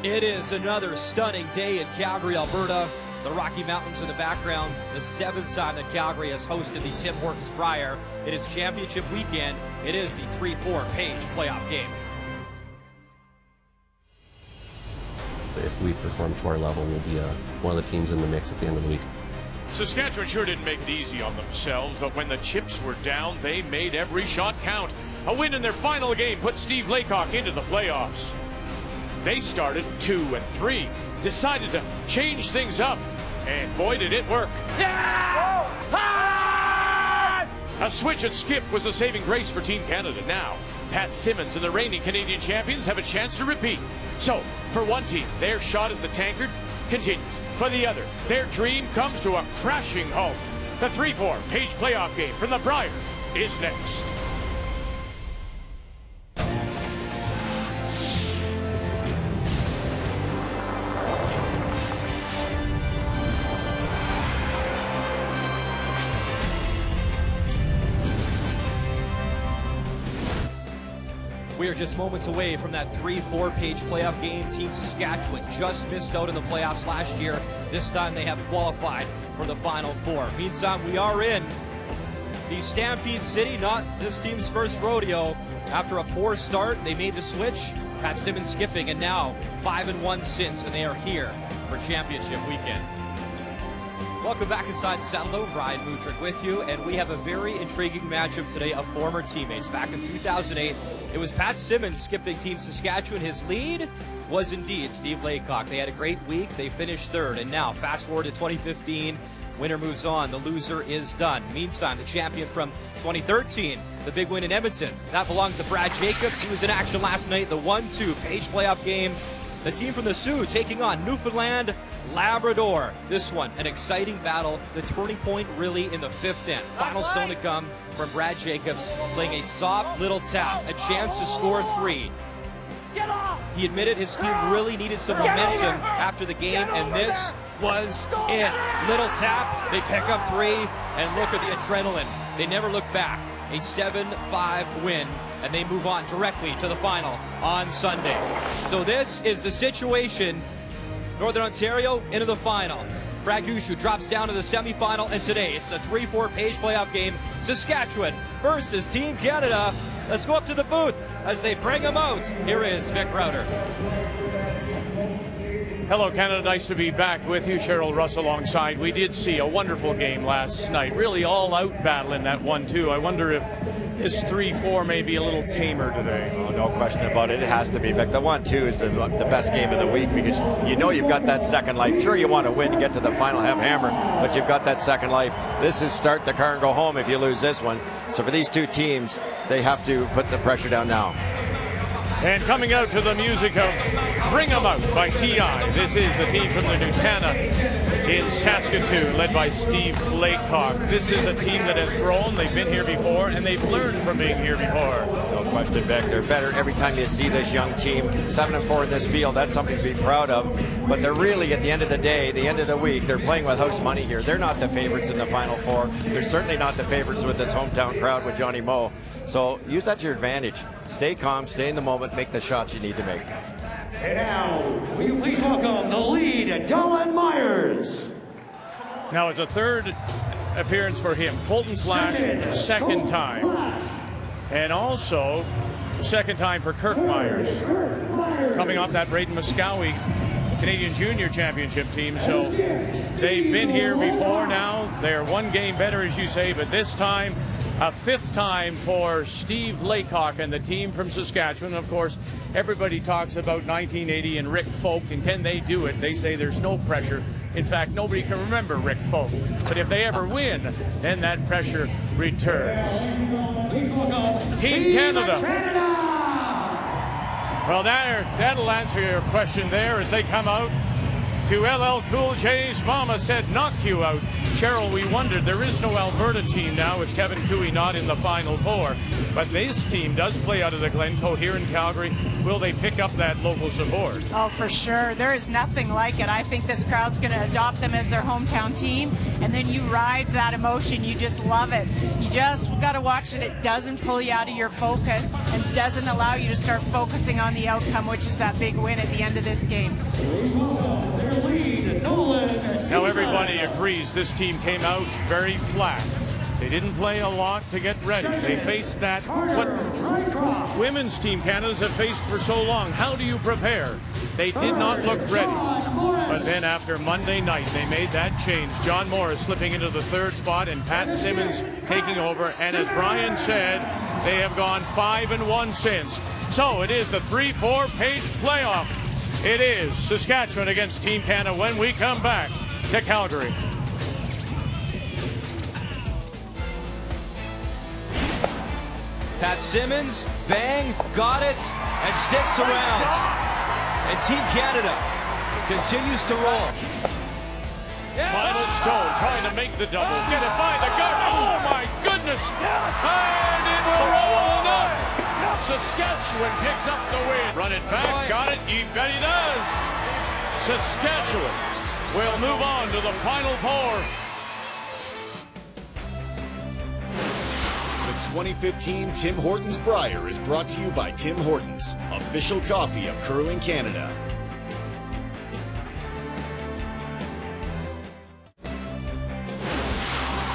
It is another stunning day in Calgary, Alberta. The Rocky Mountains in the background. The 7th time that Calgary has hosted the Tim Hortons Brier. It is championship weekend. It is the 3-4 page playoff game. If we perform to our level, we'll be one of the teams in the mix at the end of the week. Saskatchewan sure didn't make it easy on themselves, but when the chips were down, they made every shot count. A win in their final game put Steve Laycock into the playoffs. They started 2-3, decided to change things up, and boy did it work. Yeah! A switch and skip was the saving grace for Team Canada. Now, Pat Simmons and the reigning Canadian champions have a chance to repeat. So, for one team, their shot at the tankard continues. For the other, their dream comes to a crashing halt. The 3-4 page playoff game from the Brier is next. We are just moments away from that 3-4 page playoff game. Team Saskatchewan just missed out in the playoffs last year. This time they have qualified for the Final Four. Meantime, we are in the Stampede City, not this team's first rodeo. After a poor start, they made the switch. Pat Simmons skipping, and now 5-1 since, and they are here for championship weekend. Welcome back inside the Saddledome. Brian Mutrick with you, and we have a very intriguing matchup today of former teammates. Back in 2008, it was Pat Simmons skipping Team Saskatchewan. His lead was indeed Steve Laycock. They had a great week. They finished third, and now fast forward to 2015. Winner moves on. The loser is done. Meantime, the champion from 2013, the big win in Edmonton, that belongs to Brad Jacobs. He was in action last night, the 1-2 page playoff game. The team from the Sioux taking on Newfoundland Labrador. This one, an exciting battle. The turning point really in the 5th inning. Final stone to come from Brad Jacobs, playing a soft little tap, a chance to score 3. He admitted his team really needed some momentum after the game, and this was it. Little tap, they pick up 3, and look at the adrenaline. They never look back. A 7-5 win, and they move on directly to the final on Sunday. So this is the situation. Northern Ontario into the final. Brad Gushu drops down to the semifinal, and today it's a 3-4 page playoff game. Saskatchewan versus Team Canada. Let's go up to the booth as they bring them out. Here is Vic Rauter. Hello, Canada. Nice to be back with you. Cheryl Russ alongside. We did see a wonderful game last night. Really all-out battle in that 1-2. I wonder if this 3-4 may be a little tamer today. Oh, no question about it. It has to be, Vic. The 1-2 is the best game of the week because you know you've got that second life. Sure, you want to win to get to the final, have hammer, but you've got that second life. This is start the car and go home if you lose this one. So for these two teams, they have to put the pressure down now. And coming out to the music of Bring 'Em Out by T.I. This is the team from the Nutana in Saskatoon, led by Steve Laycock. This is a team that has grown. They've been here before, and they've learned from being here before. No question, Beck. They're better every time you see this young team. 7-4 in this field, that's something to be proud of. But they're really, at the end of the day, the end of the week, they're playing with house money here. They're not the favorites in the Final Four. They're certainly not the favorites with this hometown crowd with Johnny Moe. So use that to your advantage. Stay calm, stay in the moment, make the shots you need to make. And now, will you please welcome the lead, Dylan Myers. Now it's a third appearance for him. Colton Flash, second time. And also, second time for Kirk Myers. Coming off that Braden Muscowie Canadian Junior Championship team. So they've been here before now. They're one game better, as you say, but this time, a 5th time for Steve Laycock and the team from Saskatchewan. Of course, everybody talks about 1980 and Rick Folk, and can they do it? They say there's no pressure. In fact, nobody can remember Rick Folk. But if they ever win, then that pressure returns. Team Canada. Well, that'll answer your question there as they come out to LL Cool J's Mama Said Knock You Out. Cheryl, we wondered, there is no Alberta team now with Kevin Cooey not in the Final Four. But this team does play out of the Glencoe here in Calgary. will they pick up that local support? Oh, for sure. There is nothing like it. I think this crowd's going to adopt them as their hometown team, and then you ride that emotion. You just love it. You just got to watch it. It doesn't pull you out of your focus and doesn't allow you to start focusing on the outcome, which is that big win at the end of this game. Now everybody agrees this team came out very flat. They didn't play a lot to get ready. They faced that what women's team Canada's have faced for so long. How do you prepare? They did not look ready. But then after Monday night, they made that change. John Morris slipping into the third spot and Pat Simmons taking over. And as Brian said, they have gone 5-1 since. So it is the 3-4 page playoff. It is Saskatchewan against Team Canada when we come back to Calgary. Pat Simmons, bang, got it, and sticks around. And Team Canada continues to roll. Final Stone trying to make the double. Get it by the guard. Oh my goodness. And it will roll enough. Saskatchewan picks up the win. Run it back. Got it. You bet he does. Saskatchewan will move on to the Final Four. The 2015 Tim Hortons Brier is brought to you by Tim Hortons, official coffee of Curling Canada.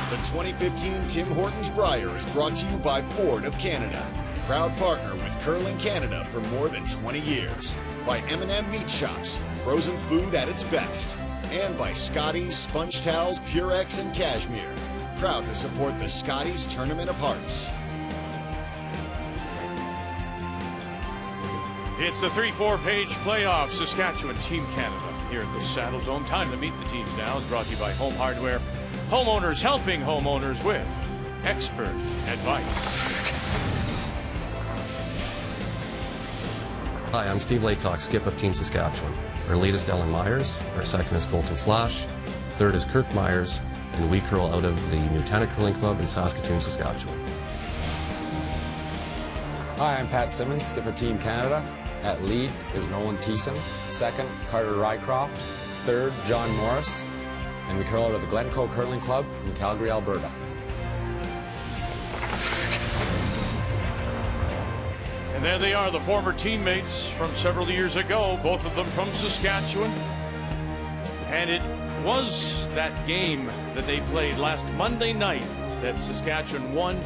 The 2015 Tim Hortons Brier is brought to you by Ford of Canada, proud partner with Curling Canada for more than 20 years. By M&M Meat Shops, frozen food at its best. And by Scotties, Sponge Towels, Purex, and Cashmere. Proud to support the Scotties Tournament of Hearts. It's the 3-4 page playoff. Saskatchewan, Team Canada here at the Saddle Dome. Time to meet the teams now. It's brought to you by Home Hardware. Homeowners helping homeowners with expert advice. Hi, I'm Steve Laycock, skip of Team Saskatchewan. Our lead is Dylan Myers, our second is Colton Flash, third is Kirk Myers, and we curl out of the Nutana Curling Club in Saskatoon, Saskatchewan. Hi, I'm Pat Simmons, skipper Team Canada. At lead is Nolan Thiessen, second Carter Rycroft, third John Morris, and we curl out of the Glencoe Curling Club in Calgary, Alberta. And there they are, the former teammates from several years ago, both of them from Saskatchewan. And it was that game that they played last Monday night that Saskatchewan won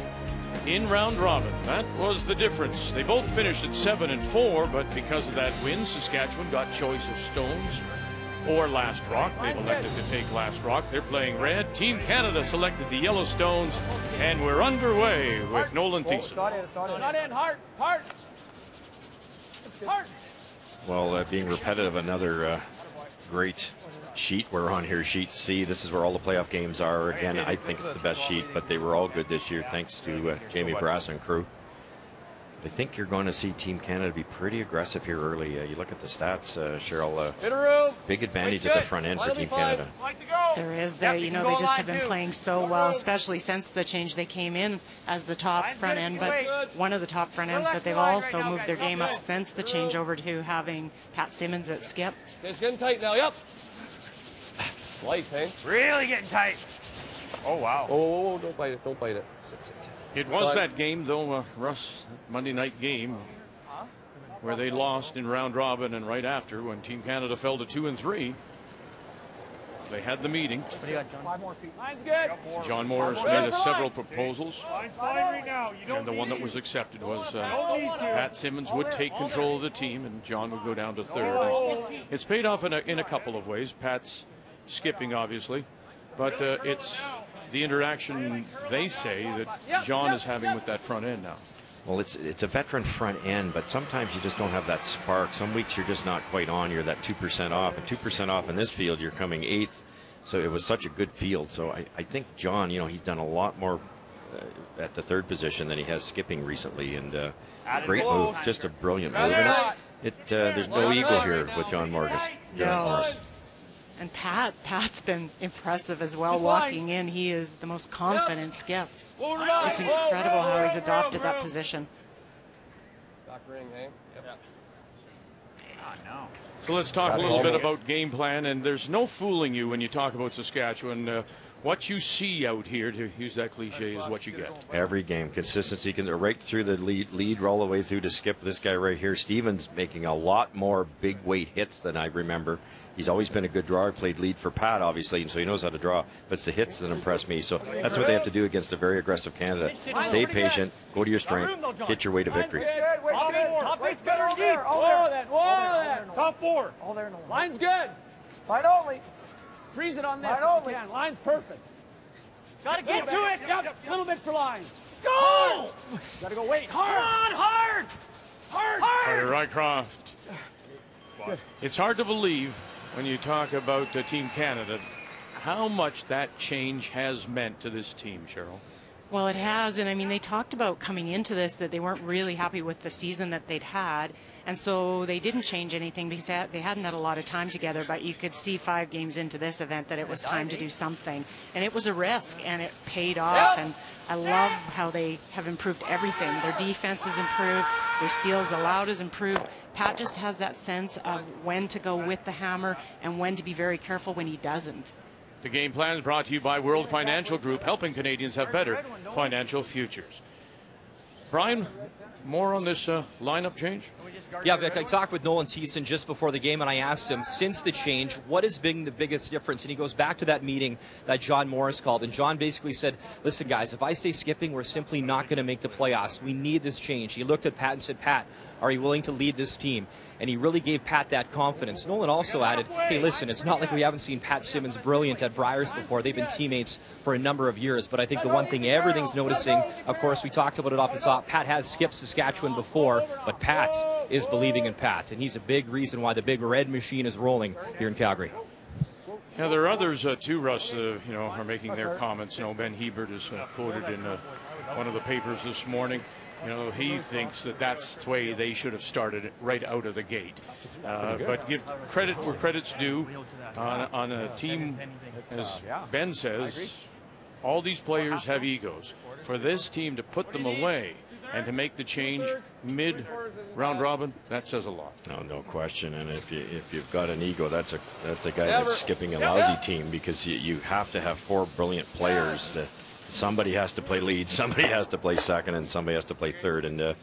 in round robin. That was the difference. They both finished at 7-4, but because of that win, Saskatchewan got choice of stones or last rock. They've elected to take last rock. They're playing red. Team Canada selected the yellow stones, and we're underway with Nolan Thiessen. Not in, Hart. Well, being repetitive, another great sheet. We're on here, sheet C. This is where all the playoff games are. Again, I think it's the best sheet, but they were all good this year thanks to Jamie Brass and crew. I think you're going to see Team Canada be pretty aggressive here early. You look at the stats, Cheryl, big advantage at the front end for Team Canada. There is. You know, they just have been playing so well, especially since the change. They came in as the top front end, but one of the top front ends, but they've also moved their game up since the change over to having Pat Simmons at skip. It's getting tight now, yep. Light, hey? Really getting tight. Oh, wow. Oh, don't bite it, don't bite it. It was that game, though, Russ, Monday night game, where they lost in round robin and right after when Team Canada fell to 2-3. They had the meeting. What do you got, John? 5 more feet. Line's good. John Morris made several proposals. Line's fine right now. You don't And the one that was accepted was Pat Simmons would take control of the team and John would go down to third. And it's paid off in a couple of ways. Pat's skipping, obviously, but it's the interaction they say that John is having with that front end now. Well, it's a veteran front end, but sometimes you just don't have that spark. Some weeks you're just not quite on. You're that 2% off, and 2% off in this field, you're coming 8th. So it was such a good field. So I think John, you know, he's done a lot more at the third position than he has skipping recently, and great move, just a brilliant move. And there's no ego here with John Morris. No. And Pat's been impressive as well. Walking in, he is the most confident skip. It's incredible how he's adopted that position. Back ring, hey? Yep. So let's talk a little bit about game plan, and there's no fooling you when you talk about Saskatchewan. What you see out here, to use that cliche, is what you get. Every game, consistency, right through the lead all the way through to Skip. This guy right here, Stevens, making a lot more big weight hits than I remember. He's always been a good drawer, played lead for Pat, obviously, and so he knows how to draw. But it's the hits that impress me. So that's what they have to do against a very aggressive Canada. Stay patient, go to your strength, hit your way to victory. Top eight's better deep. Top four. All there, no. Line's good. Line only. Freeze it on this Line if you only. can. Line's perfect. Gotta get to it. Yep. A little bit for line. Go! Hard. Gotta go wait. Hard. Come on, hard. Hard. Carter Rycroft. It's hard to believe when you talk about Team Canada how much that change has meant to this team, Cheryl. Well, it has, and I mean, they talked about coming into this that they weren't really happy with the season that they'd had, and so they didn't change anything because they hadn't had a lot of time together, but you could see 5 games into this event that it was time to do something, and it was a risk, and it paid off, and I love how they have improved everything. Their defense has improved, their steals allowed has improved. Pat just has that sense of when to go with the hammer and when to be very careful when he doesn't. The game plan is brought to you by World Financial Group, helping Canadians have better financial futures. Brian, more on this lineup change? Yeah, Vic, I talked with Nolan Thiessen just before the game, and I asked him, since the change, what has been the biggest difference? And he goes back to that meeting that John Morris called, and John basically said, listen, guys, if I stay skipping, we're simply not going to make the playoffs. We need this change. He looked at Pat and said, Pat, are you willing to lead this team? And he really gave Pat that confidence. Nolan also added, hey, listen, it's not like we haven't seen Pat Simmons brilliant at Briers before. They've been teammates for a number of years. But I think the one thing everything's noticing, of course, we talked about it off the top, Pat has skipped Saskatchewan before, but Pat is believing in Pat. And he's a big reason why the big red machine is rolling here in Calgary. Yeah, there are others too, Russ, are making their comments. Ben Hebert is quoted in one of the papers this morning. He thinks that that's the way they should have started right out of the gate. But give credit where credit's due on a team, as Ben says, all these players have egos. For this team to put them away and to make the change mid-round robin, that says a lot. No question. And if you've got an ego, that's a guy that's skipping a lousy team, because you have to have 4 brilliant players. Somebody has to play lead, somebody has to play second, and somebody has to play third. And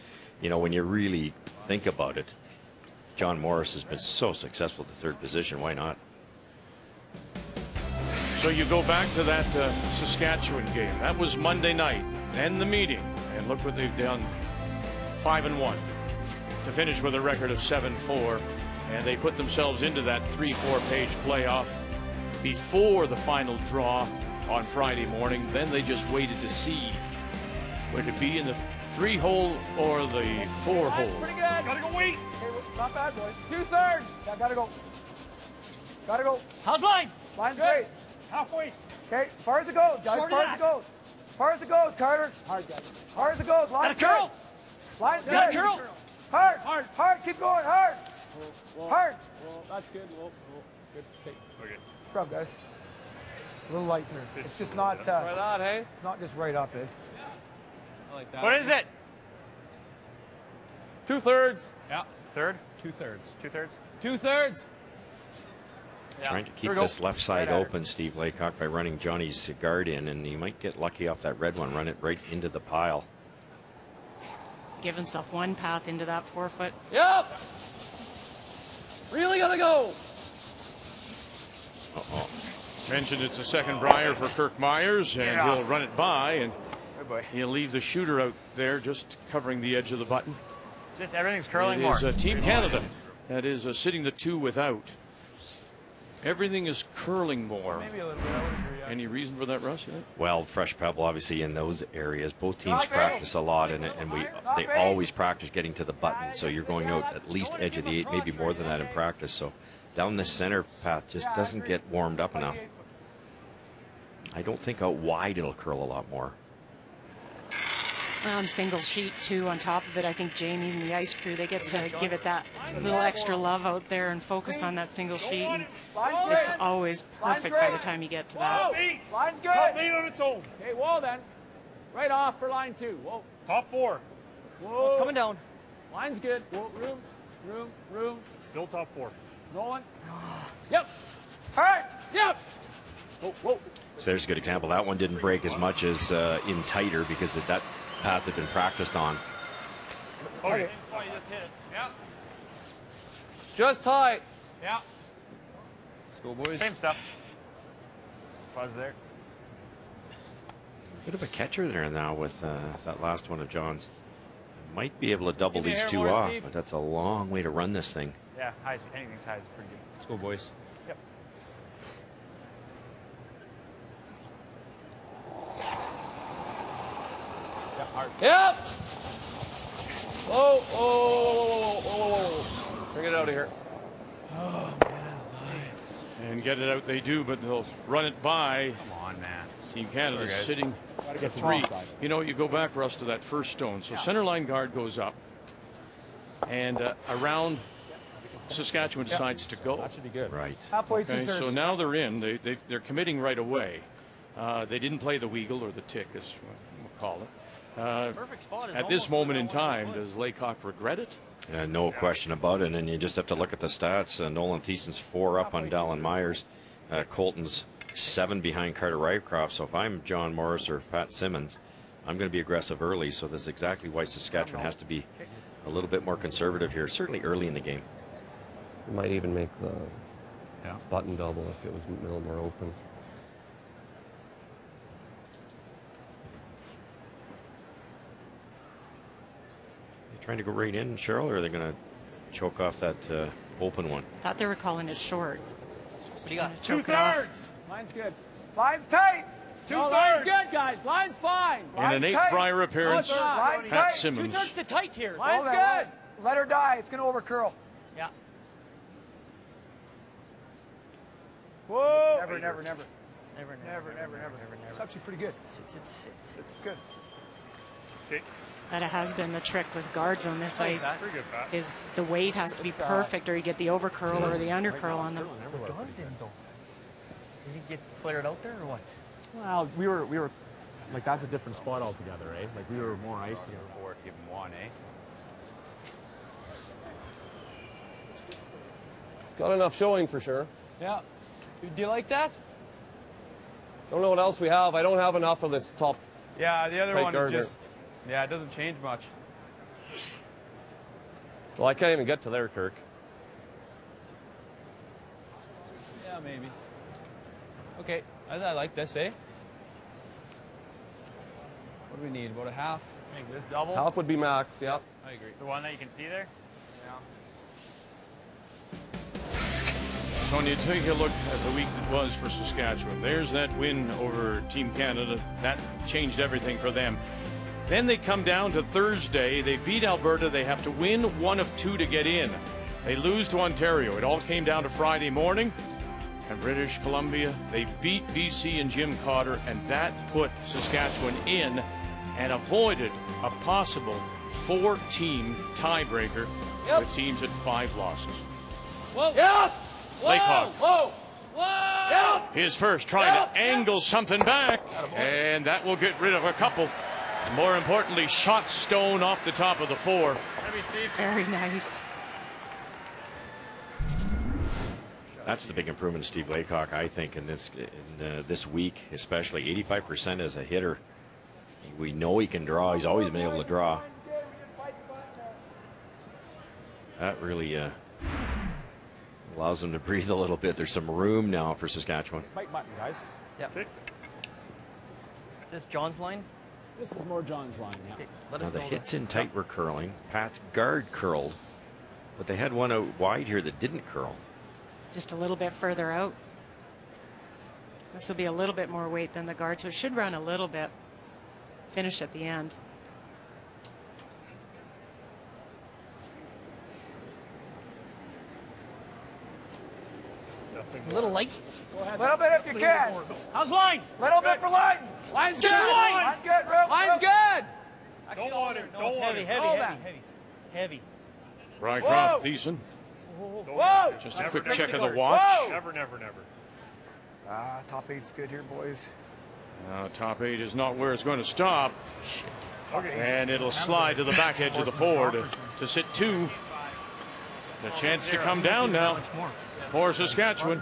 when you really think about it, John Morris has been so successful at the third position. Why not? So you go back to that Saskatchewan game. That was Monday night, and the meeting. And look what they've done, 5-1 to finish with a record of 7-4, and they put themselves into that 3-4 page playoff before the final draw on Friday morning. Then they just waited to see would it be in the 3-hole or the 4-hole. Pretty good. Gotta go wait. Not bad, boys. 2/3. Yeah, gotta go. Gotta go. How's line? Line's great. Halfway. Okay, far as it goes, guys. Far as it goes. Far as it goes, Carter. Hard, guys. Far as it goes. Line's Got a curl. Good. Line's Got a good. curl. Hard. Hard. Hard. Keep going. Hard. Hard. That's good. Good take. Okay. Scrub, guys. A little light here. It's just not. Try that, hey? It's not just right up, eh? I like that. What is it? 2/3. Yeah. Third? 2/3. 2/3. 2/3. Yeah. Trying to keep this left side open, Steve Laycock, by running Johnny's guard in, and he might get lucky off that red one, run it right into the pile. Give himself one path into that 4-foot. Yep. Really gonna go. Uh-oh. Mentioned it's a second Brier for Kirk Myers, and he'll run it by, and he'll leave the shooter out there just covering the edge of the button. Just everything's curling It more. is Team Canada that is sitting the 2 without. Everything is curling more. Maybe a little bit. I would agree. Any reason for that, Russ? Yeah? Well, fresh pebble, obviously, in those areas. Both teams practice a lot, and they always practice getting to the button. So you're going out at least edge of the 8, maybe more than that in practice. So down the center path just doesn't get warmed up enough. I don't think out wide it'll curl a lot more. On single sheet, too, on top of it, I think Jamie and the ice crew, they get to give it that little extra love out there and focus on that single sheet. And it's always perfect by the time you get to that. Line's good. Top 8 on its own. Okay, wall then. Right off for line 2. Whoa. Top 4. Whoa. It's coming down. Line's good. Whoa, room. Room. Still top 4. Nolan. Yep. All right. Yep. Whoa. So there's a good example. That one didn't break as much as in tighter because that path had been practiced on. Okay. Yeah. Just tight. Yeah. Let's go, boys. Same stuff. Fuzz there. Bit of a catcher there now with that last one of John's. Might be able to double these two more, off, Steve. but that's a long way to run this thing. Yeah, anything's high is pretty good. Let's go, boys. Yep. Yeah, hard. Yep. Whoa. Bring it out of here. And get it out they do, but they'll run it by. Come on, man. Team Canada sitting get 3. You know, you go back, Russ, to that first stone. So center line guard goes up, and around Saskatchewan decides to go. That should be good. Right. Halfway, Okay, two-thirds. so now they're in. They're committing right away. They didn't play the Weagle or the Tick, as we'll call it. Perfect spot is At this almost moment where in that one time, was. does Laycock regret it? No question about it, and you just have to look at the stats. Nolan Thiessen's 4 up on Dallin Myers. Colton's 7 behind Carter Rycroft. So if I'm John Morris or Pat Simmons, I'm going to be aggressive early. So this is exactly why Saskatchewan has to be a little bit more conservative here, certainly early in the game. We might even make the button double if it was a little more open. They trying to go right in, Cheryl, or are they going to choke off that open one? Thought they were calling it short. What do you got? Choke it off. 2/3. Line's good. Line's tight. No, Line's good, guys. Line's fine. In an 8th Brier appearance, Line's Pat tight. Simmons. 2/3 to tight here. Line's Hold that good. line. Let her die. It's going to overcurl. Yeah. Whoa. Never. Never. It's actually pretty good. It's good. That has been the trick with guards on this ice. Pretty good, Pat. Is the weight has to be perfect, or you get the overcurl or the undercurl on them. Did he get flared out there or what? Well, we were like, that's a different spot altogether, eh? Like, we were more icy. Four to give him one, eh? Got enough showing for sure. Yeah. Do you like that? Don't know what else we have. I don't have enough of this top. Yeah, the other Tight one is Gardner. just, yeah, it doesn't change much. Well, I can't even get to there, Kirk. Yeah, maybe. Okay, I like this, eh? What do we need? About a half? I think this double? Half would be max, yeah. I agree. The one that you can see there? So when you take a look at the week that was for Saskatchewan, there's that win over Team Canada. That changed everything for them. Then they come down to Thursday. They beat Alberta. They have to win 1 of 2 to get in. They lose to Ontario. It all came down to Friday morning. And British Columbia, they beat BC and Jim Cotter, and that put Saskatchewan in and avoided a possible 4-team tiebreaker with teams at 5 losses. Whoa! Yes! Laycock. Whoa! Whoa! His first, trying to angle something back, and that will get rid of a couple. More importantly, shot Stone off the top of the 4. Very nice. That's the big improvement of Steve Laycock, I think, in this week, especially 85% as a hitter. We know he can draw. He's always been able to draw. That really allows him to breathe a little bit. There's some room now for Saskatchewan. Mike button, guys. Yeah. Is this John's line? This is more John's line, yeah. Okay, let Now us the know hits in tight were curling. Pat's guard curled, but they had one out wide here that didn't curl. Just a little bit further out. This will be a little bit more weight than the guard, so it should run a little bit. Finish at the end. A little light. Little bit if you can. How's line? Little bit for line. Line's Just good. line. Line's good, real. Line's good. Don't want it. No, Don't it's want heavy, it. heavy, Hold heavy, that. heavy. Rycroft, Thiessen. Whoa! Just a Never, quick never, check of the never. watch. Never. Top 8's good here, boys. Top 8 is not where it's going to stop. And it'll slide to the back edge of the 4 to sit 2. The chance to come down now for Saskatchewan.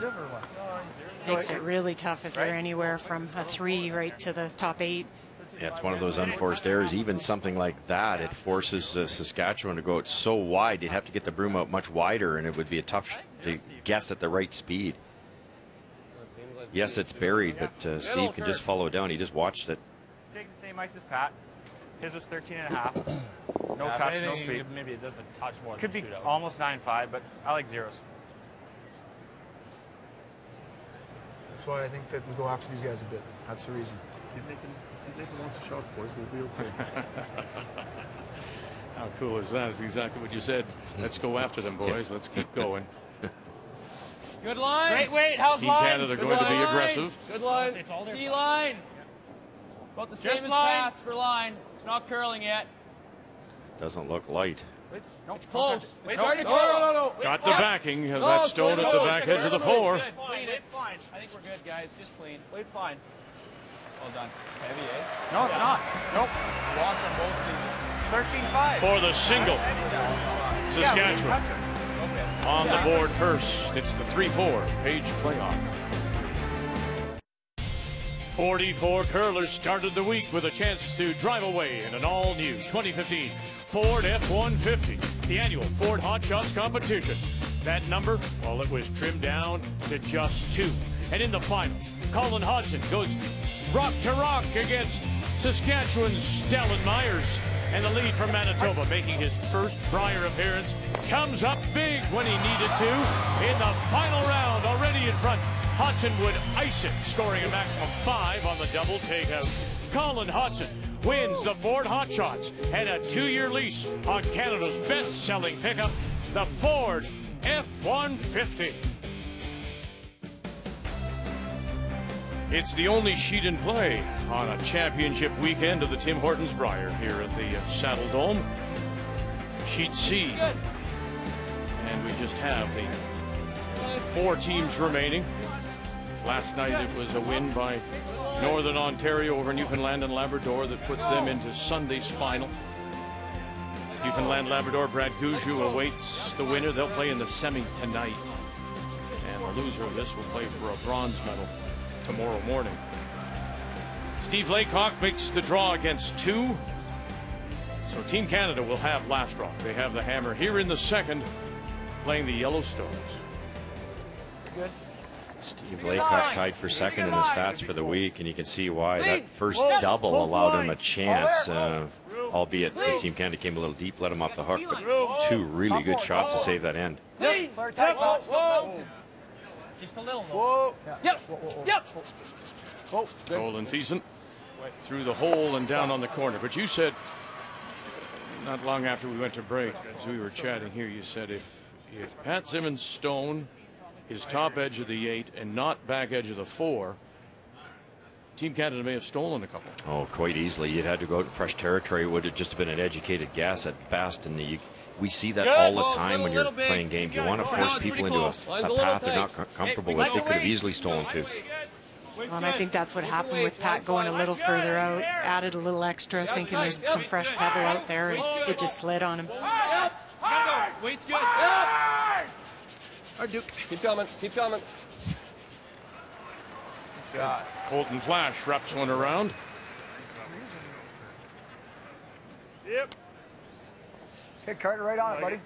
Makes it really tough if you're anywhere from a 3 right to the top 8. Yeah, it's one of those unforced errors. Even something like that, it forces Saskatchewan to go out so wide. You'd have to get the broom out much wider, and it would be a tough to guess at the right speed. Yes, it's buried, but Steve can just follow down. He just watched it. Taking the same ice as Pat. His was 13.5. No touch, no sweep. Maybe it doesn't touch more. Could be almost 9.5, but I like zeros. That's why I think that we go after these guys a bit. That's the reason. Keep making lots of shots, boys. We'll be okay. How cool is that? That's exactly what you said. Let's go after them, boys. Let's keep going. Good line. Great weight. How's Team line? Canada going to be aggressive. Good line. Key line. About the same as Pat's for line. It's not curling yet. Doesn't look light. It's close. It's starting to curl. No. Got the backing of that stone at the back edge of the floor. Clean it. Fine. I think we're good, guys. Just clean. It's fine. Well done. It's heavy, eh? No, it's not. Nope. Watch on both teams. 13.5. For the single. Saskatchewan on the board first. It's the 3-4 page playoff. 44 curlers started the week with a chance to drive away in an all-new 2015 Ford F-150, the annual Ford Hot Shots competition. That number, well, it was trimmed down to just 2. And in the final, Colin Hodgson goes rock to rock against Saskatchewan's Stellan Myers. And the lead from Manitoba, making his first Brier appearance, comes up big when he needed to. In the final round, already in front, Hodgson would ice it, scoring a maximum 5 on the double takeout. Colin Hodgson wins the Ford Hot Shots and a 2-year lease on Canada's best-selling pickup, the Ford F-150. It's the only sheet in play on a championship weekend of the Tim Hortons Brier here at the Saddle Dome. Sheet C. And we just have the 4 teams remaining. Last night it was a win by Northern Ontario over Newfoundland and Labrador that puts them into Sunday's final. Newfoundland Labrador, Brad Gouju awaits the winner. They'll play in the semi tonight. And the loser of this will play for a bronze medal tomorrow morning. Steve Laycock makes the draw against 2. So Team Canada will have last draw. They have the hammer here in the second, playing the Yellowstones. Good. Steve Laycock tied for second in the stats for the week, and you can see why. That first double allowed him a chance, albeit the Team Canada came a little deep, let him off the hook, but 2 really good shots to save that end. Just a little more. Yep. Colin Thiessen through the hole and down on the corner. But you said, not long after we went to break, as we were chatting here, you said if Pat Simmons stone is top edge of the 8 and not back edge of the 4, Team Canada may have stolen a couple. Oh, quite easily. You'd had to go out in fresh territory. It would have just been an educated guess at best, and we see that all the time when you're playing games. You want to force people into a path they're not comfortable with. They could have easily stolen 2. And I think that's what happened with Pat going a little further out, added a little extra, thinking there's some fresh pebble out there, and it just slid on him. Weight's good. Our Duke, keep coming, keep coming. Colton Flash wraps one around. Yep. Okay, Carter, right on it, buddy.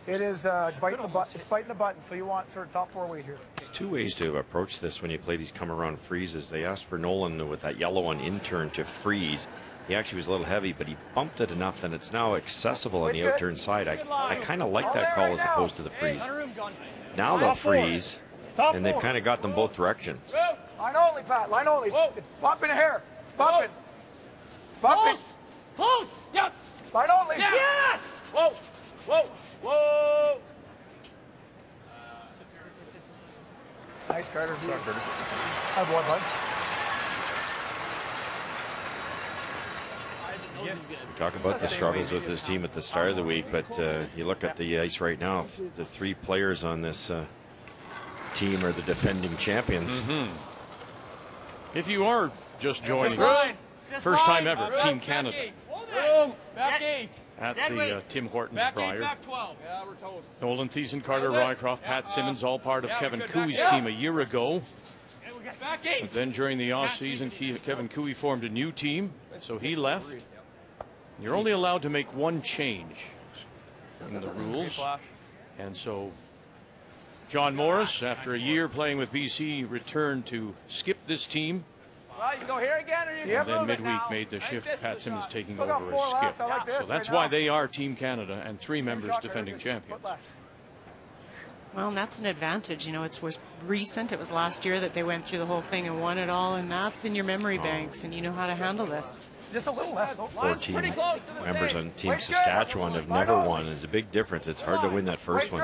It is biting the button. It's biting the button, so you want sort of top 4 weight here. There's 2 ways to approach this when you play these come-around freezes. They asked for Nolan with that yellow one in turn to freeze. He actually was a little heavy, but he bumped it enough that it's now accessible on the out-turn side. I kind of like that call as opposed to the freeze. Now they'll freeze, and they've kind of got them both directions. Line only, Pat. Line only. It's bumping a hair. It's bumping. It's bumping. Close. Yep. Line only. Yes. Whoa. Whoa. Whoa. Nice, Carter. Have one, bud. We talk about the struggles with this team at the start of the week, but you look at the ice right now, the 3 players on this team are the defending champions. If you are just joining us, first time ever, Team Canada Back 8. At the Tim Hortons Back 8, Brier. back 12. Yeah, we're toast. Nolan Thiessen, Carter Rycroft, Pat Simmons, all part of Kevin Cooey's team a year ago. Back 8. But then during the offseason, Kevin Cooey formed a new team, so he left. You're only allowed to make one change in the rules. And so John Morris, after a year playing with BC, returned to skip this team. Well, you go here again, or you And then midweek made the shift, Pat Simmons taking over as skip. So that's why they are Team Canada and 3 members defending champions. Well, and that's an advantage. You know, it was recent. It was last year that they went through the whole thing and won it all, and that's in your memory banks, and you know how to handle this. Just a little less. 14 members on Team Saskatchewan have never won. It's a big difference. It's hard to win that first one.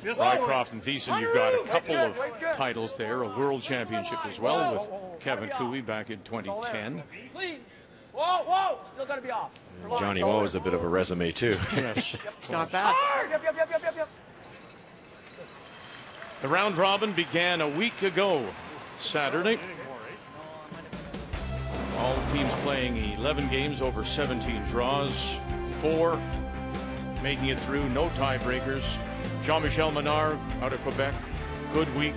Rycroft and Thiessen, you've got a couple of titles there, a world championship as well with Kevin Cooey back in 2010. Clean. Whoa, whoa. Still got to be off. Johnny Moe is a bit of a resume, too. Yes. It's not bad. Yep. The round robin began a week ago, Saturday. All teams playing 11 games over 17 draws, 4 making it through, no tiebreakers. Jean-Michel Menard out of Quebec, good week.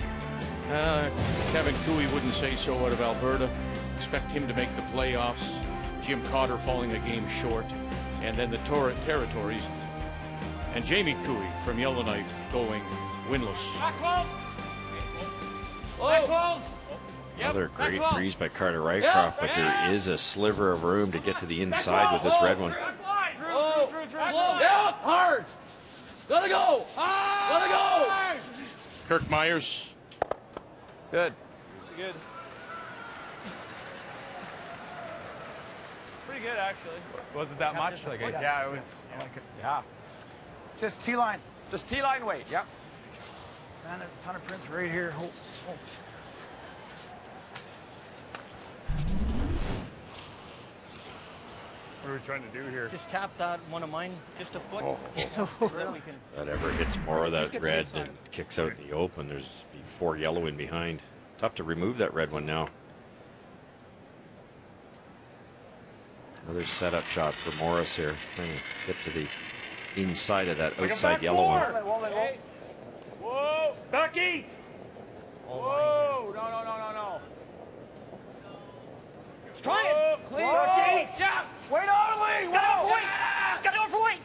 Kevin Cooey wouldn't say so out of Alberta. Expect him to make the playoffs. Jim Cotter falling a game short. And then the Territories. And Jamie Cooey from Yellowknife going winless. Back 12. Back 12. Another great breeze by Carter Rycroft, but there is a sliver of room to get to the inside with this red one. Yeah, hard. Let it go. Let it go. Kirk Myers. Good. Good. Pretty good, actually. Was it that much? Like, yeah, it was. Yeah. Just T-line. Just T-line weight. Yep. Man, there's a ton of prints right here. Holy smokes. What are we trying to do here? Just tap that one of mine, just a foot. That ever hits more of that red and kicks out in the open, there's 4 yellow in behind. Tough to remove that red one now. Another setup shot for Morris here. Trying to get to the inside of that outside yellow one. Whoa! Back 8! Whoa! No. Let's try it! Clean! Back 8! Yeah! Wait on, Lee! Gotta go for weight!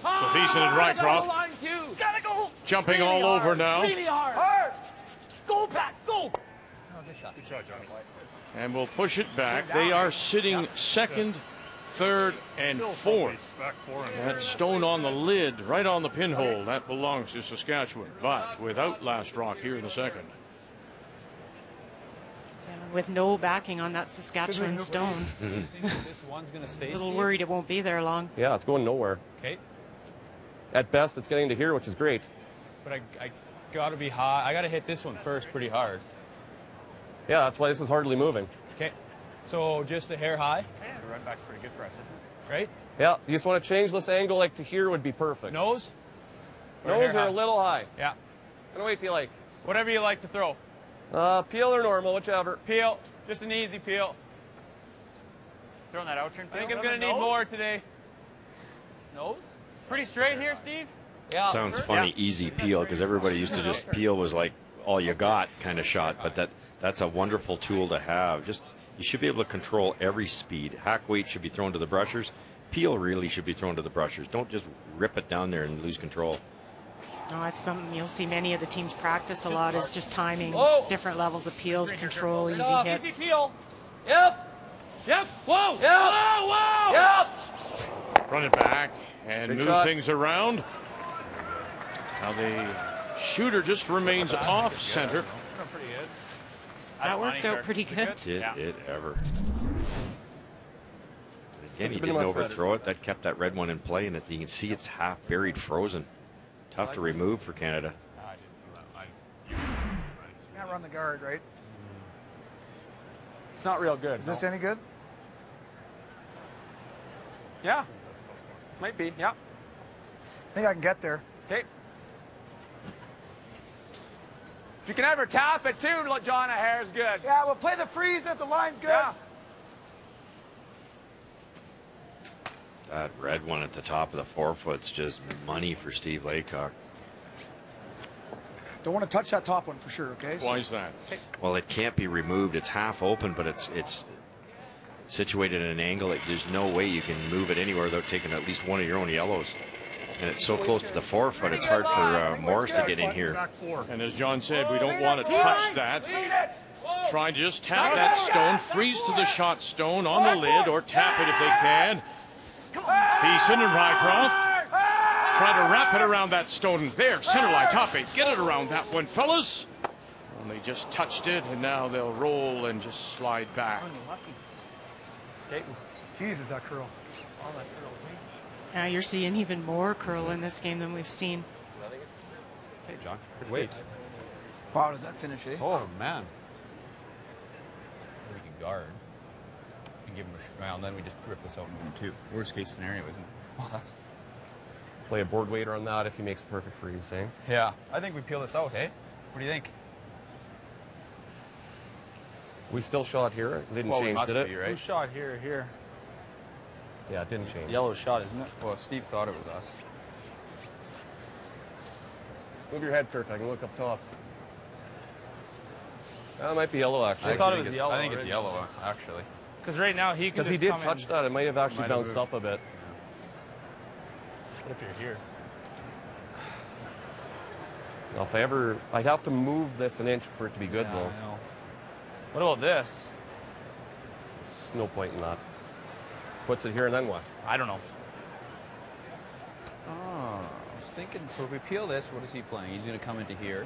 So Thiessen and Rycroft Gotta go! jumping really all over hard. now. Really hard! Go, Pat! Go! Good shot, Johnny. And we'll push it back. They are sitting second, third, and fourth. That stone on the lid, right on the pinhole, that belongs to Saskatchewan, but without last rock here in the second. With no backing on that Saskatchewan stone. This one's going to stay. A little worried it won't be there long. Yeah, it's going nowhere. Okay. At best, it's getting to here, which is great. But I got to be high. I got to hit this one first pretty hard. Yeah, that's why this is hardly moving. Okay. So just a hair high. The run back's pretty good for us, isn't it? Right? Yeah, you just want to change this angle like to here would be perfect. Nose? Nose are a little high. Yeah. What weight do you like? Whatever you like to throw. Peel or normal, whichever. Peel. Just an easy peel. Throwing that out. I think I'm going to need more today. Nose? Pretty straight here, Steve? Yeah. Sounds funny, easy peel, because everybody used to just peel was like all you got kind of shot, but that's a wonderful tool to have. Just you should be able to control every speed. Hack weight should be thrown to the brushers. Peel really should be thrown to the brushers. Don't just rip it down there and lose control. No, it's something you'll see many of the teams practice a lot, is just timing different levels of peels, control, easy hits. Easy peel. Yep. Whoa. Yep. Whoa. Run it back and Big move shot. things around. Now the shooter just remains off center. Pretty good. That worked out pretty good. Did it ever. Again, he been didn't much overthrow it. That kept that red one in play, and you can see it's half buried, frozen. Tough to remove for Canada. You can't run the guard, right? It's not real good. Is this any good? Yeah. Might be, yeah. I think I can get there. Okay. If you can ever tap it too, John, a hair's good. Yeah, we'll play the freeze if the line's good. Yeah. That red one at the top of the 4 foot's just money for Steve Laycock. Don't want to touch that top one for sure, okay? Why is that? Well, it can't be removed. It's half open, but it's situated at an angle. There's no way you can move it anywhere without taking at least one of your own yellows. And it's so close to the 4 foot, it's hard for Morris to get in here. And as John said, we don't want to touch that. Try and just tap that stone, freeze to the shot stone on the lid, or tap it if they can. Peason and Rycroft try to wrap it around that stone. There, center line, top 8. Get it around that one, fellas. And they just touched it, and now they'll roll and just slide back. Jesus, that curl. All that curl. Now you're seeing even more curl in this game than we've seen. Hey, John. Wait. Wow, does that finish, eh? Oh, man. We can guard and give him a well, and then we just rip this out and give him 2. Worst case scenario, isn't it? Oh, that's... Play a board waiter on that if he makes a perfect freeze, eh? Yeah, I think we peel this out, hey? What do you think? We still shot here. It didn't change, did it? Right? Who shot here? Yeah, it didn't change. Yellow shot, isn't it? Well, Steve thought it was us. Move your head, Kirk. I can look up top. That might be yellow, actually. I thought it was yellow. I think it's yellow, actually. Because right now he can because he did touch that. It might have actually bounced up a bit. What if you're here? Well, if I ever... I'd have to move this an inch for it to be good, though. I know. What about this? There's no point in that. Puts it here and then what? I don't know. Oh, I was thinking, so if we peel this, what is he playing? He's going to come into here.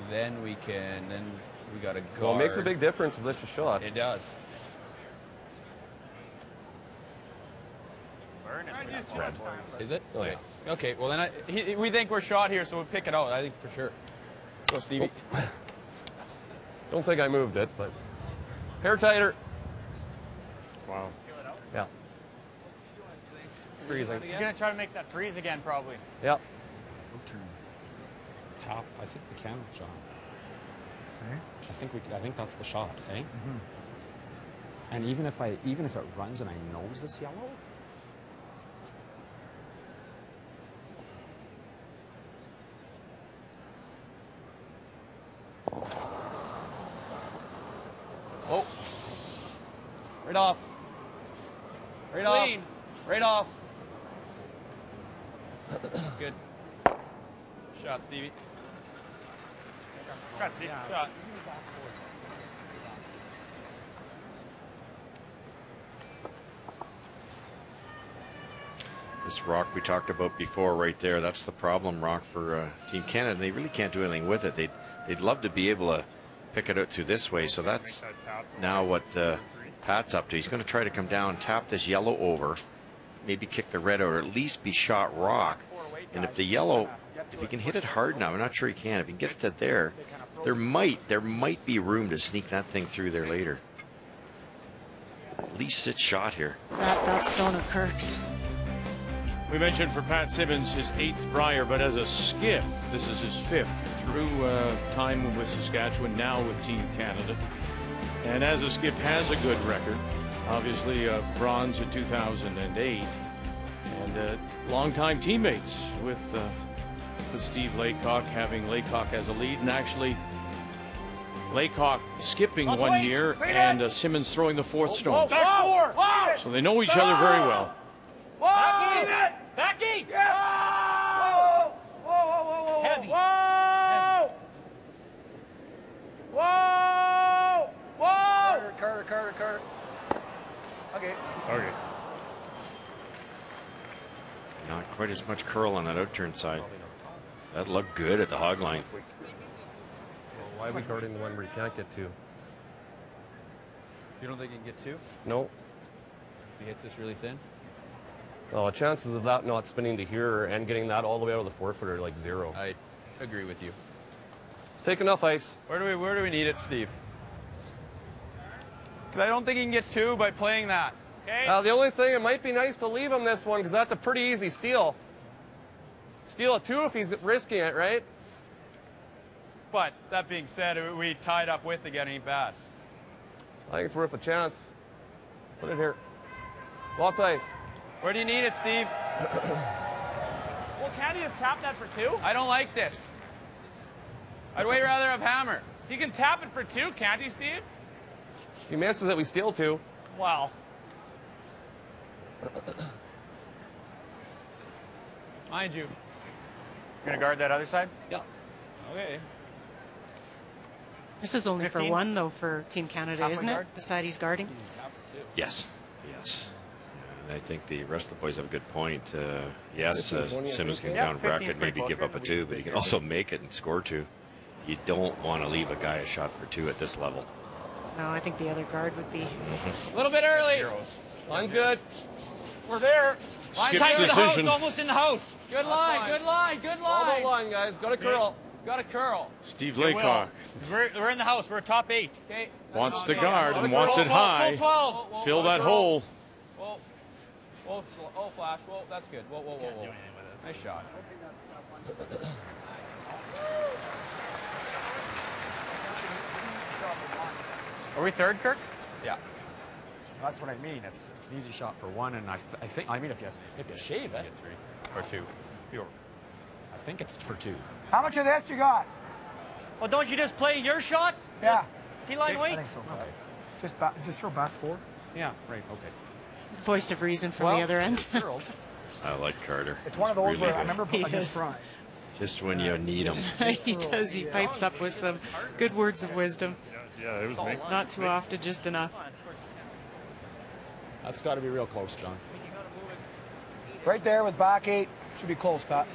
Then we got to guard. Well, it makes a big difference if this is shot. It does. Is it? Oh, yeah. Okay, well then we think we're shot here, so we'll pick it out, I think for sure. Go, Stevie. Oh. Don't think I moved it, but... Hair tighter. Wow. Yeah. It's freezing. He's going to try to make that freeze again, probably. Yep. Top. I think we can, John. Okay. I think that's the shot, eh? Mm-hmm. And even if it runs and I nose this yellow, Oh. Right off. Right Clean. off. Right off. That's good. Shot, Stevie. Shot, Steve. Shot. This rock we talked about before right there, that's the problem rock for Team Canada. They really can't do anything with it. They'd love to be able to pick it out through this way, so that's now what Pat's up to. He's going to try to come down, tap this yellow over, maybe kick the red out, or at least be shot rock. And if the yellow, if he can hit it hard now, I'm not sure he can. If he can get it to there might be room to sneak that thing through there later. At least sit shot here. That stone of Kirk's. We mentioned for Pat Simmons his 8th Brier, but as a skip, this is his 5th through time with Saskatchewan, now with Team Canada. And as a skip has a good record, obviously bronze in 2008, and longtime teammates with Steve Laycock, having Laycock as a lead, and actually Laycock skipping one year and Simmons throwing the 4th stone. So they know each other very well. Becky! Yeah. Whoa. Heavy. Whoa! Carter. Okay. Not quite as much curl on that outturn side. That looked good at the hog line. Well, why are we guarding the one where you can't get to? You don't think he can get 2? No. He hits this really thin? Well, the chances of that not spinning to here and getting that all the way out of the 4 foot are like 0. I agree with you. Let's take enough ice. Where do we need it, Steve? Because I don't think he can get 2 by playing that. Okay. The only thing, it might be nice to leave him this one because that's a pretty easy steal. Steal a 2 if he's risking it, right? But that being said, we tied up with again ain't bad. I think it's worth a chance. Put it here. Lots of ice. Where do you need it, Steve? Well, can't he just tap that for 2? I don't like this. I'd way rather have hammer. He can tap it for 2, can't he, Steve? If he misses it, we steal 2. Well. Mind you. You're going to guard that other side? Yeah. Okay. This is only 15? for 1, though, for Team Canada, Halfway isn't guard? it? Beside he's guarding. Yes. Yes. And I think the rest of the boys have a good point. Yes, 15, 20, Simmons can Yeah, counteract 15 is it, pretty maybe give close. up a 2, but he can also make it and score 2. You don't want to leave a guy a shot for 2 at this level. No, I think the other guard would be. A little bit early. Line's good. We're there. Line Skip's tight to the house, decision. almost in the house. Good line, good line, good All line. the line, guys. Got a curl. It's got a curl. Steve It will. Laycock 'Cause We're in the house. We're a top 8. Okay. wants to guard and wants it high. Full 12. Fill that hole. Whoa. Whoa, oh, flash. Whoa, that's good. Whoa, whoa, whoa, whoa. Nice shot. Are we third, Kirk? Yeah. That's what I mean. It's an easy shot for 1, and I think if you shave it, 3 or 2. I think it's for 2. How much of this you got? Well, don't you just play your shot? Yeah. T-line I weight? think so. Okay. Just throw back 4. Yeah, right, okay. Voice of reason from the other end. I like Carter. It's one of those Really where I good. remember putting against Yes. Fry. Just when you need him. He does. He pipes up with some good words of wisdom. Yeah, it was me. Not too often, just enough. That's got to be real close, John. Right there with back 8. Should be close, Pat.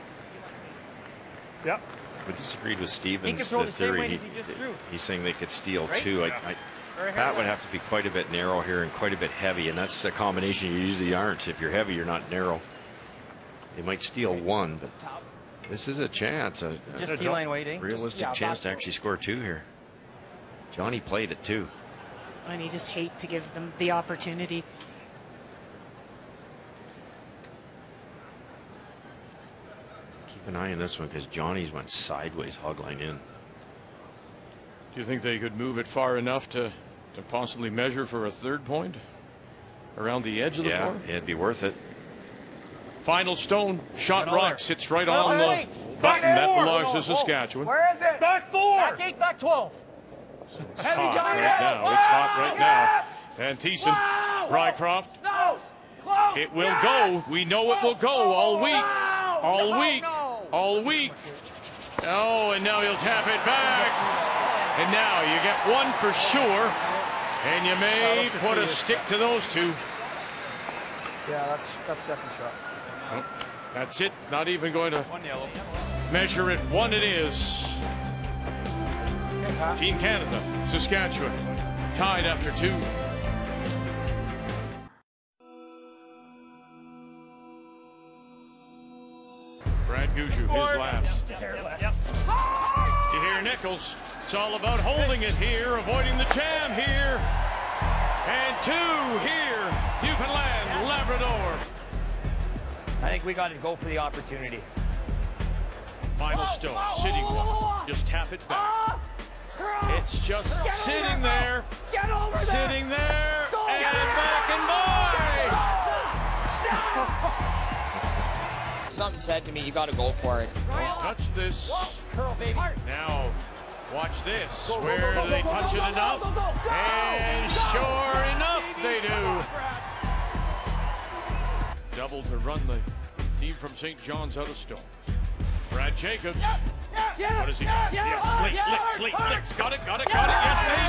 Yep. I disagreed with He Stevens, can throw the the same theory. weight as he just threw. He's saying they could steal Right? 2. Pat would have to be quite a bit narrow here and quite a bit heavy, and that's a combination you usually aren't. If you're heavy, you're not narrow. They might steal 1, but this is a chance, a Just T-line waiting. realistic chance to actually score 2 here. Johnny played it too. And you just hate to give them the opportunity. Keep an eye on this one because Johnny's went sideways, hogline in. Do you think they could move it far enough to possibly measure for a 3rd point? Around the edge of the floor? Yeah, it'd be worth it. Final stone. Shot Get on rock there. sits right Oh, on the wait. button. That Whoa, belongs whoa, to whoa. Saskatchewan. Where is it? Back 4. Back 8, back 12. It's hot right now. It's hot right now. And Thiessen, Rycroft. No. Close. It will go. We know it will go all week. All week. All week. Oh, and now he'll tap it back. And now you get 1 for sure. And you may put a stick to those 2. Yeah, that's second shot. Oh, that's it. Not even going to measure it. 1 it is. Team Canada, Saskatchewan, tied after 2. Brad Gushu, his last. You hear Nichols. It's all about holding it here, avoiding the jam here. And 2 here, Newfoundland, Labrador. I think we got to go for the opportunity. Final stone, sitting 1. Just tap it back. It's just sitting there. Get over there. Sitting there. And back and by. Something said to me, you got to go for it. Touch this. Curl, baby. Now, watch this. Where do they touch it enough? And sure enough, they do. Double to run the team from St. John's out of stones. Brad Jacobs. What is he? Slate. Got it. Yes, they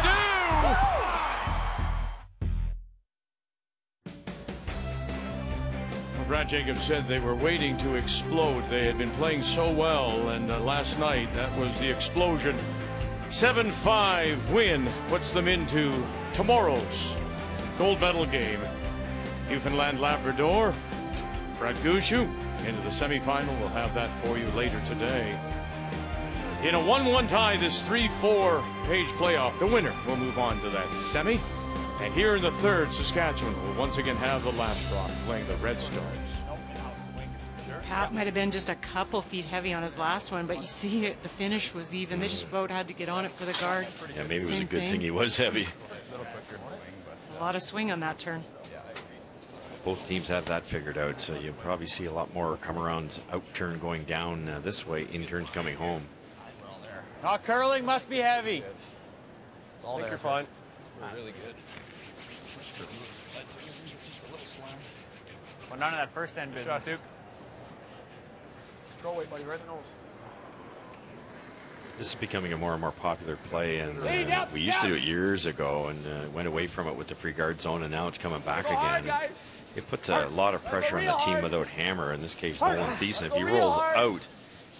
do. Brad Jacobs said they were waiting to explode. They had been playing so well, and last night that was the explosion. 7-5 win puts them into tomorrow's gold medal game. Newfoundland Labrador. Brad Gushu into the semifinal. We'll have that for you later today. In a 1-1 tie, this 3-4 page playoff, the winner will move on to that semi. And here in the 3rd, Saskatchewan will once again have the last rock playing the Red Stars. Pat might have been just a couple feet heavy on his last one, but you see it, the finish was even. They just about had to get on it for the guard. Yeah, maybe it was a Same good thing he was heavy. A lot of swing on that turn. both teams have that figured out, so you'll probably see a lot more come-arounds, out-turn going down this way, in-turns coming home. Not curling, must be heavy. I think you're fine. We're really good. Well, none of that first end business. Shot, Throw away, buddy, right in the nose. This is becoming a more and more popular play, and we used to do it years ago and went away from it with the free guard zone, and now it's coming back again. And it puts a lot of pressure on the team without hammer. In this case, Nolan Thiessen. If he rolls out,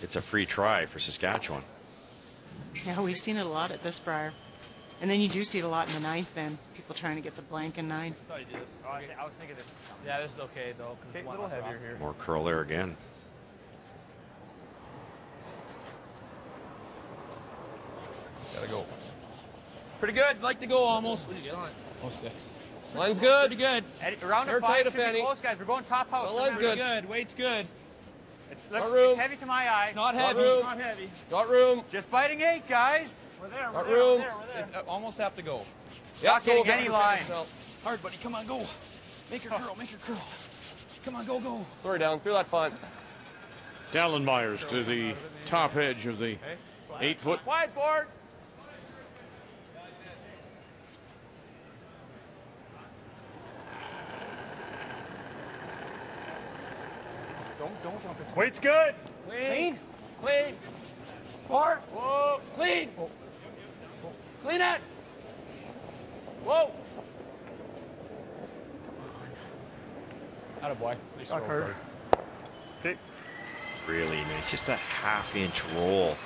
it's a free try for Saskatchewan. Yeah, we've seen it a lot at this Brier. And then you do see it a lot in the 9th then. People trying to get the blank in 9. I was thinking this. Yeah, this is okay though. Okay, a little heavier here. More curl there again. Gotta go. Pretty good. Like to go almost. Oh, 6. Line's good. Pretty good. Round of 5 should be close, guys. We're going top house. Line's good. Weight's good. It's heavy to my eye. It's not heavy. Room. Not heavy. Got room. Just biting 8, guys. We're there. Got room. It's almost have to go. Not getting any line. Hard, buddy. Come on, go. Make her curl. Make her curl. Come on, go, go. Sorry, down through that font. Dallin Myers to the top edge of the 8-foot. Quiet board. Don't jump into it. Weight's good. Clean. Clean. Bar. Whoa. Clean. Clean it. Whoa. Attaboy. Nice throw, buddy. Okay. Really nice. Just a half-inch roll.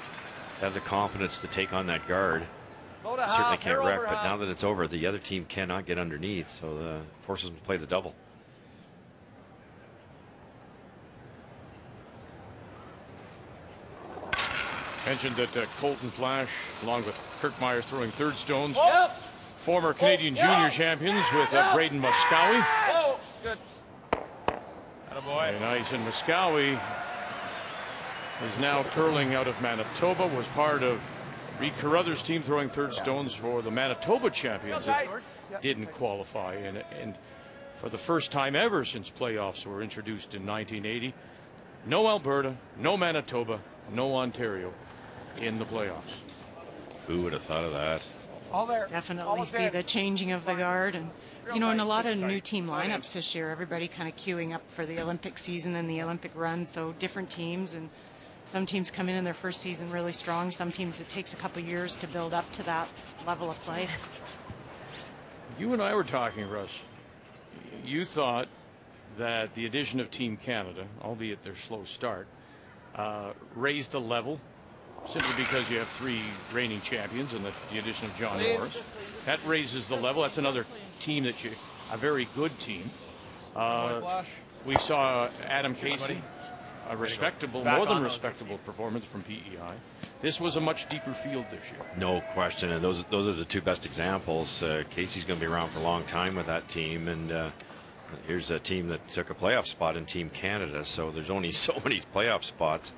Have the confidence to take on that guard. Certainly can't wreck, but now that it's over, the other team cannot get underneath, so the forces them to play the double. Mentioned that Colton Flash, along with Kirk Myers, throwing third stones. Yep. Former Canadian junior champions with Braden Muscowie. Oh, good. Attaboy. Very nice. And Muscowie is now curling out of Manitoba, was part of Reed Carruthers' team throwing third stones for the Manitoba champions that didn't qualify. And for the first time ever since playoffs were introduced in 1980, no Alberta, no Manitoba, no Ontario in the playoffs. Who would have thought of that? All there. Definitely see the changing of the guard. And, you know, in a lot of new team lineups this year, everybody kind of queuing up for the Olympic season and the Olympic run. So different teams, and some teams come in their first season really strong. Some teams it takes a couple years to build up to that level of play. You and I were talking, Russ. You thought that the addition of Team Canada, albeit their slow start, raised the level simply because you have 3 reigning champions and the addition of John Morris. That raises the level. That's another team that a very good team. We saw Adam Casey, a respectable, more than respectable performance from PEI. This was a much deeper field this year. No question, and those are the 2 best examples. Casey's going to be around for a long time with that team, and here's a team that took a playoff spot in Team Canada, so there's only so many playoff spots.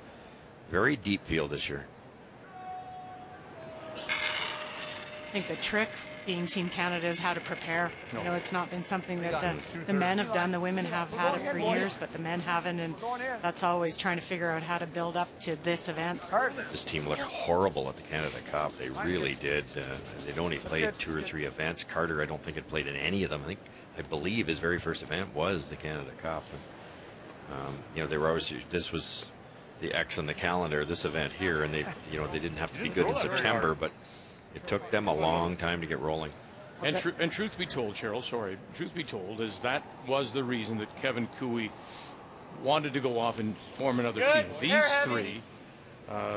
Very deep field this year. I think the trick being Team Canada is how to prepare. You know, it's not been something that the men have done. The women have had it for years, but the men haven't, and that's always trying to figure out how to build up to this event. This team looked horrible at the Canada Cup. They really did. They'd only played 2 or 3 events. Carter, I don't think, had played in any of them. I believe his very first event was the Canada Cup. And, you know, they were always, this was the X on the calendar, this event here, and they didn't have to be good in September, but it took them a long time to get rolling. And truth be told, Cheryl, truth be told, is that was the reason that Kevin Cooey wanted to go off and form another team. These 3,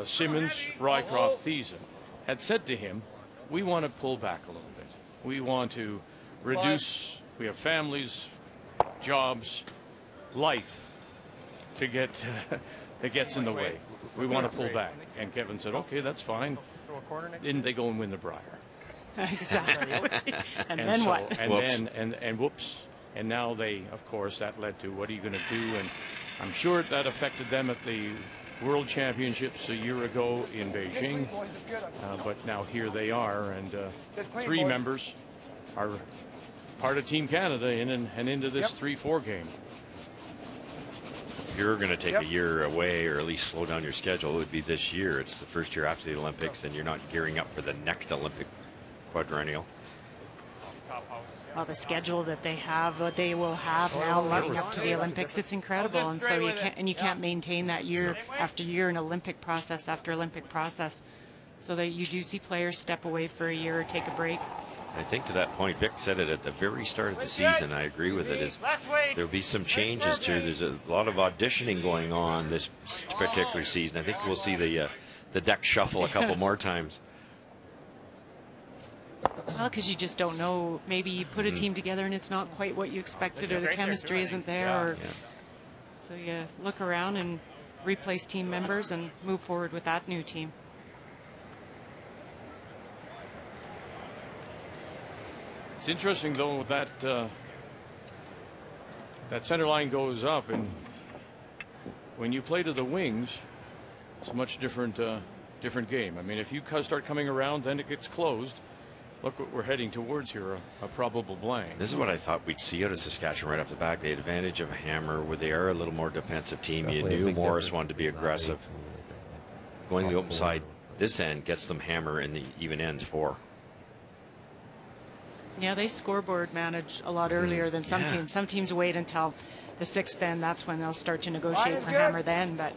Simmons, Rycroft, Thiessen, had said to him, we want to pull back a little bit. We want to reduce, we have families, jobs, life to get that gets in the way. We want to pull back. And Kevin said, okay, that's fine. Then they go and win the Brier. Exactly. and then what? And whoops. And now they, of course, that led to what are you going to do? And I'm sure that affected them at the World Championships a year ago in Beijing. But now here they are, and 3 members are part of Team Canada in and into this 3-4 game. If you're going to take a year away or at least slow down your schedule, it would be this year. It's the first year after the Olympics, and you're not gearing up for the next Olympic quadrennial. Well, the schedule that they have, what they will have now leading up to the Olympics, it's incredible. And so you can't maintain that year after year in Olympic process after Olympic process. So that you do see players step away for a year or take a break. I think to that point, Vic said it at the very start of the season. I agree with it. Is there'll be some changes too. There's a lot of auditioning going on this particular season. I think we'll see the deck shuffle a couple more times. Well, because you just don't know. Maybe you put a team together and it's not quite what you expected, or the chemistry isn't there. Or so you look around and replace team members and move forward with that new team. It's interesting though that that center line goes up, and when you play to the wings, it's a much different different game. I mean, if you start coming around, then it gets closed. Look what we're heading towards here, a probable blank. This is what I thought we'd see out of Saskatchewan right off the back. The advantage of a hammer, where they are a little more defensive team. Definitely you knew Morris wanted to be aggressive. Going the open side, this end gets them hammer in the even ends 4. Yeah, they scoreboard manage a lot earlier than some teams. Some teams wait until the 6th end. That's when they'll start to negotiate for hammer then, but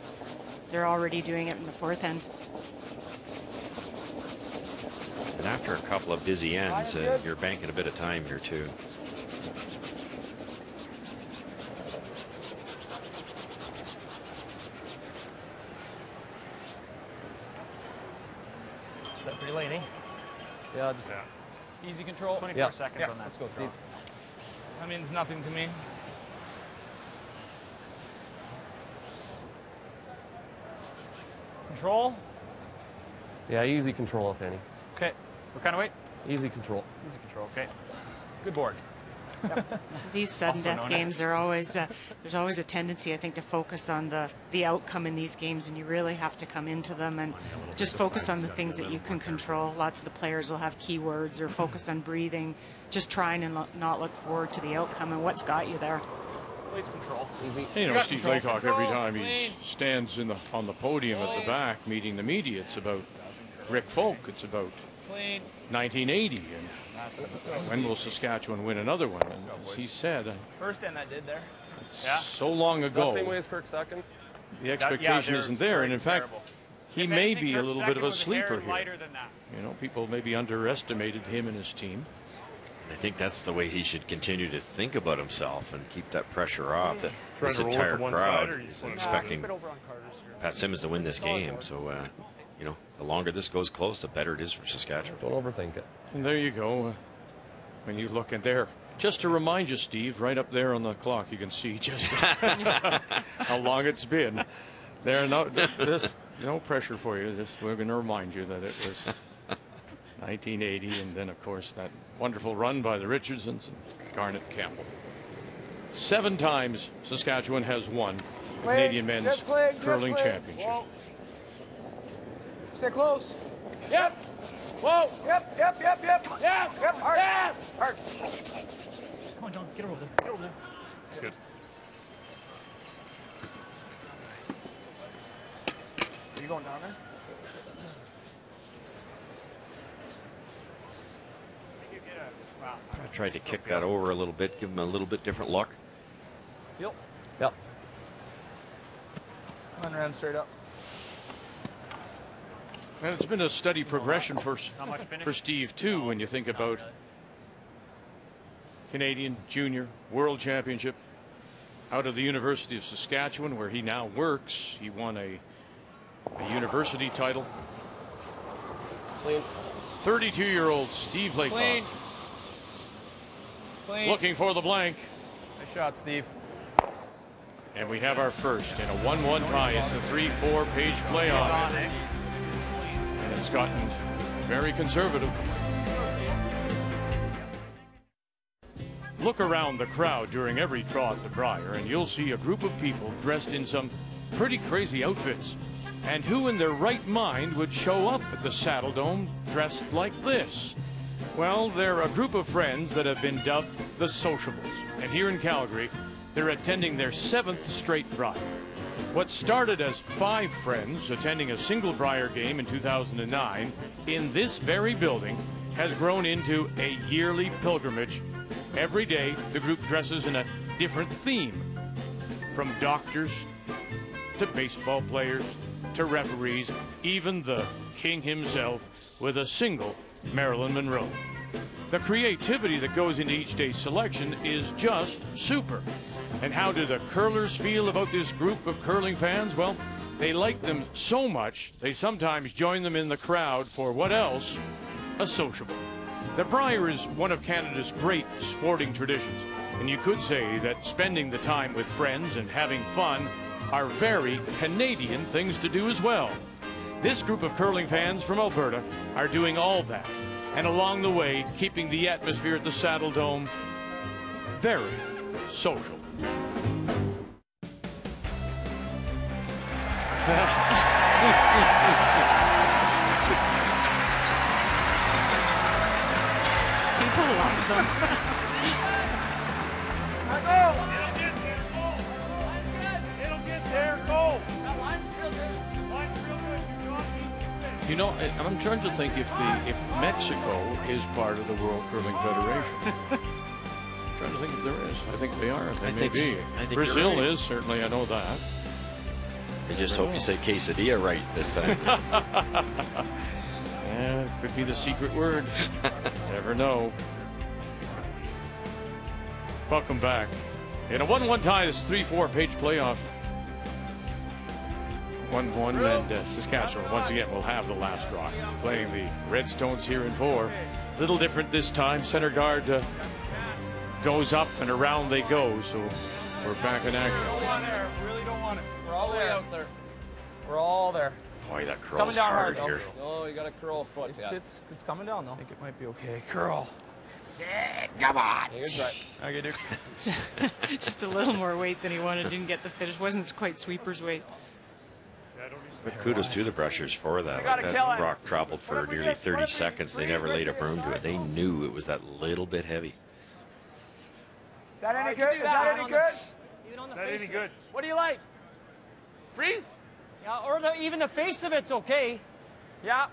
they're already doing it in the 4th end. And after a couple of busy ends, you're banking a bit of time here too. Is that pretty late, eh? Yeah, just easy control. 24 seconds on that. Let's go, Steve. That means nothing to me. Control. Yeah, easy control, if any. Okay. What kind of weight? Easy control. Easy control. Okay. Good board. These sudden death games are always, there's always a tendency, I think, to focus on the outcome in these games, and you really have to come into them and just focus on the things that you can control. Lots of the players will have keywords or focus on breathing, just trying and not look forward to the outcome and what's got you there. Plates control. Easy. You know, Steve Laycock, every time he stands on the podium at the back meeting the media, it's about Rick Folk, it's about 1980, and when will Saskatchewan win another one? And as he said, first end that did there. So long ago. Same way as Kirk second. The expectation isn't there, and in fact, he may be a little bit of a sleeper here. Lighter than that. You know, people maybe underestimated him and his team. I think that's the way he should continue to think about himself and keep that pressure off. This to roll it entire to one crowd side, or you is wanna expecting Pat Simmons to win this game. So, you know, the longer this goes close, the better it is for Saskatchewan. Don't overthink it. And there you go. When you look at there, just to remind you, Steve, right up there on the clock, you can see just how long it's been. There, no pressure for you. Just, we're going to remind you that it was 1980, and then, of course, that wonderful run by the Richardsons and Garnet Campbell. 7 times Saskatchewan has won the Canadian Men's Curling Championship. Whoa. Stay close. Yep. Whoa. Yep. Hard. Yeah. Hard. Come on, John. Get over there. Get over there. That's good. Are you going down there? I tried to kick that over a little bit, give him a little bit different look. Yep. Run around straight up. And it's been a steady progression for Steve, too, when you think about Canadian Junior World Championship out of the University of Saskatchewan, where he now works. He won a university title. 32-year-old Steve Laycock. Looking for the blank. Nice shot, Steve. And we have our first in a 1-1 tie. It's a 3-4 page playoff. And it's gotten very conservative. Look around the crowd during every draw at the Brier, and you'll see a group of people dressed in some pretty crazy outfits. And who in their right mind would show up at the Saddle Dome dressed like this? Well, they're a group of friends that have been dubbed the Sociables. And here in Calgary, they're attending their 7th straight Brier. What started as 5 friends attending a single Brier game in 2009 in this very building has grown into a yearly pilgrimage. Every day, the group dresses in a different theme. From doctors to baseball players to referees, even the king himself with a single Marilyn Monroe. The creativity that goes into each day's selection is just super. And how do the curlers feel about this group of curling fans? Well, they like them so much, they sometimes join them in the crowd for what else? A sociable. The Brier is one of Canada's great sporting traditions, and you could say that spending the time with friends and having fun are very Canadian things to do as well. This group of curling fans from Alberta are doing all that, and along the way, keeping the atmosphere at the Saddle Dome very social. People love them. It'll get there, go! You know, I'm trying to think if Mexico is part of the World Curling Federation. I'm trying to think if there is. I think they are. They may be. Brazil right. is, certainly, I know that. I just hope you say quesadilla right this time. Yeah, it could be the secret word. Never know. Welcome back. In a 1-1 tie, this 3-4 page playoff. 1-1, and Saskatchewan once again will have the last rock, playing the Redstones here in 4. Little different this time. Center guard goes up and around they go, so we're back in action. Really don't want it. We're all the way out there. We're all there. Boy, that Coming curl's down hard hard here. Oh, you got to curl a foot. It's coming down though. I think it might be okay. Curl. Sit, come on. Good try. Okay, dude. Just a little more weight than he wanted. Didn't get the finish. Wasn't quite sweeper's weight. But kudos to the Brushers for that. Like that rock traveled for nearly 30 seconds. They never laid a broom to it. They knew it was that little bit heavy. Is that any good? Is that any good? Even on the face any good? What do you like? Freeze? Yeah, or even the face of it's okay. Yeah.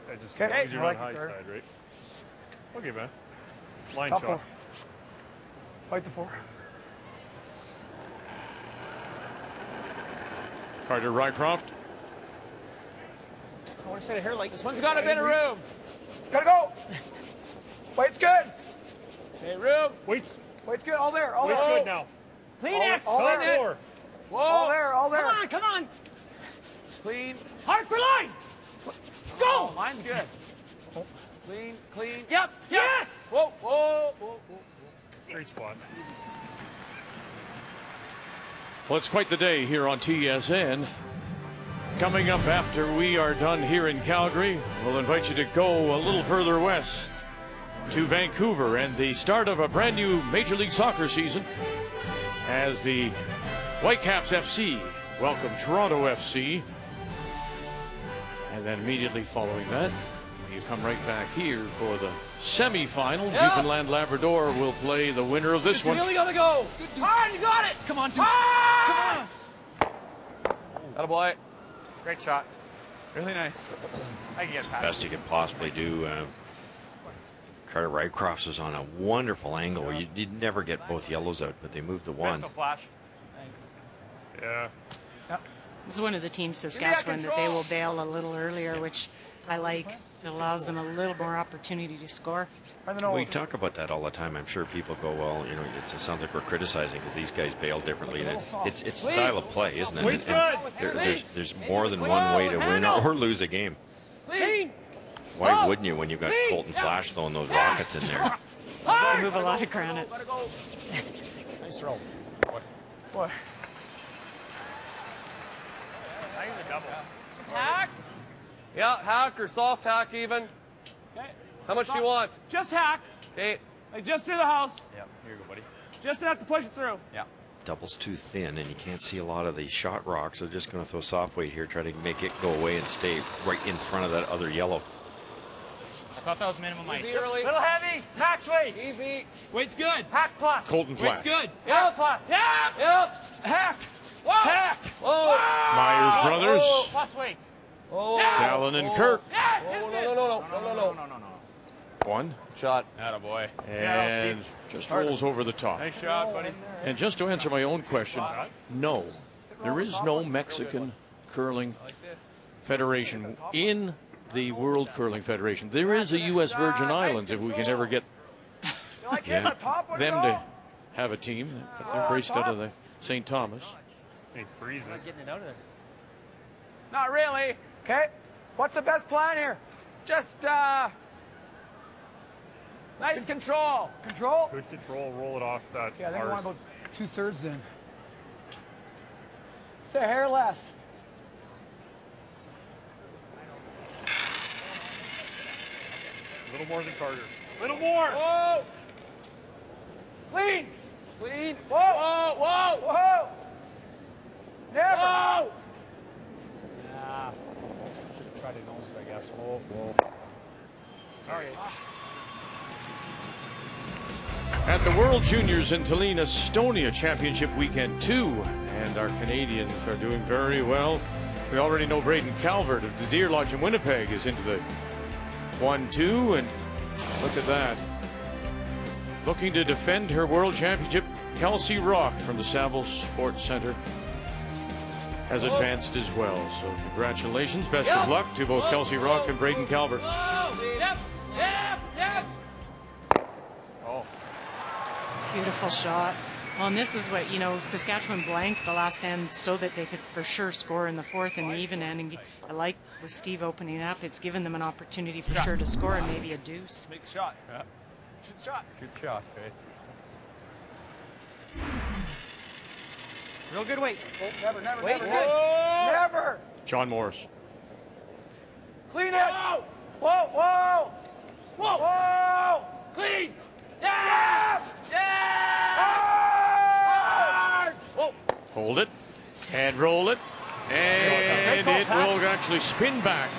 Okay, you're on the high side, right? Okay, man. Line shot. 4. Fight the 4. Carter Rycroft. I want to set a hair like this one's got a bit of room. Gotta go. Weight's good. Okay, room. Weight's good. All there. All Weight's there. good now. Clean it. All Clean there. it. Whoa. All there. All there. Come on, come on. Clean. Hard for line. Go. Oh, mine's good. Clean, clean. Yep. Yes. Whoa, whoa, whoa, whoa. Great spot. Well, it's quite the day here on TSN. Coming up after we are done here in Calgary, we'll invite you to go a little further west to Vancouver and the start of a brand new Major League Soccer season as the Whitecaps FC welcome Toronto FC. And then immediately following that, you come right back here for the semi-final. Yeah. Newfoundland Labrador will play the winner of this one. You really gotta go. Hard, you got it. Come on, dude. Come on. Attaboy. Great shot. Really nice. I can get past. Best you could possibly do. Carter Rycroft was on a wonderful angle where you'd never get both yellows out, but they moved the one. Pistol flash. Thanks. Yeah. It's one of the teams, Saskatchewan, that they will bail a little earlier, which I like. It allows them a little more opportunity to score. We talk about that all the time. I'm sure people go, well, you know, it sounds like we're criticizing because these guys bail differently. And it's style of play, isn't it? And there's more than one way to win or lose a game. Why wouldn't you when you've got Colton Flash throwing those rockets in there? They move a lot of granite. Nice roll. Boy. I use a double. Hack? Yeah, hack or soft hack even. Okay. How much do you want? Just hack. Okay. Like just through the house. Yeah, here you go, buddy. Just enough to push it through. Yeah. Double's too thin, and you can't see a lot of the shot rocks. So just going to throw soft weight here, try to make it go away and stay right in front of that other yellow. Thought that was minimum ice. Easy early. Little heavy. Max weight. Easy. Weight's good. Hack plus. Colton Flash. Weight's good. Hack plus. Yep. Hack. Whoa. Hack. Whoa. Myers brothers. Oh, plus weight. Oh. Dallin and Kirk. Yes. Oh, no. One. Shot. Attaboy. And just rolls over the top. Nice shot, buddy. And just to answer my own question, no, there is no Mexican curling federation in the World Curling Federation. There is a U.S. Virgin Islands if we can ever get them to have a team, but they're based out of the St. Thomas. He freezes. Getting it out of there. Not really. Okay. What's the best plan here? Just nice control. Control? Good control, roll it off that Yeah, I think I want arse. about 2/3 then. Stay hair less. A little more than Carter. A little more! Whoa! Clean! Clean. Whoa! Whoa! Whoa! Whoa! Never! Whoa! Yeah. Should have tried to nose it, I guess. Whoa, whoa. All right. At the World Juniors in Tallinn, Estonia Championship Weekend 2, and our Canadians are doing very well. We already know Braden Calvert of the Deer Lodge in Winnipeg is into the 1-2, and look at that. Looking to defend her World Championship, Kelsey Rock from the Saville Sports Center has advanced as well. So congratulations, best of luck to both Kelsey Rock and Braden Calvert. Yep. Beautiful shot. Well, and this is what, you know, Saskatchewan blanked the last end so that they could for sure score in the fourth and the even end. And I like with Steve opening up, it's given them an opportunity for sure to score and maybe a deuce. Make a shot. Yeah. Shoot shot. Good shot, okay. Real good weight. Oh, never, never, Wait. never. Whoa. Never! John Morris. Clean it! Whoa! Whoa! Whoa! Whoa! Clean. Yeah! Yeah! Whoa! Hold it and roll it, and it will actually spin back.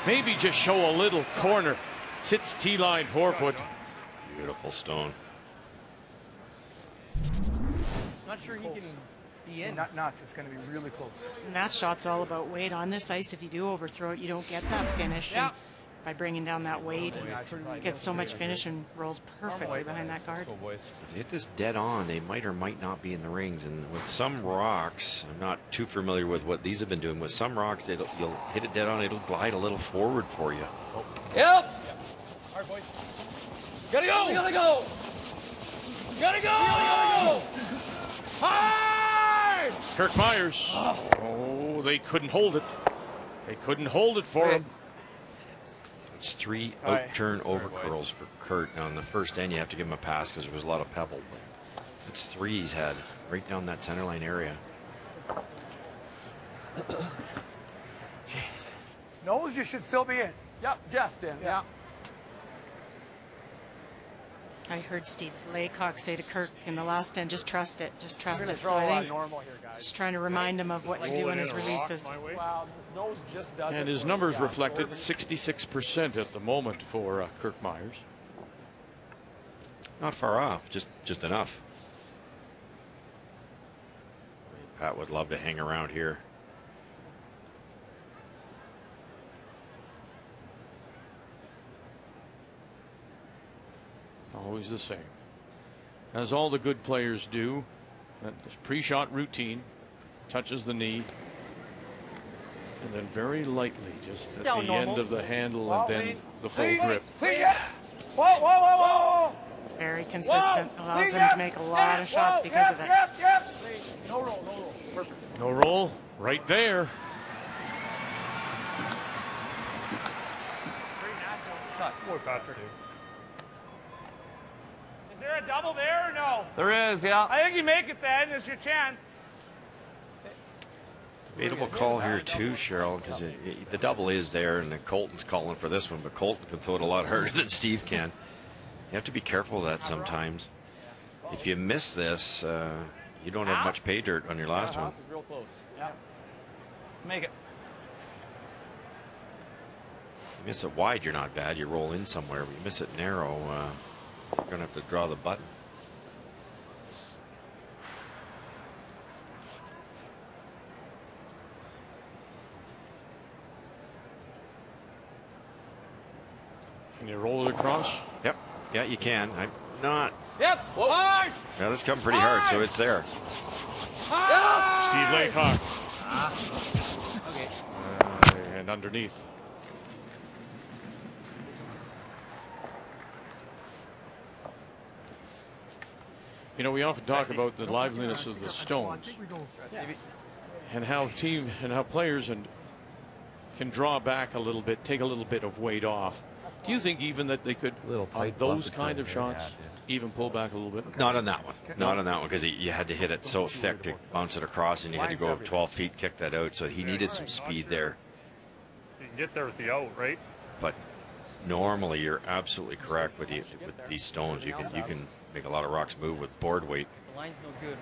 Maybe just show a little corner. Sits T-line 4 foot. Beautiful stone. Not sure he can be in. Not nuts. It's going to be really close. And that shot's all about weight. On this ice, if you do overthrow it, you don't get that finish. And by bringing down that weight, and gets so much finish and rolls perfectly behind that guard. If they hit this dead on, they might or might not be in the rings. And with some rocks, I'm not too familiar with what these have been doing. With some rocks, you'll hit it dead on, it'll glide a little forward for you. Yep. All right, boys. Gotta go. Gotta go. Gotta go. Hard. Kirk Myers. Oh, they couldn't hold it. They couldn't hold it for him. It's 3 out-turn over curls for Kurt. Now, in the first end, you have to give him a pass because there was a lot of pebble. But it's 3 he's had right down that center line area. Jeez. Nose, you should still be in. Yep, just in. Yeah. I heard Steve Laycock say to Kirk in the last end, just trust it, just trust We're gonna it. throw So a I lot think normal here, guys. just trying to remind him of what to do in his releases. Wow, nose just does And it. his numbers reflected 66% at the moment for Kirk Myers. Not far off, just enough. Pat would love to hang around here. Always the same. As all the good players do, that pre-shot routine, touches the knee, and then very lightly, just at the end of the handle, and then the full grip. Clean it! Whoa, whoa, whoa, whoa! Very consistent, allows him to make a lot of shots because of it. No roll, no roll. Perfect. No roll, right there. Boy, Patrick. Is there a double there or no? There is, yeah. I think you make it then. It's your chance. Debatable call here too, Cheryl, because the double is there, and Colton's calling for this one, but Colton can throw it a lot harder than Steve can. You have to be careful of that sometimes. If you miss this, you don't have much pay dirt on your last one. Real close. Yeah. Make it. miss it wide, you're not bad. You roll in somewhere. But you miss it narrow, you're going to have to draw the button. Can you roll it across? Yep. Yeah, you can. I'm not. Yep. Hard. Yeah, this come pretty hard, so it's there. Steve Laycock. Okay. And underneath. You know, we often talk about the liveliness of the stones and how players can draw back a little bit, take a little bit of weight off. Do you think even that they could, on those kind of shots, even pull back a little bit? Not on that one. Not on that one, because you had to hit it so thick to bounce it across, and you had to go 12 feet, kick that out. So he needed some speed there. You can get there with the out, right? But normally, you're absolutely correct with these stones. You can make a lot of rocks move with board weight. The line's no good.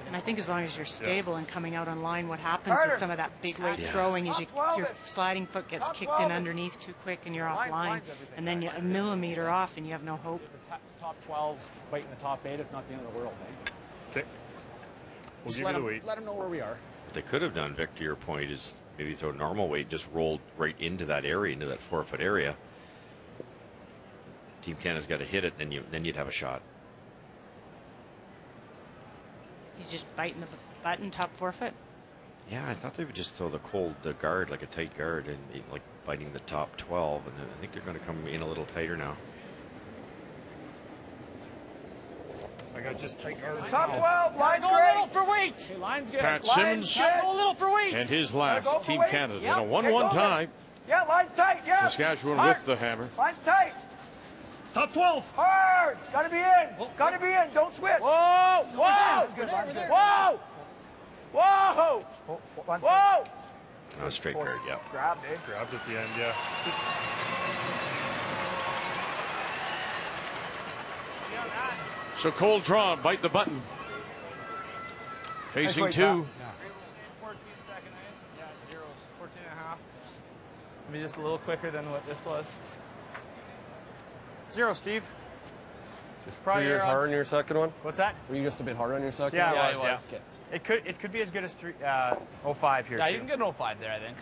And I think as long as you're stable and coming out on line, what happens with some of that big weight throwing is your sliding foot gets kicked in underneath too quick and you're off line. And then you're a millimeter off and you have no hope. Top 12, biting the top 8, it's not the end of the world. Okay. We'll give you the weight. Let them know where we are. What they could have done, Vic, to your point, is maybe throw normal weight, just rolled right into that area, into that 4-foot area. Team Canada's got to hit it, then you'd have a shot. He's just biting the button, top 4 foot. Yeah, I thought they would just throw the guard, like a tight guard, and like biting the top 12, and I think they're going to come in a little tighter now. I got just tight guard. Top 12, line's Go great. a little for weight. Hey, line's good. Pat Simmons Go a little for weight. and his last, Team weight. Canada, Yep. in a 1-1 tie. Yeah, line's tight. Yeah. Saskatchewan Hard. with the hammer. Line's tight. Top 12. Hard. Gotta be in. Gotta be in. Don't switch. Whoa! Whoa! Line's good. Line's good. Whoa! Whoa! Line's Whoa! No, straight guard, yeah. Grabbed, eh? Grabbed at the end, yeah. So cold draw, bite the button. Facing Nice weight, 2. Pat. 14 second ends. Yeah, zeros. 14 and a half. Maybe just a little quicker than what this was. 0, Steve. Just 3 years hard on your second one? What's that? Were you just a bit hard on your second Yeah, one? it was. Yeah. Okay. It could be as good as 05 here. Yeah, too. you can get an 05 there, I think.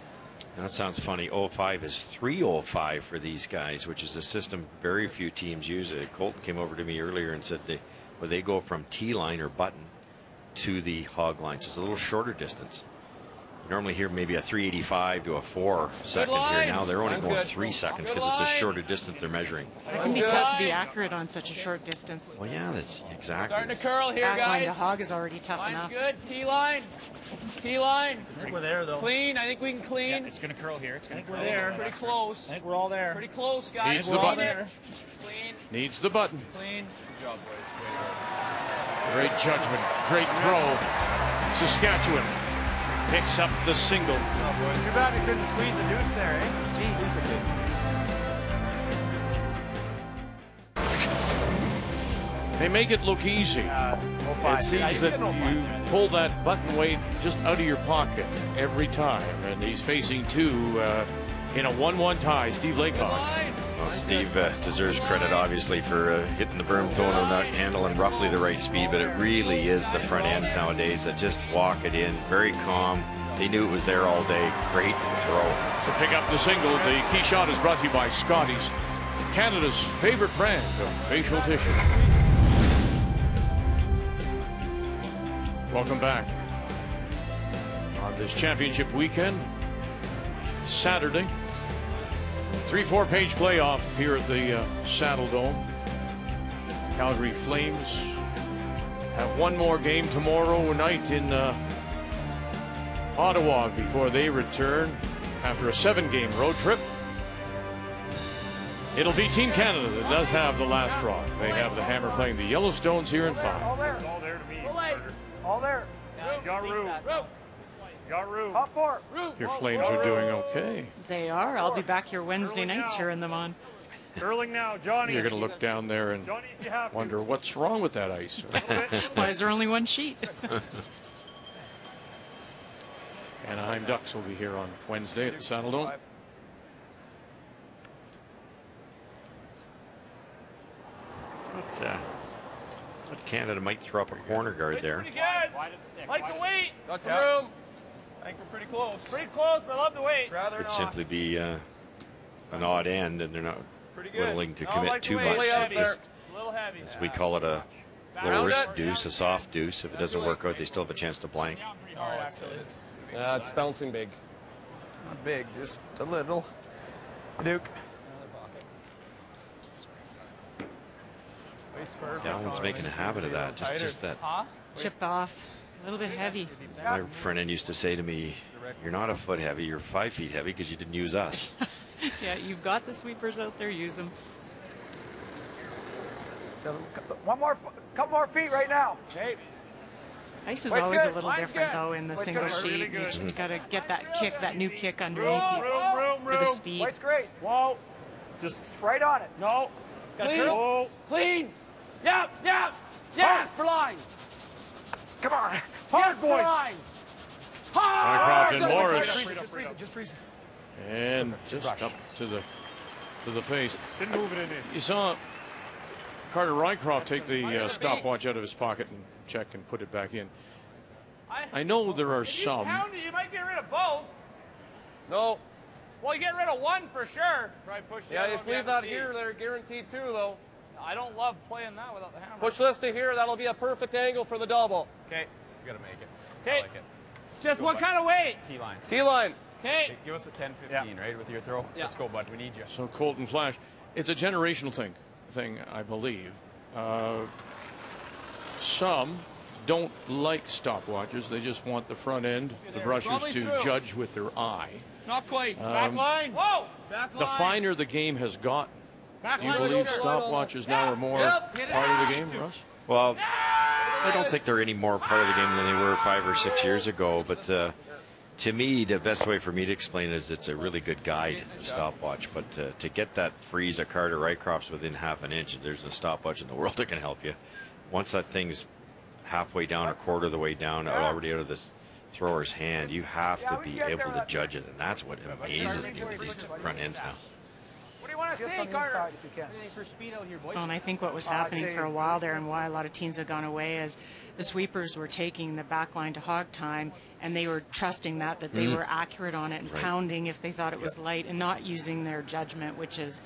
That sounds funny. 05 is 305 for these guys, which is a system very few teams use. Colton came over to me earlier and said they go from T-line or button to the hog line. So it's a little shorter distance. Normally here maybe a 385 to a 4 second here. Now they're only going 3 seconds because it's a shorter distance they're measuring. It can be tough to be accurate on such a short distance. Well, yeah, that's exactly. Starting to curl here, Back line guys. to hog is already tough Line's enough. good. T-line. T-line. I think we're there, though. Clean. I think we can clean. Yeah, it's going to curl here. It's going to curl. We're there. Pretty close. I think we're all there. Pretty close, guys. Needs We're the all button. there. Clean. Needs the button. Clean. Good job, boys. Great judgment. Great throw. Saskatchewan picks up the single. Oh, boys. Too bad we couldn't squeeze the deuce there, eh? Jeez. They make it look easy. 05. It seems that you pull that button weight just out of your pocket every time. And he's facing 2 in a 1-1 tie. Steve Laycock. Well, Steve deserves credit, obviously, for hitting the berm, throwing on that handle and roughly the right speed, but it really is the front ends nowadays that just walk it in. Very calm. They knew it was there all day. Great throw. To pick up the single, the key shot is brought to you by Scotties, Canada's favorite brand of facial tissue. Welcome back. On this championship weekend, Saturday, 3-4 page playoff here at the Saddle Dome. Calgary Flames have one more game tomorrow night in Ottawa before they return after a 7-game road trip. It'll be Team Canada that does have the last draw. They have the Hammer playing the Yellowstones here in 5. All there. It's all there to me. All there. Got room. Got room. Top 4. Your Flames are doing okay. They are. I'll be back here Wednesday night cheering them on. Curling now, Johnny. You're going to look down there and Johnny, if you have to. wonder what's wrong with that ice. Why is there only one sheet? Anaheim Ducks will be here on Wednesday at the Saddle Dome. Canada might throw up a corner guard there. Pretty good. Like the weight. Got some room. I think we're pretty close. Pretty close, but I love the weight. Could simply be an odd end, and they're not willing to commit too much. Just, as we call it, a low risk deuce, a soft deuce. If it doesn't work out, they still have a chance to blank. It's bouncing big. Not big, just a little. Duke. Dallin's making a habit of that. Just that. Chipped off. A little bit heavy. My friend used to say to me, "You're not a foot heavy. You're 5 feet heavy because you didn't use us." Yeah, you've got the sweepers out there. Use them. So, couple more feet right now. Hey. Ice is always a little different, though, in the single sheet. You just got to get that kick, that new kick underneath you for the speed. White's great. Whoa. Just right on it. No. Clean. Clean. Yep. Yes, for line. Come on. Hard, boys. Line. Rycroft and Morris. Just freeze it. And just up to the face. Didn't move it in. You saw Carter Rycroft take the stopwatch out of his pocket and check and put it back in. I know there are some. You might get rid of both. No. Well, you get rid of one for sure. Yeah, just leave that here. They're guaranteed 2, though. I don't love playing that without the hammer. Push this to here. That'll be a perfect angle for the double. Okay. You gotta make it. Okay. I like it. Just what kind of weight? T-line. T-line. Okay. Give us a 10-15, right, with your throw? Yeah. Let's go, bud. We need you. So Colton Flash, it's a generational thing, I believe. Some don't like stopwatches. They just want the front end, the brushers to judge with their eye. Not quite. Back line. Whoa. Back line. The finer the game has gotten, do you line. believe stopwatches now are more part of the game, Russ? Well, I don't think they're any more part of the game than they were 5 or 6 years ago. But to me, the best way for me to explain it is it's a really good guide, the stopwatch. But to get that freeze of Carter Rycroft's within half an inch, there's no stopwatch in the world that can help you. Once that thing's halfway down, a quarter of the way down, already out of this thrower's hand, you have to be able to judge it, and that's what amazes me with these front ends now. What do you want to Just see, on the Carter? inside if you can. Anything for speed out here, boys? Well, and I think what was happening for a while there and why a lot of teams have gone away is the sweepers were taking the back line to hog time, and they were trusting that they were accurate on it and pounding if they thought it was light and not using their judgment, which is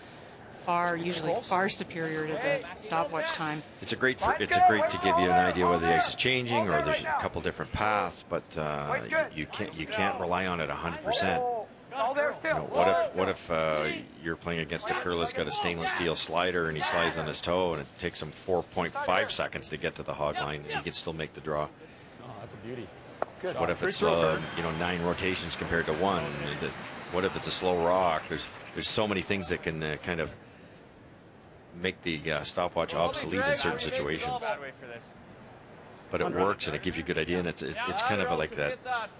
usually far superior to the stopwatch time. It's great to give you an idea whether the ice is changing or there's a couple different paths, but you can't rely on it 100%. What if you're playing against a curler that's got a stainless steel slider and he slides on his toe and it takes him 4.5 seconds to get to the hog line and he can still make the draw? Oh, that's a beauty. Good. What if it's 9 rotations compared to 1? What if it's a slow rock? There's so many things that can kind of make the stopwatch obsolete in certain situations. But it works and it gives you a good idea, and it's kind of like that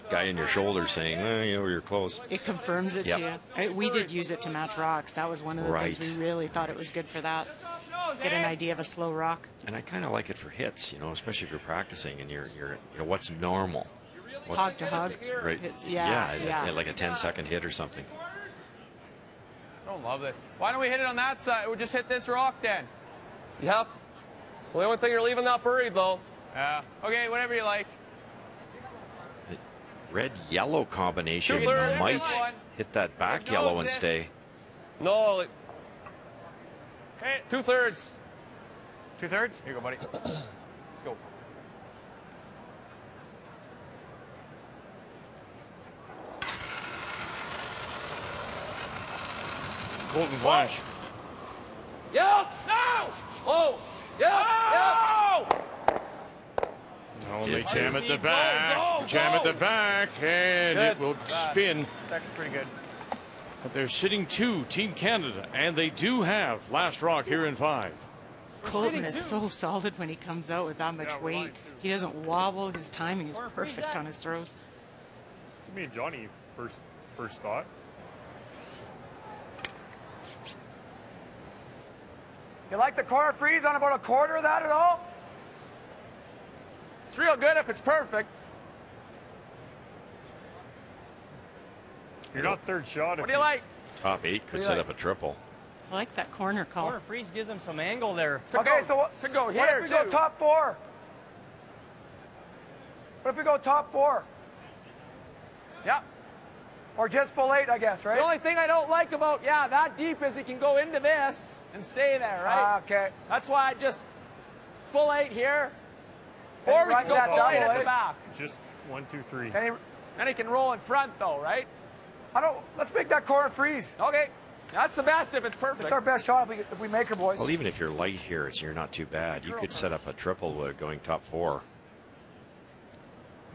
guy in your shoulder saying, you're close. It confirms it to you. We did use it to match rocks. That was one of the things we really thought it was good for that. Get an idea of a slow rock. And I kind of like it for hits, especially if you're practicing and you're what's normal. Hog to hug. Right. Yeah. Like a 10-second hit or something. I don't love this. Why don't we hit it on that side? We'll just hit this rock then. You have to. Well, the only thing you're leaving that buried, though. Yeah. Okay, whatever you like. The red-yellow combination might hit that back yellow and stay. No. Okay. 2/3. 2/3? Here you go, buddy. Let's go. Colton Flash. Yep. No. Oh. Yep. Oh, they jam at the back. Jam at the back, and it will spin. That's pretty good. But they're sitting 2, Team Canada, and they do have last rock here in 5. Colton is so solid when he comes out with that much weight. He doesn't wobble. His timing is perfect on his throws. It's me and Johnny first thought. You like the corner freeze on about a quarter of that at all? It's real good if it's perfect. You're not third shot. What do you like? Top 8 could set up a triple. I like that corner call. Corner freeze gives him some angle there. Okay, so could go what here if we go too. top 4? What if we go top 4? Yeah. Or just full 8, I guess, right? The only thing I don't like about, that deep is he can go into this and stay there, right? Okay. That's why I just full 8 here. And Or he we can runs go that full double, 8 at eh? the back. Just 1, 2, 3. And he can roll in front though, right? Let's make that corner freeze. Okay. That's the best if it's perfect. It's our best shot if we make her, boys. Well, even if you're light here, you're not too bad. You could set up a triple going top 4.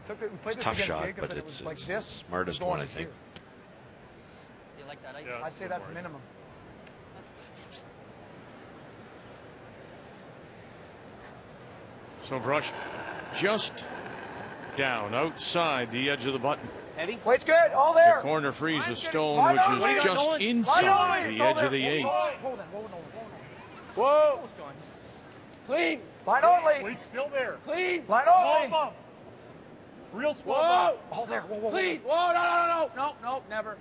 We played It's a this tough against shot, Jacobs but and it it's was like the this. smartest Going one, I to think. You like that? I'd say that's minimum. So Brush just down outside the edge of the button. Heavy. Weight's good. All there. The corner freeze a stone, Line which only. is just Line inside only. the edge of the 8. Hold on. Whoa. Clean. Line only. Wait, still there. Clean. Line Small only. bump. Real small Whoa. bump. All there. Whoa. Clean. Whoa, no. Never.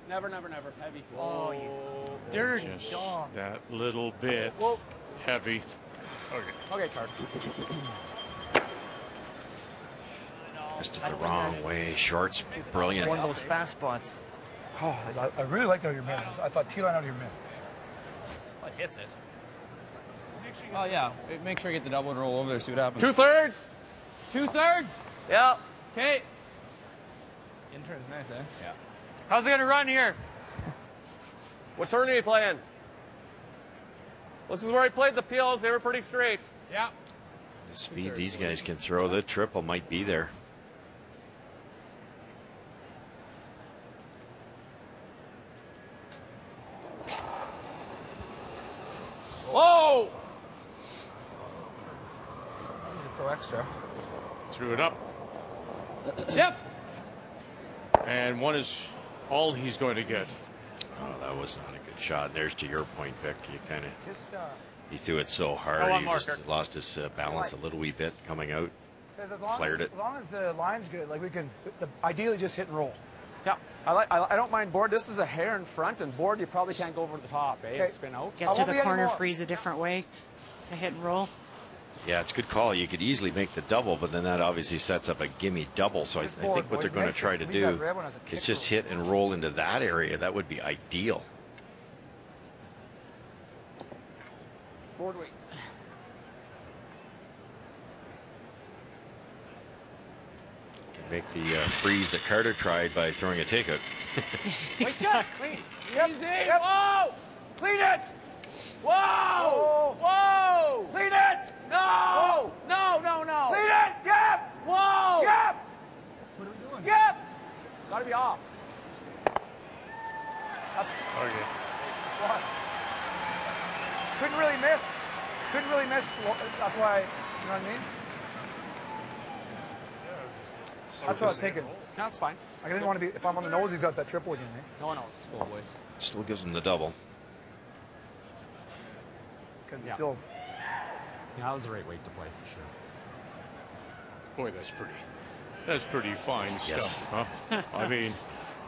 Heavy. Oh, you dirty dog. That little bit heavy. Okay, Carter. Missed it the wrong way. Short's brilliant. One of those fast spots. Oh, I really like that out of your man. I thought T-line out of your man. Well, it hits it. Oh, yeah. Make sure you get the double and roll over there, see what happens. 2/3. 2/3? Yeah. Okay. Intern's nice, eh? Yeah. How's it gonna run here? What turn are you playing? This is where he played the peels. They were pretty straight. Yeah. The speed these guys can throw, the triple might be there. Whoa! Throw extra. Threw it up. Yep. And one is all he's going to get. Oh, that was not a good shot. There's to your point, Vic. You kind of Just, he threw it so hard, he just lost his balance a little wee bit coming out. Flared it. As long as the line's good, like we can ideally just hit and roll. Yeah. I don't mind board. This is a hair in front, and board you probably can't go over the top, eh? Okay. And spin out. Get to the corner freeze a different way. A hit and roll. Yeah, it's a good call. You could easily make the double, but then that obviously sets up a gimme double. So I think what they're going to try to do is just hit and roll into that area. That would be ideal. Board weight. Make the freeze that Carter tried by throwing a takeout. Clean. Yep. Easy. Yep. Whoa! Clean it. Whoa! Whoa! Clean it. No! No! Clean it. Yep. Whoa! Yep. What are we doing? Yep. Gotta be off. That's Okay. what. Couldn't really miss. That's why, you know what I mean? That's what I was thinking. No, it's fine. I didn't want to be, if I'm on the nose, he's got that triple again, eh? No, it's cool, boys. Still gives him the double. Because it's still. Yeah, that was the right weight to play for sure. Boy, that's pretty fine Yes. stuff, huh? I mean,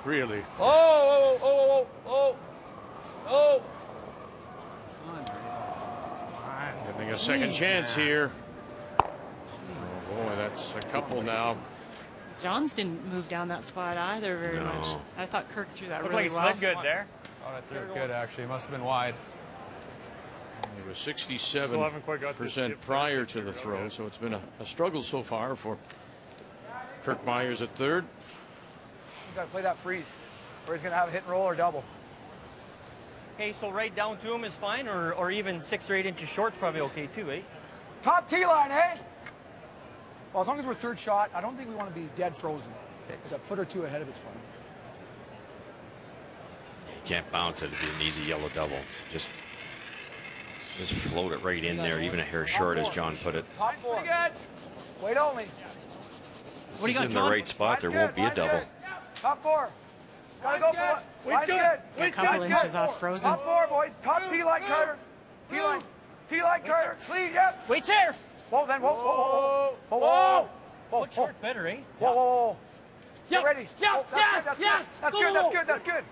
really. Oh! Getting a second chance here. Oh boy, that's a couple now. Johns didn't move down that spot either very much. I thought Kirk threw that Looked really like he well. slid good there. Oh, I threw it good, actually. It must have been wide. It was Still haven't quite got this 67% skip prior to the throw, so it's been a struggle so far for Kirk Myers at third. You got to play that freeze, or he's going to have a hit and roll or double. Okay, so right down to him is fine, or even 6 or 8 inches short's probably okay too, eh? Top T line, eh? Well, as long as we're third shot, I don't think we want to be dead frozen. Like a foot or two ahead of it's fine. You can't bounce it. It'd be an easy yellow double. Just float it right in there, even a hair short, as John put it. Top 4. Wait only. If it's in the right spot, there won't be a double. Top 4. Gotta go for it. Line's good. A couple inches off frozen. Top 4, boys. Top T line, Carter. T line. T line, Carter. Clean, yep. Wait's here. Whoa, then, whoa. Whoa, short better, eh? Whoa. Get ready. Yep. That's good. That's good. Go. That's good.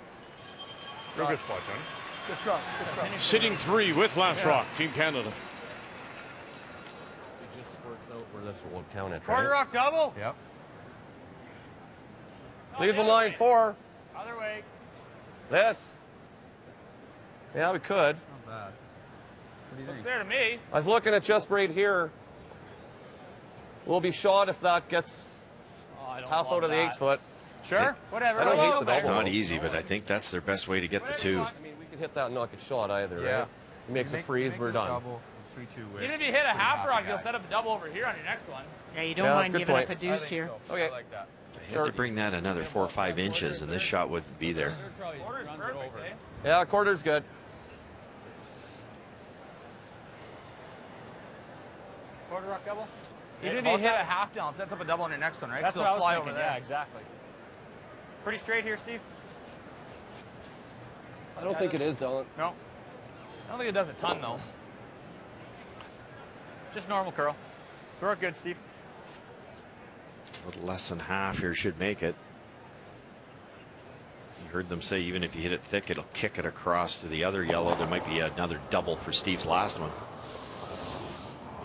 Real good spot, Johnny. Good scrum. Good scrum. Sitting 3 with Lashock, Team Canada. It just works out where this won't count it. Quarter Right? rock double. Yep. Leaves them line 4. Other way. This. Yeah, we could. Not bad. Looks there to me. I was looking at just right here. We'll be shot if that gets half out of the 8 foot. Sure, whatever. I don't hate the It's double. not easy, but I think that's their best way to get the 2. I mean, we can hit that and not get shot either, Yeah. right? He makes a freeze, we're done. Even if you hit a half rock, you'll set up a double over here on your next one. Yeah, you don't Yeah, mind good giving point. up a deuce here. Okay. I like that. They have to bring that another 4 or 5 inches, and this shot wouldn't be there. Quarter's perfect, eh? Yeah, quarter's good. Quarter rock double? Even if you hit a half down, it sets up a double on your next one, right? That's So what I it'll was fly thinking, over there. yeah, exactly. Pretty straight here, Steve? I don't think it is, Dylan. No. I don't think it does a ton, though. Just normal curl. Throw it good, Steve. A little less than half here should make it. You heard them say even if you hit it thick, it'll kick it across to the other yellow. There might be another double for Steve's last one.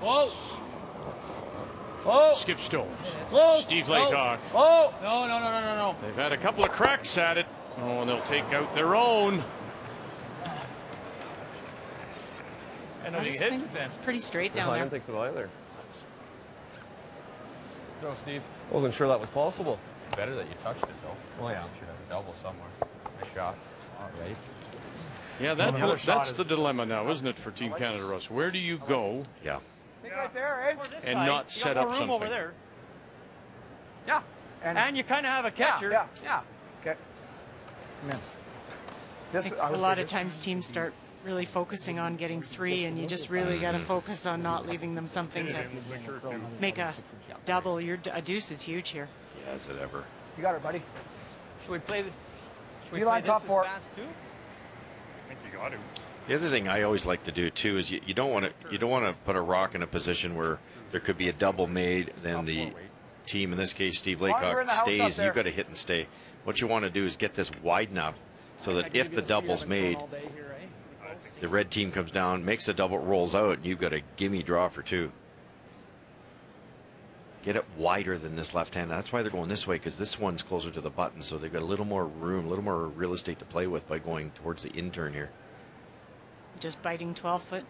Whoa! Oh. Skip Stones. Close. Steve Laycock. Oh! No, no, no, no, no, no. They've had a couple of cracks at it. Oh, and they'll take out their own. And I you just hit think it's pretty straight down I there. don't think so either. Throw, Steve. Wasn't sure that was possible. It's better that you touched it, though. Oh, yeah. You should have a double somewhere. Nice shot. All right. Yeah, that's the dilemma now, isn't it, for Team Canada, Russ? Where do you go Yeah. Think right there, eh? and not set up something? over there. Yeah. And you kind of have a catcher. Yeah. Yeah. Okay. Come in. I This, think I a would lot say of times teams start really focusing on getting 3, and you just really got to focus on not leaving them something to make a double. A deuce is huge here. Yeah, is it ever? You got it, buddy. Should we play the D-line top 4. I think you got to. The other thing I always like to do too is you don't want to put a rock in a position where there could be a double made, then the team, in this case Steve Monitor in Laycock, the house up stays. there. You've got to hit and stay. What you want to do is get this wide enough so that if the double's made, the red team comes down, makes the double, rolls out, and you've got a gimme draw for 2. Get it wider than this left hand. That's why they're going this way, because this one's closer to the button, so they've got a little more room, a little more real estate to play with by going towards the in turn here. Just biting 12 foot.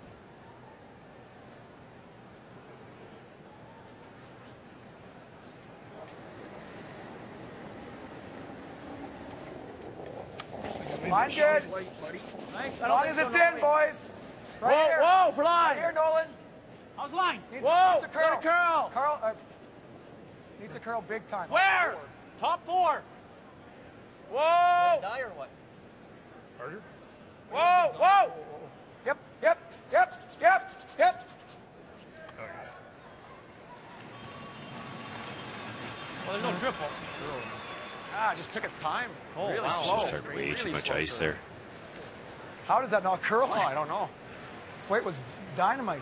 Line good. As long as it's in, boys. Right Whoa, here. whoa, for line. Right here, Nolan. How's line? Needs Whoa, needs a curl. get a curl. Curl. Needs a curl big time. Where? Top 4. Whoa. Die or what? Harder? Whoa, whoa. Yep, yep, yep, yep, yep. Well, there's no triple. Ah, it just took its time. Oh, really wow. slow. Just took way too much ice there. How does that not curl? Oh, I don't know. Wait, it was dynamite.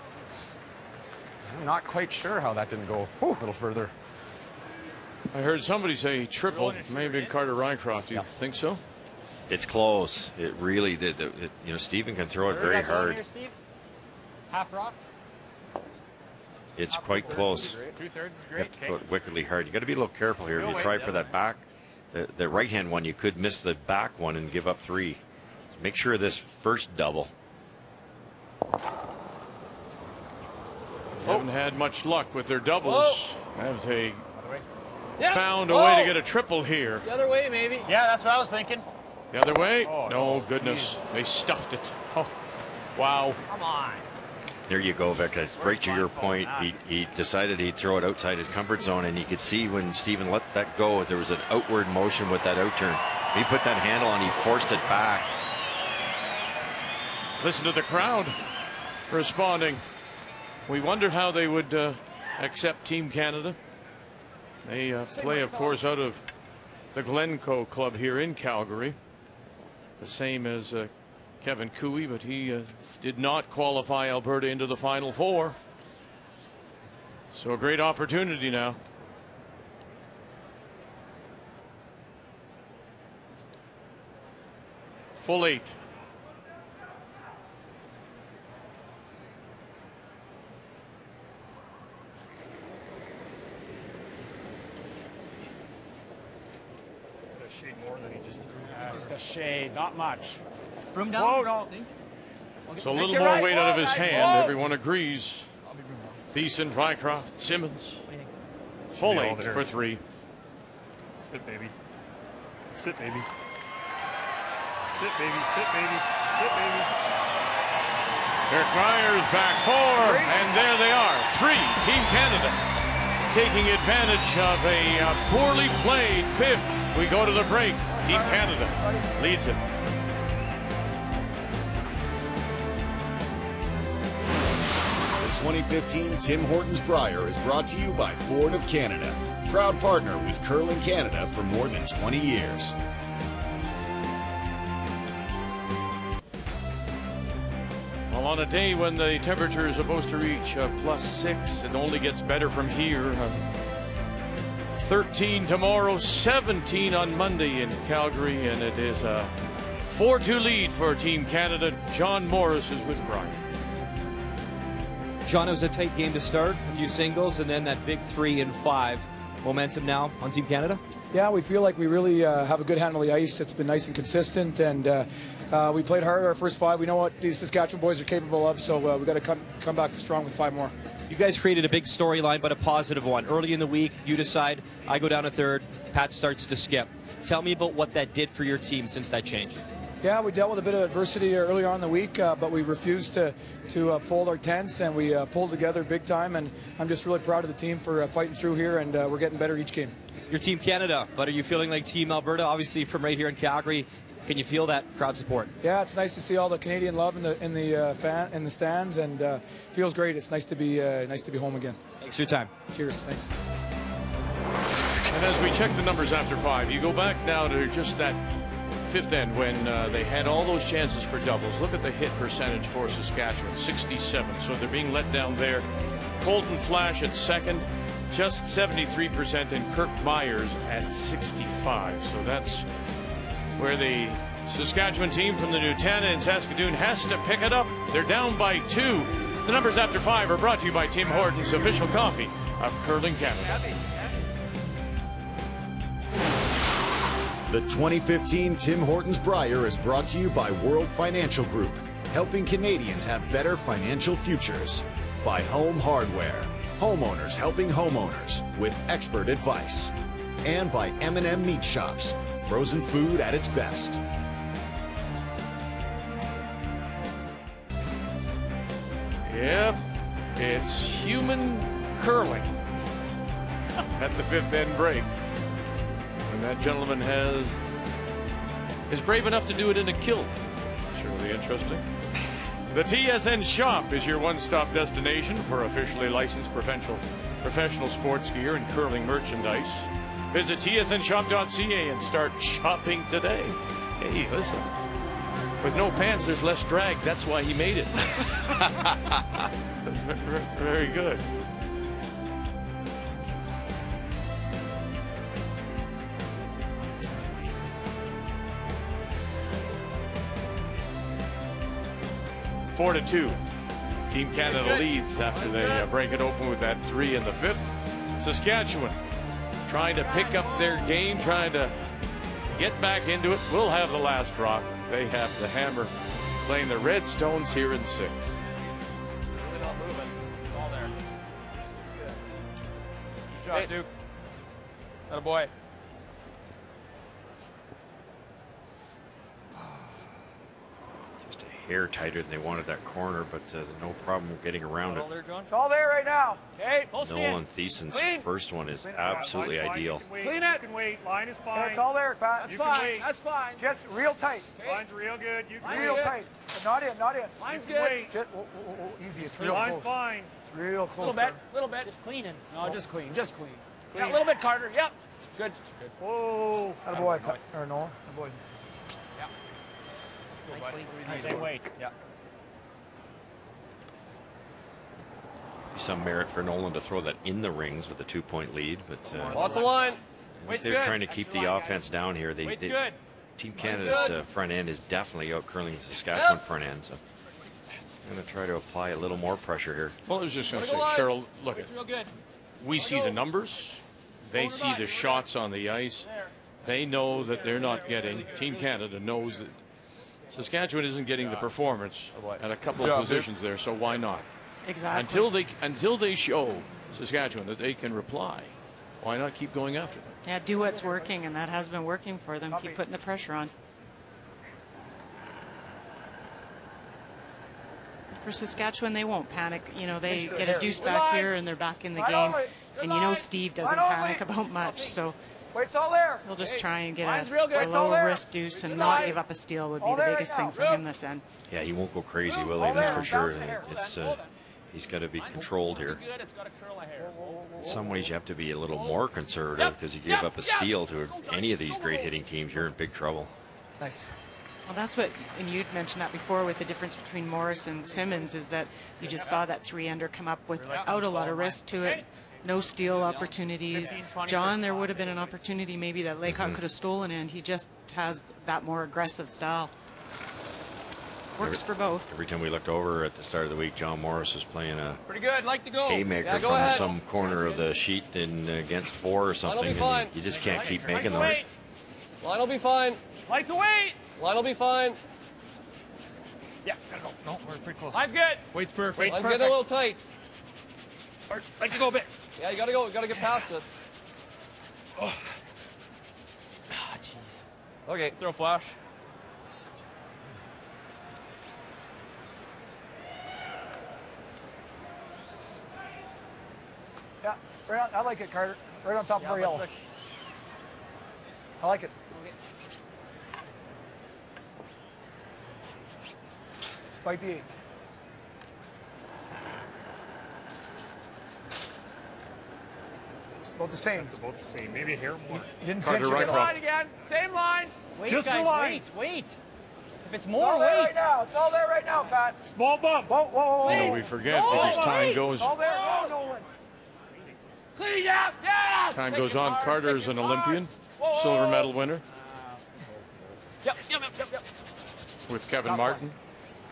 I'm not quite sure how that didn't go a little further. I heard somebody say triple. Maybe Carter Rycroft. Do you think so? It's close. It really did. Steven can throw it very hard. Here, Steve? Half rock. It's quite close. 2/3 is You great. have to throw it wickedly hard. You got to be a little careful here. If you try for that back, the right hand one, you could miss the back one and give up 3. So make sure of this first double. Haven't had much luck with their doubles. Have they Yeah. found a way to get a triple here? The other way, maybe. Yeah, that's what I was thinking. The other way? No, goodness. They stuffed it. Oh, wow. Come on. There you go, Vic. It's right to your point. He decided he'd throw it outside his comfort zone, and you could see when Steven let that go, there was an outward motion with that out turn. He put that handle on, he forced it back. Listen to the crowd responding. We wondered how they would accept Team Canada. They play, of course, out of the Glencoe club here in Calgary. The same as Kevin Cooey, but he did not qualify Alberta into the Final Four. So a great opportunity now. Full 8. a shade, not much. Room down. Whoa, no. So a little more weight out of his hand. Everyone agrees. Thiessen, Rycroft, Simmons. Full 8 for 3. Sit, baby. Sit, baby. Sit, baby. Sit, baby. Sit, baby. Kirk Myers back 4, and there they are. 3, Team Canada. Taking advantage of a poorly played 5th. We go to the break. Team Canada leads it. The 2015 Tim Hortons Brier is brought to you by Ford of Canada. Proud partner with Curling Canada for more than 20 years. Well, on a day when the temperature is supposed to reach +6, it only gets better from here. 13 tomorrow, 17 on Monday in Calgary, and it is a 4-2 lead for Team Canada. John Morris is with Brian. John, it was a tight game to start, a few singles, and then that big 3 and 5. Momentum now on Team Canada? Yeah, we feel like we really have a good handle of the ice. It's been nice and consistent, and we played hard our first 5. We know what these Saskatchewan boys are capable of, so we got to come back strong with 5 more. You guys created a big storyline, but a positive one. Early in the week, you decide, I go down a third, Pat starts to skip. Tell me about what that did for your team since that change. Yeah, we dealt with a bit of adversity early on in the week, but we refused to fold our tents, and we pulled together big time, and I'm just really proud of the team for fighting through here, and we're getting better each game. Your Team Canada, but are you feeling like Team Alberta? Obviously from right here in Calgary, can you feel that crowd support? Yeah, it's nice to see all the Canadian love in the stands, and feels great. It's nice to be home again. Thanks for your time. Cheers. Thanks. And as we check the numbers after 5, you go back now to just that 5th end when they had all those chances for doubles. Look at the hit percentage for Saskatchewan, 67. So they're being let down there. Colton Flash at 2nd, just 73%, and Kirk Myers at 65. So that's where the Saskatchewan team from the Nutana in Saskatoon has to pick it up. They're down by 2. The numbers after 5 are brought to you by Tim Hortons, official coffee of Curling Canada. The 2015 Tim Hortons Brier is brought to you by World Financial Group, helping Canadians have better financial futures. By Home Hardware, homeowners helping homeowners with expert advice. And by M&M Meat Shops, frozen food at its best. Yep, it's human curling at the 5th end break. And that gentleman is brave enough to do it in a kilt. Surely interesting. The TSN Shop is your one-stop destination for officially licensed professional sports gear and curling merchandise. Visit tsnshop.ca and start shopping today. Hey, listen. With no pants, there's less drag. That's why he made it. Very good. Four to 2. Team Canada leads after they break it open with that 3 in the 5th. Saskatchewan trying to pick up their game, trying to get back into it. We'll have the last drop. They have the Hammer playing the Redstones here in 6. Really not moving. It's all there. Good shot, Duke. Atta boy. Just a hair tighter than they wanted that corner, but no problem getting around it. It's all there right now. Okay, post Nolan Thiessen's first one is absolutely ideal. Clean it. You can wait. Line is fine. Yeah, it's all there, Pat. That's fine. That's fine. Just real tight. Okay. Line's real good. You can Real wait. tight. But not in, not in. Line's You can good. wait. Just, easy. It's real Line's close. fine. It's real close. Little bit. Just cleaning. No, just clean. Just clean. Clean. Yeah, a little bit, Carter. Yep. Good. Good. Whoa. Atta boy, Pat. Or no. Atta boy. Same weight. Yeah. Some merit for Nolan to throw that in the rings with a 2-point lead, but Lots of line. they're trying to keep the offense down here. Good. Team Canada's front end is definitely out curling the Saskatchewan front end, so I'm going to try to apply a little more pressure here. Well, I was just going to say, Cheryl, look, It's real good. we see the numbers. They see the shots on the ice. They know that they're not getting, Team Canada knows that Saskatchewan isn't getting the performance at a couple of positions there, so why not? Exactly. Until they show Saskatchewan that they can reply, why not keep going after them? Yeah, do what's working, and that has been working for them. Keep putting the pressure on. For Saskatchewan, they won't panic. You know, they get a deuce back here, and they're back in the game. And you know Steve doesn't panic about much, so they'll just try and get a low-risk deuce and not give up a steal would be the biggest thing for him this end. Yeah, he won't go crazy, will he? That's for sure. It's he's got to be controlled here. In some ways, you have to be a little more conservative because you give up a steal to any of these great hitting teams, you're in big trouble. Nice. Well, that's what, and you'd mentioned that before with the difference between Morris and Simmons is that you just saw that 3-ender come up without a lot of risk to it. No steal opportunities. John, there would have been an opportunity maybe that Laycock could have stolen, and he just has that more aggressive style. Works for both. Every time we looked over at the start of the week, John Morris was playing a pretty good. Like to go. haymaker from some corner of the sheet in against 4 or something. And you just can't keep making those. Line will be fine. Like to wait. Line will be fine. Yeah, gotta go. No, we're pretty close. Line's good. Weight's perfect. Line's getting a little tight. Like to go a bit. Yeah, you gotta go. You gotta get past this. Oh. Ah, jeez. Okay, throw flash. Yeah, right on, I like it, Carter. Right on top of our yellow. I like it. Spike the 8. It's about the same. It's about the same. Maybe a hair more. You didn't Carter pinch it at all. Line again. Same line. Wait, Just guys, the line. wait. If it's It's more, all there wait. right now. It's all there right now, Pat. Small bump. Whoa, whoa, whoa. You know, we forget because time goes. It's all there. Go, Nolan. Clean up. Yes. Time goes on. Carter is an Olympian, silver medal winner Yep. with Kevin Martin.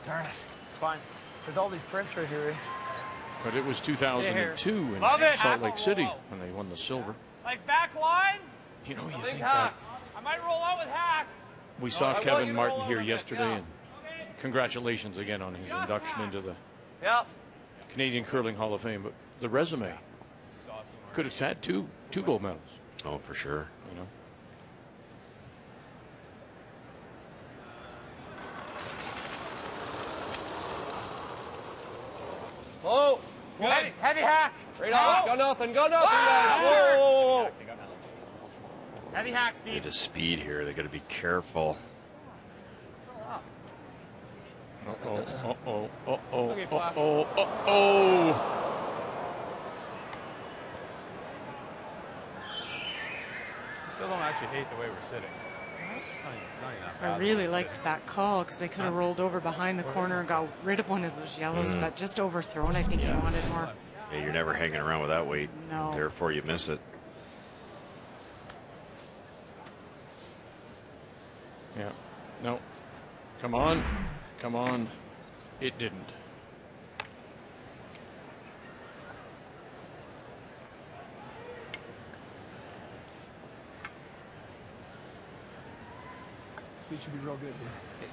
Darn it. It's fine. There's all these prints right here. But it was 2002 in Love it. Salt Lake City when they won the silver. Like back line. You know, you Big think hack. that I might roll out with hack. we saw I want Kevin you to Martin roll here over a bit, yesterday, yeah. and congratulations again on his induction into the Yep. Canadian Curling Hall of Fame. But the resume could have had two gold medals. Oh, for sure. You know. Oh, good. Heavy hack. Right off. Go nothing. Go nothing, guys. Whoa, whoa, whoa. Heavy hack, Steve. Bit of speed here. They got to be careful. I still don't actually hate the way we're sitting. Not even that bad. I really liked that call because they could have rolled over behind the corner and got rid of one of those yellows, but just overthrown. I think he wanted more. Yeah, you're never hanging around with that weight. No. Therefore, you miss it. Yeah. No. Come on. Come on. It didn't. Speed should be real good here.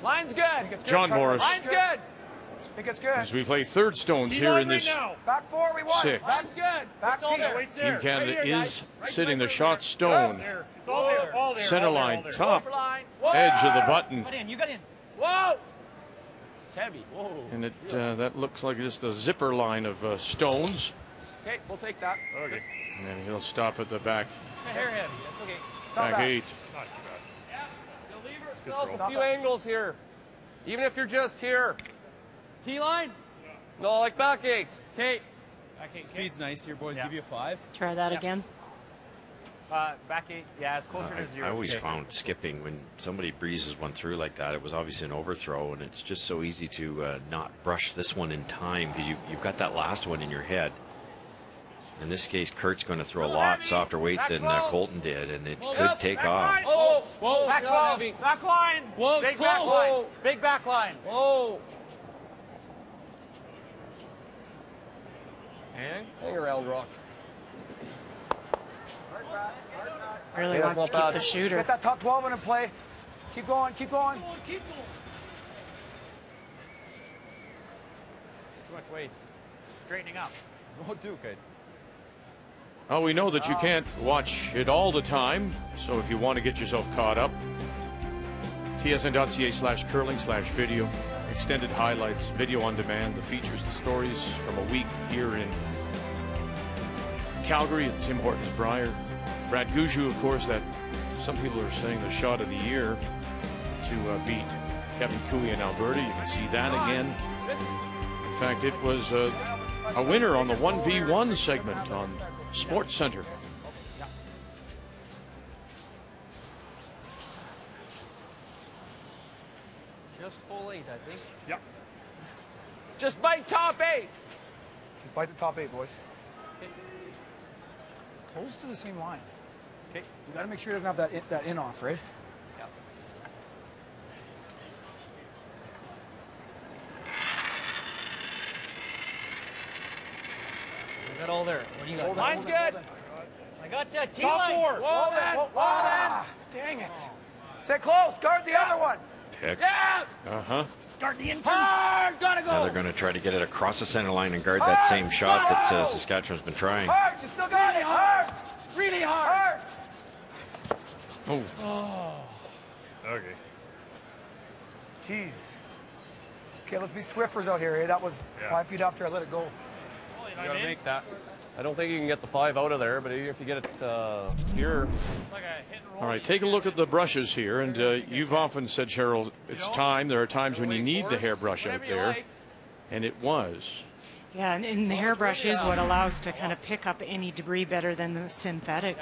Line's good. John Morris. Line's good. I think it's good. As we play third stones here in this Back 4, we won. 6. Line's good. Back all there. here. Wait's Team there. Canada Right here, is guys. sitting the shot stone. It's all there. All there. Center all there, line, all there. top Over line. Whoa. edge of the button. Got in. You got in. Whoa. It's heavy. Whoa. And it that looks like just a zipper line of stones. Okay, we'll take that. Okay. And then he'll stop at the back, Hair heavy. That's okay. back 8. Not too bad. You'll leave yourself a few angles here. Even if you're just here. T-line? No, like back 8. Okay. Speed's nice here, boys. Give you a 5. Try that again. Back 8. Yeah, it's closer to 0. I always found skipping when somebody breezes one through like that, it was obviously an overthrow, and it's just so easy to not brush this one in time because you've got that last one in your head. In this case, Kurt's going to throw a lot softer weight than Colton did, and it could take off. Whoa, whoa, back line. Back line. Whoa, big back line. Big back line. Whoa. Hang around, Rock. Really wants to keep the shooter. Get that top 12 in play. Keep going, keep going. Keep going. Too much weight. Straightening up. Oh, Duke. Oh, we know that you can't watch it all the time, so if you want to get yourself caught up, tsn.ca/curling/video, extended highlights, video on demand, the features, the stories from a week here in Calgary at Tim Hortons Brier. Brad Gushue, of course, that some people are saying the shot of the year to beat Kevin Cooley in Alberta. You can see that again. In fact, it was a winner on the 1v1 segment on Sports Center. Just full 8, I think. Yep. Just bite top 8. Just bite the top 8, boys. Close to the same line. Okay. You got to make sure it doesn't have that in off, right? Yep. We got all there. What do you got? Mine's good. I got that Top 4. Whoa, then. Dang it. Stay close. Guard the other one. Pick. Yeah. Guard the intern. Hard. Gotta go. Now they're going to try to get it across the center line and guard that same shot that Saskatchewan's been trying. Hard. You still got it. Hard. Really hard. Oh. Okay. Jeez. Okay, let's be Swiffers out here. Eh? That was 5 feet after I let it go. You gotta make that. I don't think you can get the 5 out of there, but if you get it here. All right, take a look at the brushes here, and you've often said, Cheryl, it's time. There are times when you need the hairbrush out there, and it was. Yeah, and the hairbrush is what allows to kind of pick up any debris better than the synthetic.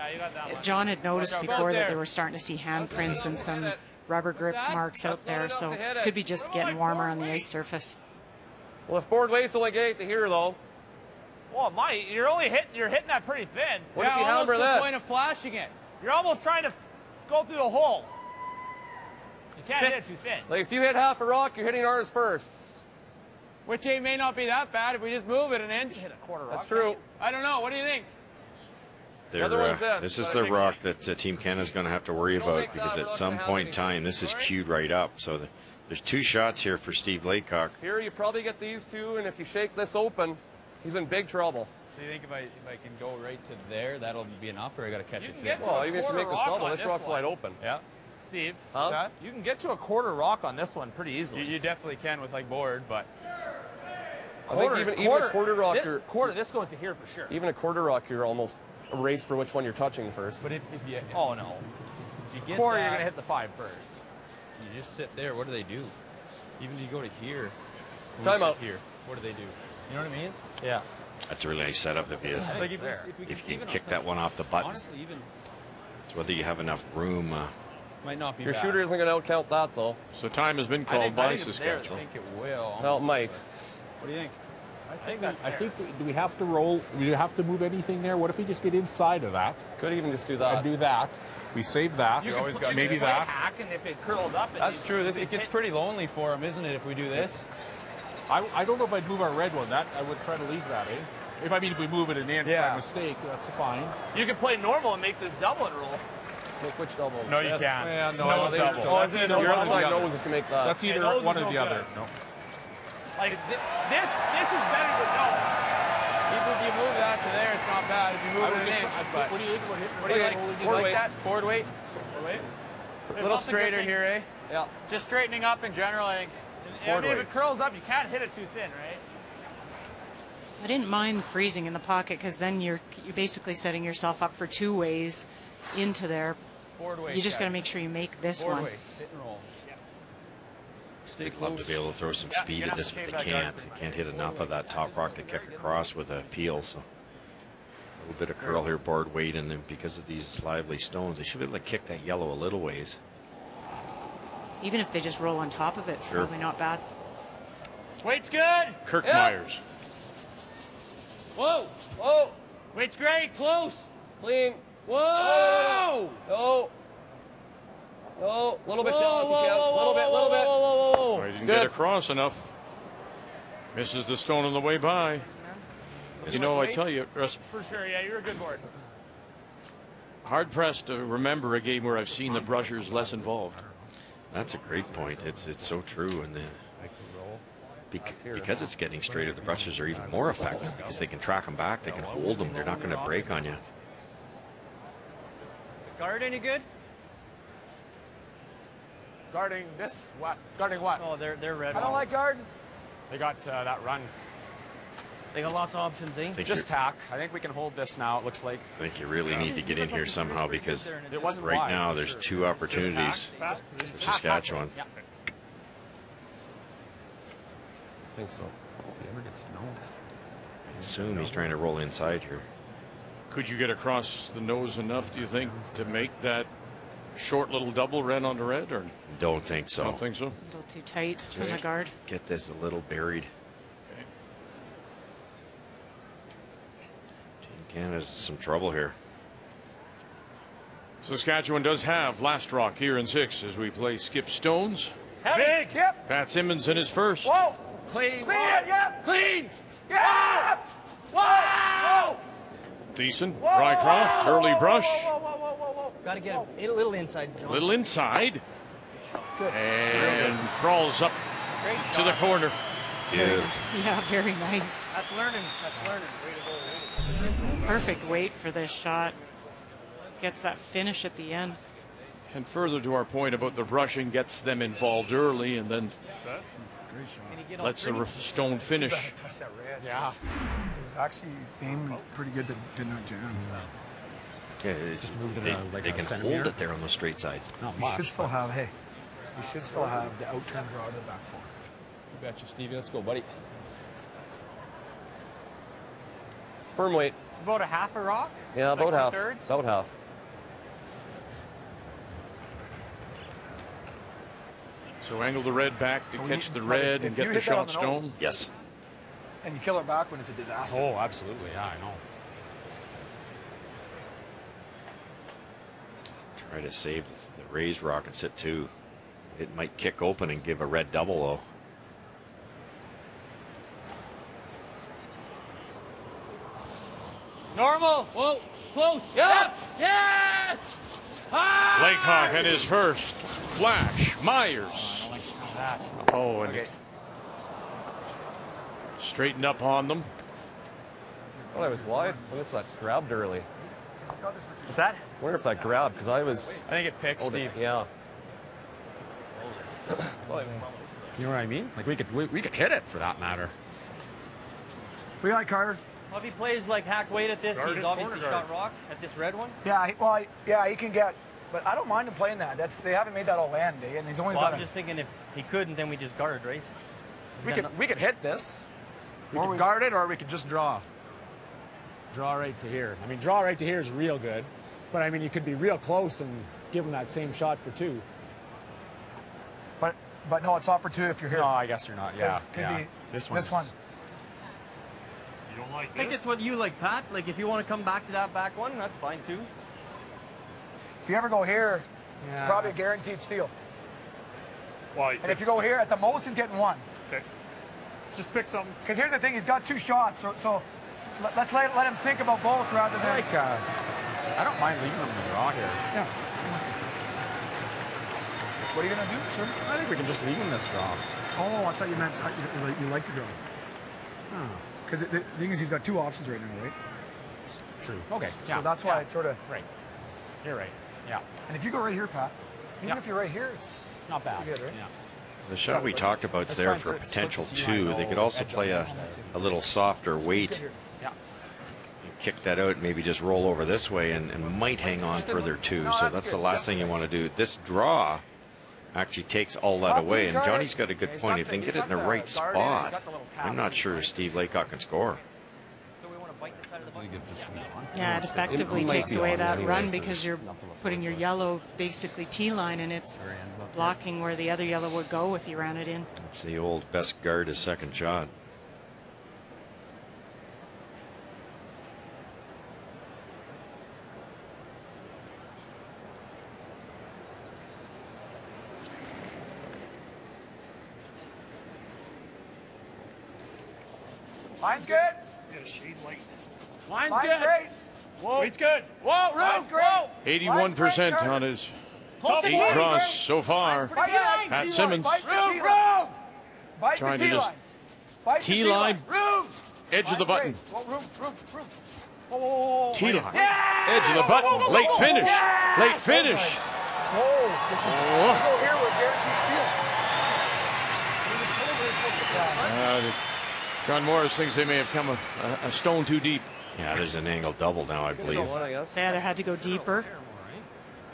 John had noticed before that they were starting to see handprints and some rubber grip marks out there, so it could be just getting warmer on the ice surface. Well, if board weight's only 8 to here, though. Well, Mike, you're hitting that pretty thin. What if you hammer the this? point of flashing it. You're almost trying to go through the hole. You can't hit it too thin. Like if you hit half a rock, you're hitting ours first. Which may not be that bad if we just move it an inch. Hit a quarter rock. That's true. I don't know. What do you think? This is the rock that Team Canada's going to have to worry about, because at some point in time, this is queued right up. So there's 2 shots here for Steve Laycock. Here you probably get these 2, and if you shake this open, he's in big trouble. So you think if I can go right to there, that'll be enough, or I got to catch it thin? Well, even if you make this double, this rock's wide open. Yeah. Steve, you can get to a quarter rock on this one pretty easily. You definitely can with like board, but I think even a quarter rock, this goes to here for sure. Even a quarter rock, you're almost a race for which one you're touching first. But if you if you get quarter, that, you're gonna hit the 5 first. You just sit there. What do they do? Even if you go to here, time out here. What do they do? You know what I mean? Yeah. That's a really nice setup if you can kick that one off the button. Honestly, even it's whether you have enough room. Might not be Your bad. shooter isn't going to outcount that, though. So time has been called by Saskatchewan. I think it will. Well, it might. What do you think? I think do we have to roll? Do we have to move anything there? What if we just get inside of that? Could even just do that. And do that. We save that. You always got maybe that. Hack, and if it curls up, That's true. It gets pretty lonely for him, isn't it? If we do this. I don't know if I'd move our red one. That I would try to leave that, eh? If we move it an inch by mistake, that's fine. You can play normal and make this double and roll. Make which double? No, you can't. Yeah, It's no, I don't think double. so. That's either your one or other the side other. knows if you make that. That's either one or the other. No. Like this is better than no. Even if you move that to there, it's not bad. If you move it an inch. What do you think about hitting? What do you think? Board Board weight. weight. Board weight. Board weight. A little straighter here, eh? Yeah. Just straightening up in general. Like, Board if weight. it curls up, you can't hit it too thin, right? I didn't mind freezing in the pocket, because then you're basically setting yourself up for 2 ways into there. Board weight. You just got to make sure you make this Board one. weight. Hit and roll. Stay close to be able to throw some speed at this, but they can't. They can't hit enough of that top rock to kick across with a peel. So a little bit of curl here, board weight, and then because of these lively stones, they should be able to kick that yellow a little ways. Even if they just roll on top of it, it's probably not bad. Weight's good. Kirk Myers. Whoa, whoa. Wait's great. Close. Clean. Whoa! No. No. A little bit down if you can. A little bit. Oh, he didn't get across enough. Misses the stone on the way by. You know, I tell you, Russ, For sure, yeah, you're a good board. hard pressed to remember a game where I've seen the brushers less involved. That's a great point. It's so true, and because it's getting straighter, the brushes are even more effective because they can track them back, they can hold them, they're not going to break on you. Guard any good? Guarding this? What? Guarding what? Oh, they're red. I don't like guard. They got that run. They got lots of options, eh? Just tack. I think we can hold this now, it looks like. I think you really need to get in here somehow because It wasn't right wide, now for there's sure. 2 opportunities for Saskatchewan. Yeah. I think so. If he ever gets snows. I assume he's trying to roll inside here. Could you get across the nose enough, do you think, to make that short little double red on the red? Or Don't think so. don't think so. A little too tight on Just the guard. get this a little buried. Team Canada's in some trouble here. Saskatchewan does have last rock here in 6 as we play skip stones. Big. Yep. Pat Simmons in his first. Whoa. Clean. Clean it. Yep. Clean. Yep. Whoa! Decent. Rycroft, early brush. Gotta get a little inside, John. Little inside. Good. And crawls up Great to the job. corner. Yeah, very nice. That's learning. That's learning. Way to go. Perfect weight for this shot. Gets that finish at the end. And further to our point about the brushing, gets them involved early and then lets the stone finish. Touch that red. Yeah. It was actually aimed pretty good to did not jam. Yeah, it Just moved it they, around like they a can centimeter. hold it there on the straight sides. Not You much. should still have, hey, you should still have the out turn draw to the back four. You betcha, Stevie. Let's go, buddy. Firm weight. It's about a half a rock. Yeah, Like about half. 2/3? About half. So angle the red back to catch the red and if get you the hit that on shot the nose- stone. Yes. And you kill her back when it's a disaster. Oh, absolutely. Yeah, I know. Try to save the raised rock and sit 2. It might kick open and give a red double though. Normal. Whoa. Close. Yep. Yes. Laycock and his first. Flash. Myers. Oh, and straightened up on them. Oh, I was wide. What if that grabbed early? What's that? I wonder if that grabbed because I was. I think it picked Steve. Yeah. You know what I mean? Like we could hit it for that matter. We got Carter. Well, if he plays like hack weight at this, Guard he's is obviously corner shot guard. rock at this red one. Yeah, he can get, but I don't mind him playing that. They haven't made that all land day, and he's only Well, got I'm just thinking if he couldn't, then we just guard, right? We could hit this. We Or could we- guard it, or we could just draw. Draw right to here. I mean, draw right to here is real good, but I mean, you could be real close and give him that same shot for 2. But no, it's not for 2 if you're here. No, I guess you're not. Yeah. 'Cause Yeah. This one. You don't like I think this? it's what you like, Pat. Like if you want to come back to that back one, that's fine too. If you ever go here, it's Yeah, probably a that's- guaranteed steal. Why? And if you go here, at the most, he's getting 1. Okay. Just pick something. Because here's the thing, he's got 2 shots, so let's let him think about both rather than. I don't mind leaving him to draw here. Yeah. What are you gonna do, sir? I think we can just leave him this draw. Oh, I thought you meant you like to draw. Because the thing is, he's got 2 options right now, right? True. Okay. So that's why it's sort of right. You're right. Yeah. And if you go right here, Pat, even if you're right here, it's not bad. Good, right? Yeah. The shot we talked about is there for a potential 2. They could also play a little softer weight. Yeah. Kick that out, maybe just roll over this way and might hang on further too. So that's the last thing you want to do. This draw actually takes all that away, and Johnny's got a good point. If they can get it in the right spot, I'm not sure Steve Laycock can score. So we want to bite the side of the bucket. Yeah, it effectively It might takes be away on that anyway run for- because you're putting your yellow basically T-line and it's blocking where the other yellow would go if you ran it in. It's the old best guard is second shot. Line's good. Yeah, shade light. Line's good. Great. Whoa. Wait's good. Whoa, Line's great. 81% on his 8 draws so far. Pat Simmons trying to just T-line, edge of the button. T-line, edge of the button, late finish, late finish. John Morris thinks they may have come a stone too deep. Yeah, there's an angle double now, I believe. They either had to go deeper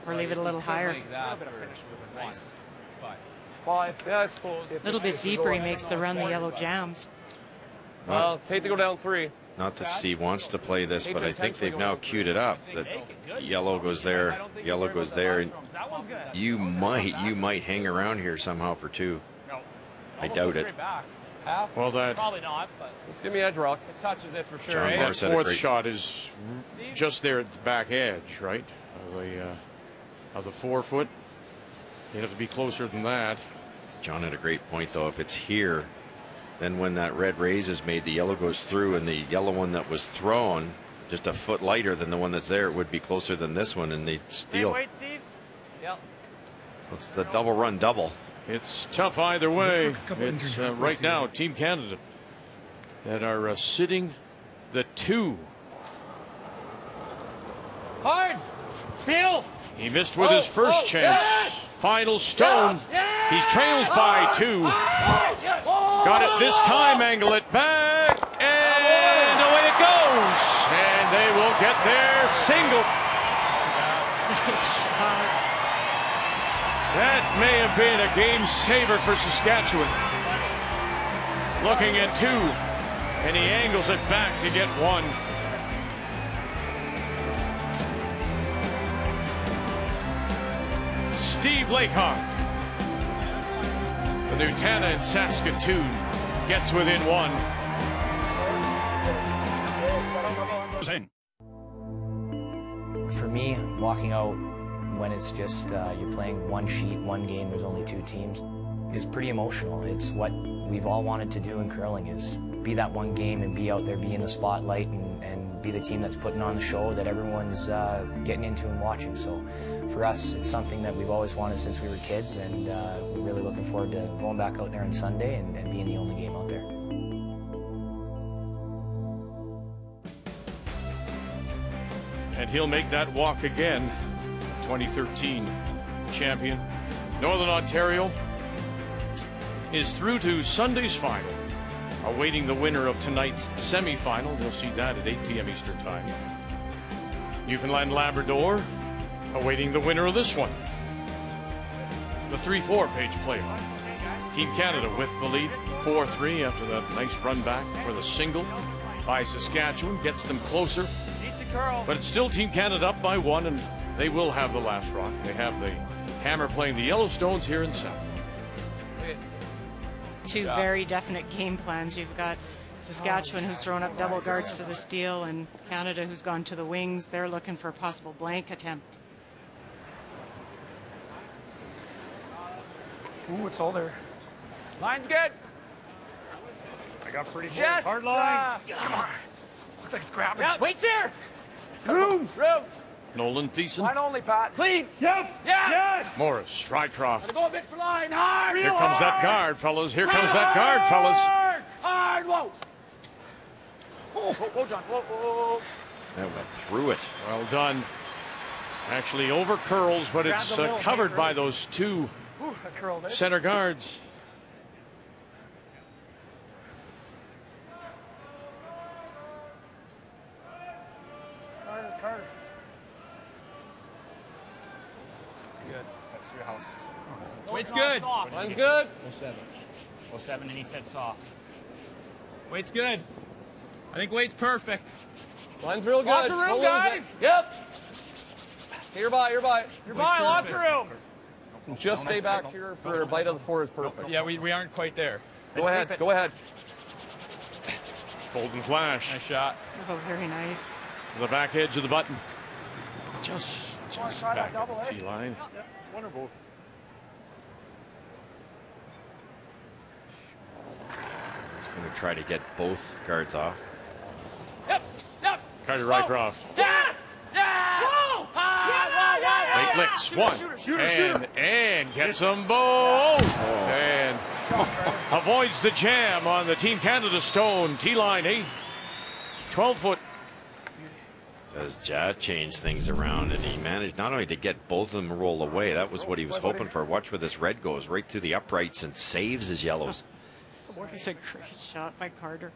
or leave it a little higher. Well, yeah, I suppose. A little bit deeper, he makes the run the yellow jams. Well, hate to go down 3. Not that Steve wants to play this, but I think they've now queued it up. That yellow goes there, yellow goes there, and you might hang around here somehow for 2. I doubt it. Well, that probably not. But just give me edge rock. It touches it for sure. That 4th shot is just there at the back edge, right? Of the 4-foot. You'd have to be closer than that. John had a great point, though. If it's here, then when that red raise is made, the yellow goes through, and the yellow one that was thrown, just a foot lighter than the one that's there, it would be closer than this one, and they'd steal. Same weight, Steve? Yep. So it's the double run double. It's tough either way. It's right now Team Canada that are sitting the 2. Hard. Field. He missed with his first chance. Yes. Final stone. He trails by 2. Got it this time. Angle it back. And away it goes. And they will get their single. That may have been a game saver for Saskatchewan. Looking at 2. And he angles it back to get 1. Steve Laycock, the Nutana in Saskatoon, gets within 1. For me, walking out when it's just you're playing one sheet, one game, there's only 2 teams, is pretty emotional. It's what we've all wanted to do in curling, is be that one game and be out there, be in the spotlight, and be the team that's putting on the show that everyone's getting into and watching. So for us, it's something that we've always wanted since we were kids, and we're really looking forward to going back out there on Sunday and being the only game out there. And he'll make that walk again. 2013 champion. Northern Ontario is through to Sunday's final, awaiting the winner of tonight's semi-final. You'll see that at 8 p.m. Eastern Time. Newfoundland Labrador awaiting the winner of this one. The 3-4 page playoff. Team Canada with the lead, 4-3 after that nice run back for the single by Saskatchewan. Gets them closer. But it's still Team Canada up by 1, and they will have the last rock. They have the Hammer playing the Yellowstones here in South. 2 very definite game plans. You've got Saskatchewan, who's thrown up double guards for the steal, and Canada, who's gone to the wings. They're looking for a possible blank attempt. Ooh, it's all there. Line's good. I got pretty Just hard line. Come on. Looks like it's grabbing. Yep. Wait there. Room. Nolan Thiessen. Line only, Pat. Clean. Yep. Yeah. Yes. Morris, Rycroft. Gotta go a bit for line. Hard. Here comes that guard, fellas. Here comes that guard, fellas. Hard. Hard. Whoa. Whoa, John. Whoa. That went through it. Well done. Actually over curls, but it's covered by those 2 center guards. Carter. Good. That's your house. Weight's good. Line's good. 07. 07, and he said soft. Weight's good. I think weight's perfect. Line's real good. Lots of room, guys. Yep. Okay, you're by. You're by. Lots of room. Just stay back here for a bite of the 4 is perfect. Yeah, we aren't quite there. Go ahead. Go ahead. Golden flash. Nice shot. Oh, very nice. To the back edge of the button. Just back at the T-line. One or both. Going to try to get both guards off. Yep. Yep. Carter Rycroft. Yes. Yes. Whoa. Late licks. One. And gets them both. And avoids the jam on the Team Canada stone. T-line 8. 12-foot. Does Jad change things around, and he managed not only to get both of them roll away, that was what he was hoping for. Watch where this red goes, right through the uprights and saves his yellows. It's a great shot by Carter.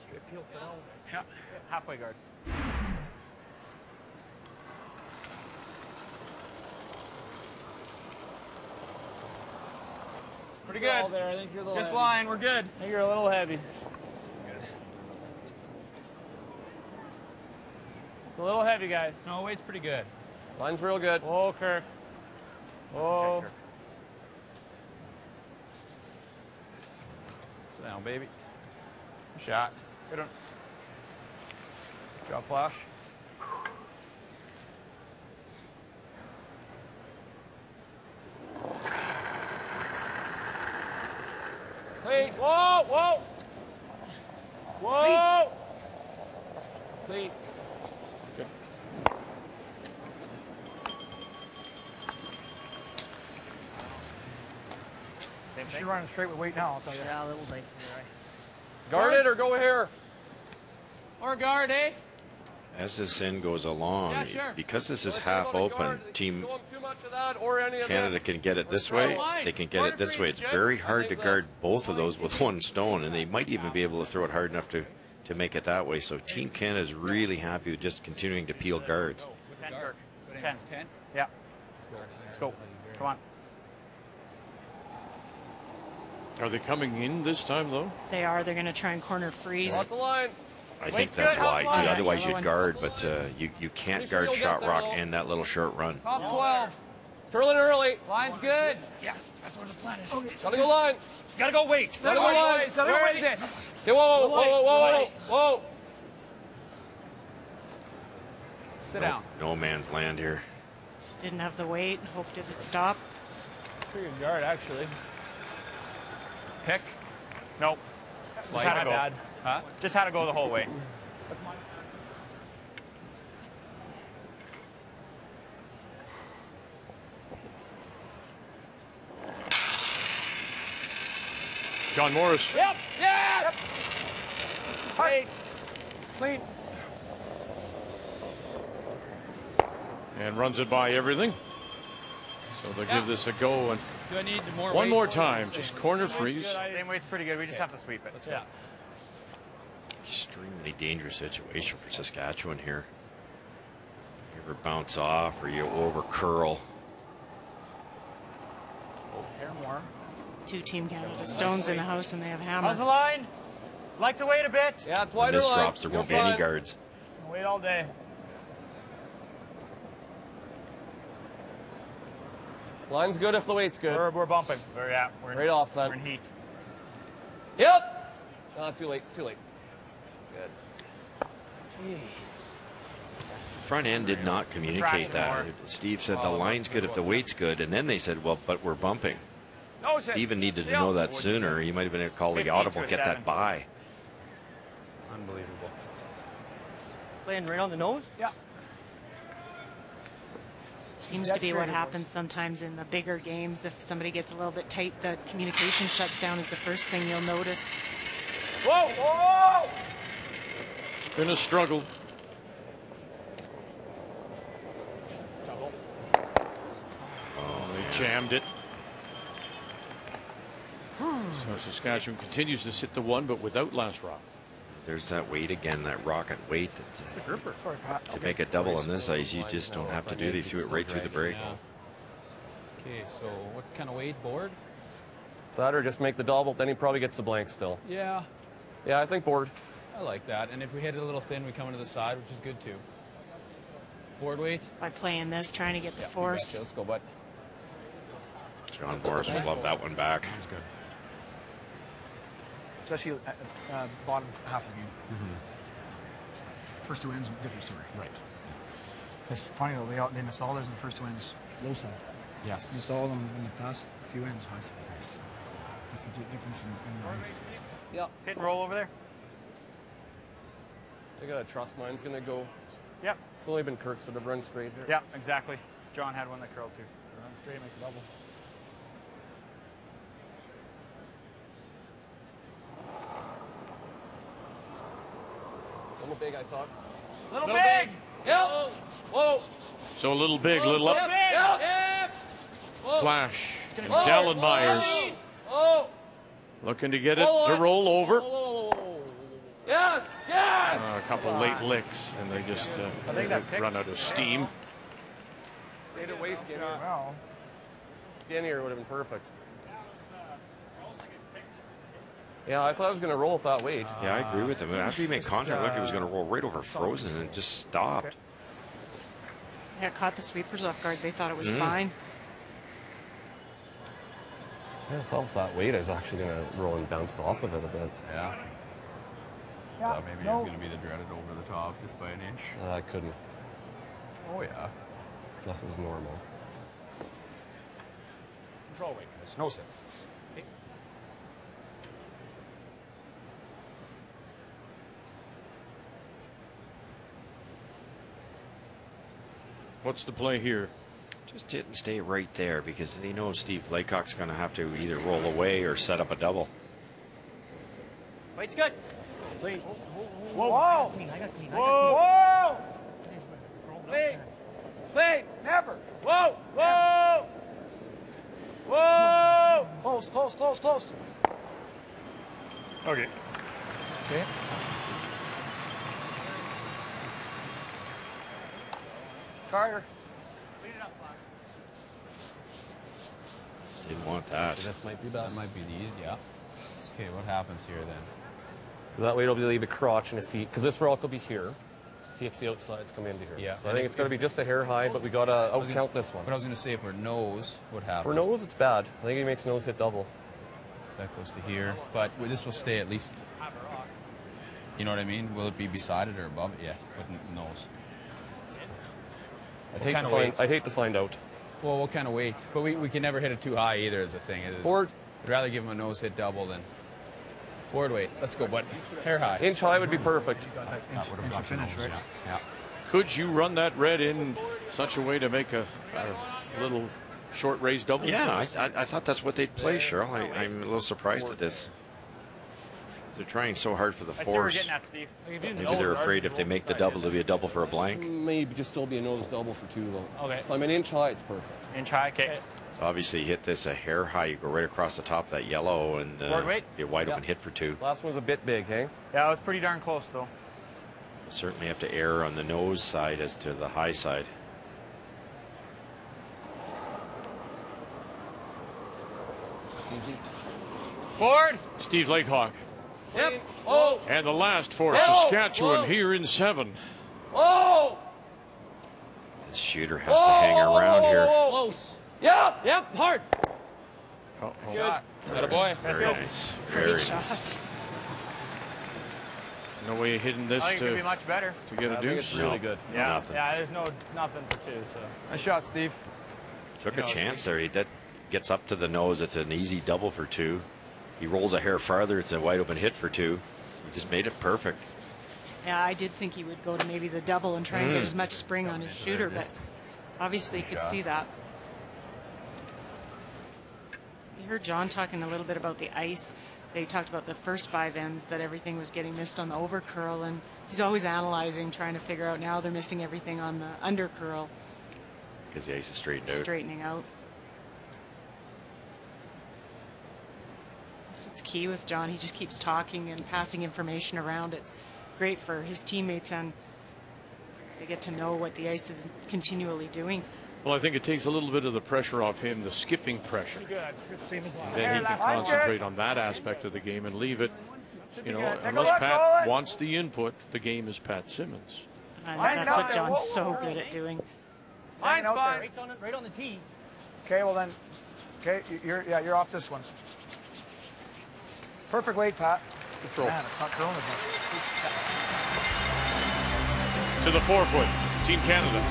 Straight peel for now. Yeah. Halfway guard. Pretty good. There. I think you're a little just heavy. Fine. We're good. I think you're a little heavy. It's a little heavy, guys. No, weight's pretty good. Line's real good. Oh, Kirk. Oh. Sit down, baby. Shot. Good one. Job, Flash. Clean. Whoa, whoa. Whoa. Clean. Good. Same thing. You're running straight with weight now, I'll tell you. Yeah, a little dicey, right? Guard it or go here. Or guard, eh? As this end goes along, Yeah, sure. because this is half open, Team Canada Canada can get it this way, they can get it this way. It's very hard to guard both of those with one stone, and they might even be able to throw it hard enough to make it that way. So Team Canada is really happy with just continuing to peel guards. 10, Kirk. 10. 10? Yeah. Let's go. Come on. Are they coming in this time, though? They are. They're going to try and corner freeze. Lots of line. I think that's why, too. Otherwise, you'd guard, but you can't guard shot rock and that little short run. Top 12. Curling early. Line's good. Yeah, that's where the plan is. Okay. Gotta go line. Gotta go weight. Gotta go line. Where is it? Okay, whoa, whoa, whoa, whoa, whoa. Sit down. No man's land here. Just didn't have the weight. Hoped it would stop. Pretty good guard, actually. Pick. Nope. Just had to go. Bad. Huh? Just had to go the whole way. John Morris. Yep. Yeah. Yep. Hey. Clean. And runs it by everything. So they'll give this a go. And do I need more one weight? more time, just corner freeze. Same weight's pretty good. We just have to sweep it. Yeah. Extremely dangerous situation for Saskatchewan here. You ever bounce off or you over curl. Pair more. Two Team Canada stones in the house, and they have hammer. How's the line? Like to wait a bit. Yeah, it's When wider this line. drops, there won't be any guards. Wait all day. Line's good if the weight's good. We're bumping. We're in, Right off then. We're in heat. Yep. Too late. Too late. Good. Jeez. Front end did not communicate that. Steve said the line's good if the weight's good, and then they said, well, but we're bumping. No, Steven needed to know that sooner. He might have been able to call the audible, get that by. Unbelievable. Playing right on the nose? Yeah. Seems to be what happens sometimes in the bigger games. If somebody gets a little bit tight, the communication shuts down is the first thing you'll notice. Whoa, whoa! It's been a struggle. Oh, they jammed it. So Saskatchewan continues to sit the one, but without last rock. There's that weight again, that rocket weight. It's a grouper. Sorry, Pat. To make a double on this ice, you just don't have to do. They threw it right through the break. Okay, so what kind of weight board? It's that or just make the double, then he probably gets the blank still. Yeah. Yeah, I think board. I like that. And if we hit it a little thin, we come into the side, which is good too. Board weight? By playing this, trying to get the force. Gotcha. Let's go, bud. John Morris would love that one back. That's good. Especially bottom half of the game. First two ends, different story. Right. It's funny though, they missed all theirs in the first two ends, low side. Yes. Missed all of them in the past few ends, high side. That's the difference in the life. Yeah. Hit and roll over there. I gotta trust mine's gonna go. Yep. It's only been Kirk's that have run straight here. Yeah, exactly. John had one that curled too. Run straight, make a double. Little big, I thought. Little big. Yep. Whoa. So a little big, little up. Yep. Flash. And Dallin Myers looking to get it to roll over. Yes. Yes. A couple late licks, and they just run out of steam. Made it way skinnier. Wow. Skinnier would have been perfect. Yeah, I thought I was going to roll with that weight. Yeah, I agree with him. After he made contact, looked like he was going to roll right over Frozen, and it just stopped. Yeah, it caught the sweepers off guard. They thought it was fine. I thought with that weight I was actually going to roll and bounce off of it a bit. Yeah. Thought maybe it was going to be the dreaded over the top just by an inch. I couldn't. Oh, yeah. Unless it was normal. Control weight, Chris. No sit. What's the play here? Just hit and stay right there because he knows Steve Laycock's going to have to either roll away or set up a double. Weight's good. Clean. Whoa. Whoa. Clean. I got clean. Whoa. Clean. Clean. Never. Whoa. Whoa. Whoa. Close, close, close, close. Okay. Okay. Carter. Didn't want that. This might be best. That might be needed, yeah. Okay, what happens here then? Because that weight will leave the crotch and the feet. Because this rock will be here. Feet's the outside's come into here. Yeah. So I think it's going to be just a hair high, but we got to out-count this one. But I was going to say for nose, what happens? For nose, it's bad. I think he makes nose hit double. So that goes to here. But this will stay at least, you know what I mean? Will it be beside it or above it yet with nose? I'd hate to find out. Well, what kind of weight? But we can never hit it too high either, is the thing. Forward. I'd rather give him a nose hit double than forward weight. Let's go, bud. Hair high. Inch high would be perfect. That would have got finish, nose, right? Yeah. Could you run that red in such a way to make a little short raise double? Yeah, I thought that's what they'd play, Cheryl. I'm a little surprised at this. They're trying so hard for the I see where we're force. getting at, Steve. Maybe they're afraid if they make the double, it'll be a double for a blank. Maybe just still be a nose double for 2 though. Okay. If I'm an inch high, it's perfect. Inch high, okay. So obviously you hit this a hair high, you go right across the top of that yellow and Forward weight? be a wide open hit for 2. Last one's a bit big, hey? Yeah, it was pretty darn close though. Certainly have to err on the nose side as to the high side. Easy. Forward. Steve Laycock. Yep. Oh. And the last for Whoa. Saskatchewan Whoa. here in 7. Oh. This shooter has to hang around here. Close. Yep. Yep. Hard. Shot. Atta boy. Very nice. Very nice. Shot. No way of hitting this I think it could be much better. to get a I think deuce. it's really good. Yeah. Nothing. Yeah. There's nothing for 2. So. Nice shot, Steve. Took a chance there. That gets up to the nose. It's an easy double for 2. He rolls a hair farther. It's a wide open hit for 2. He just made it perfect. Yeah, I did think he would go to maybe the double and try and get as much spring on his shooter, but obviously he could see that. You heard John talking a little bit about the ice. They talked about the first 5 ends, that everything was getting missed on the over curl, and he's always analyzing, trying to figure out now they're missing everything on the under curl. Because the ice is straightened out. Straightening out. That's what's key with John. He just keeps talking and passing information around. It's great for his teammates, and they get to know what the ice is continually doing. Well, I think it takes a little bit of the pressure off him, the skipping pressure. Good. Good same as last. Then he can concentrate on that aspect of the game and leave it. You know, unless Pat wants the input, the game is Pat Simmons. That's what John's so good at doing. Mine's fine. Right on the tee. Okay, well then, okay, you're off this one. Perfect weight, Pat. Control. Man, it's not curling as much. To the 4-foot, Team Canada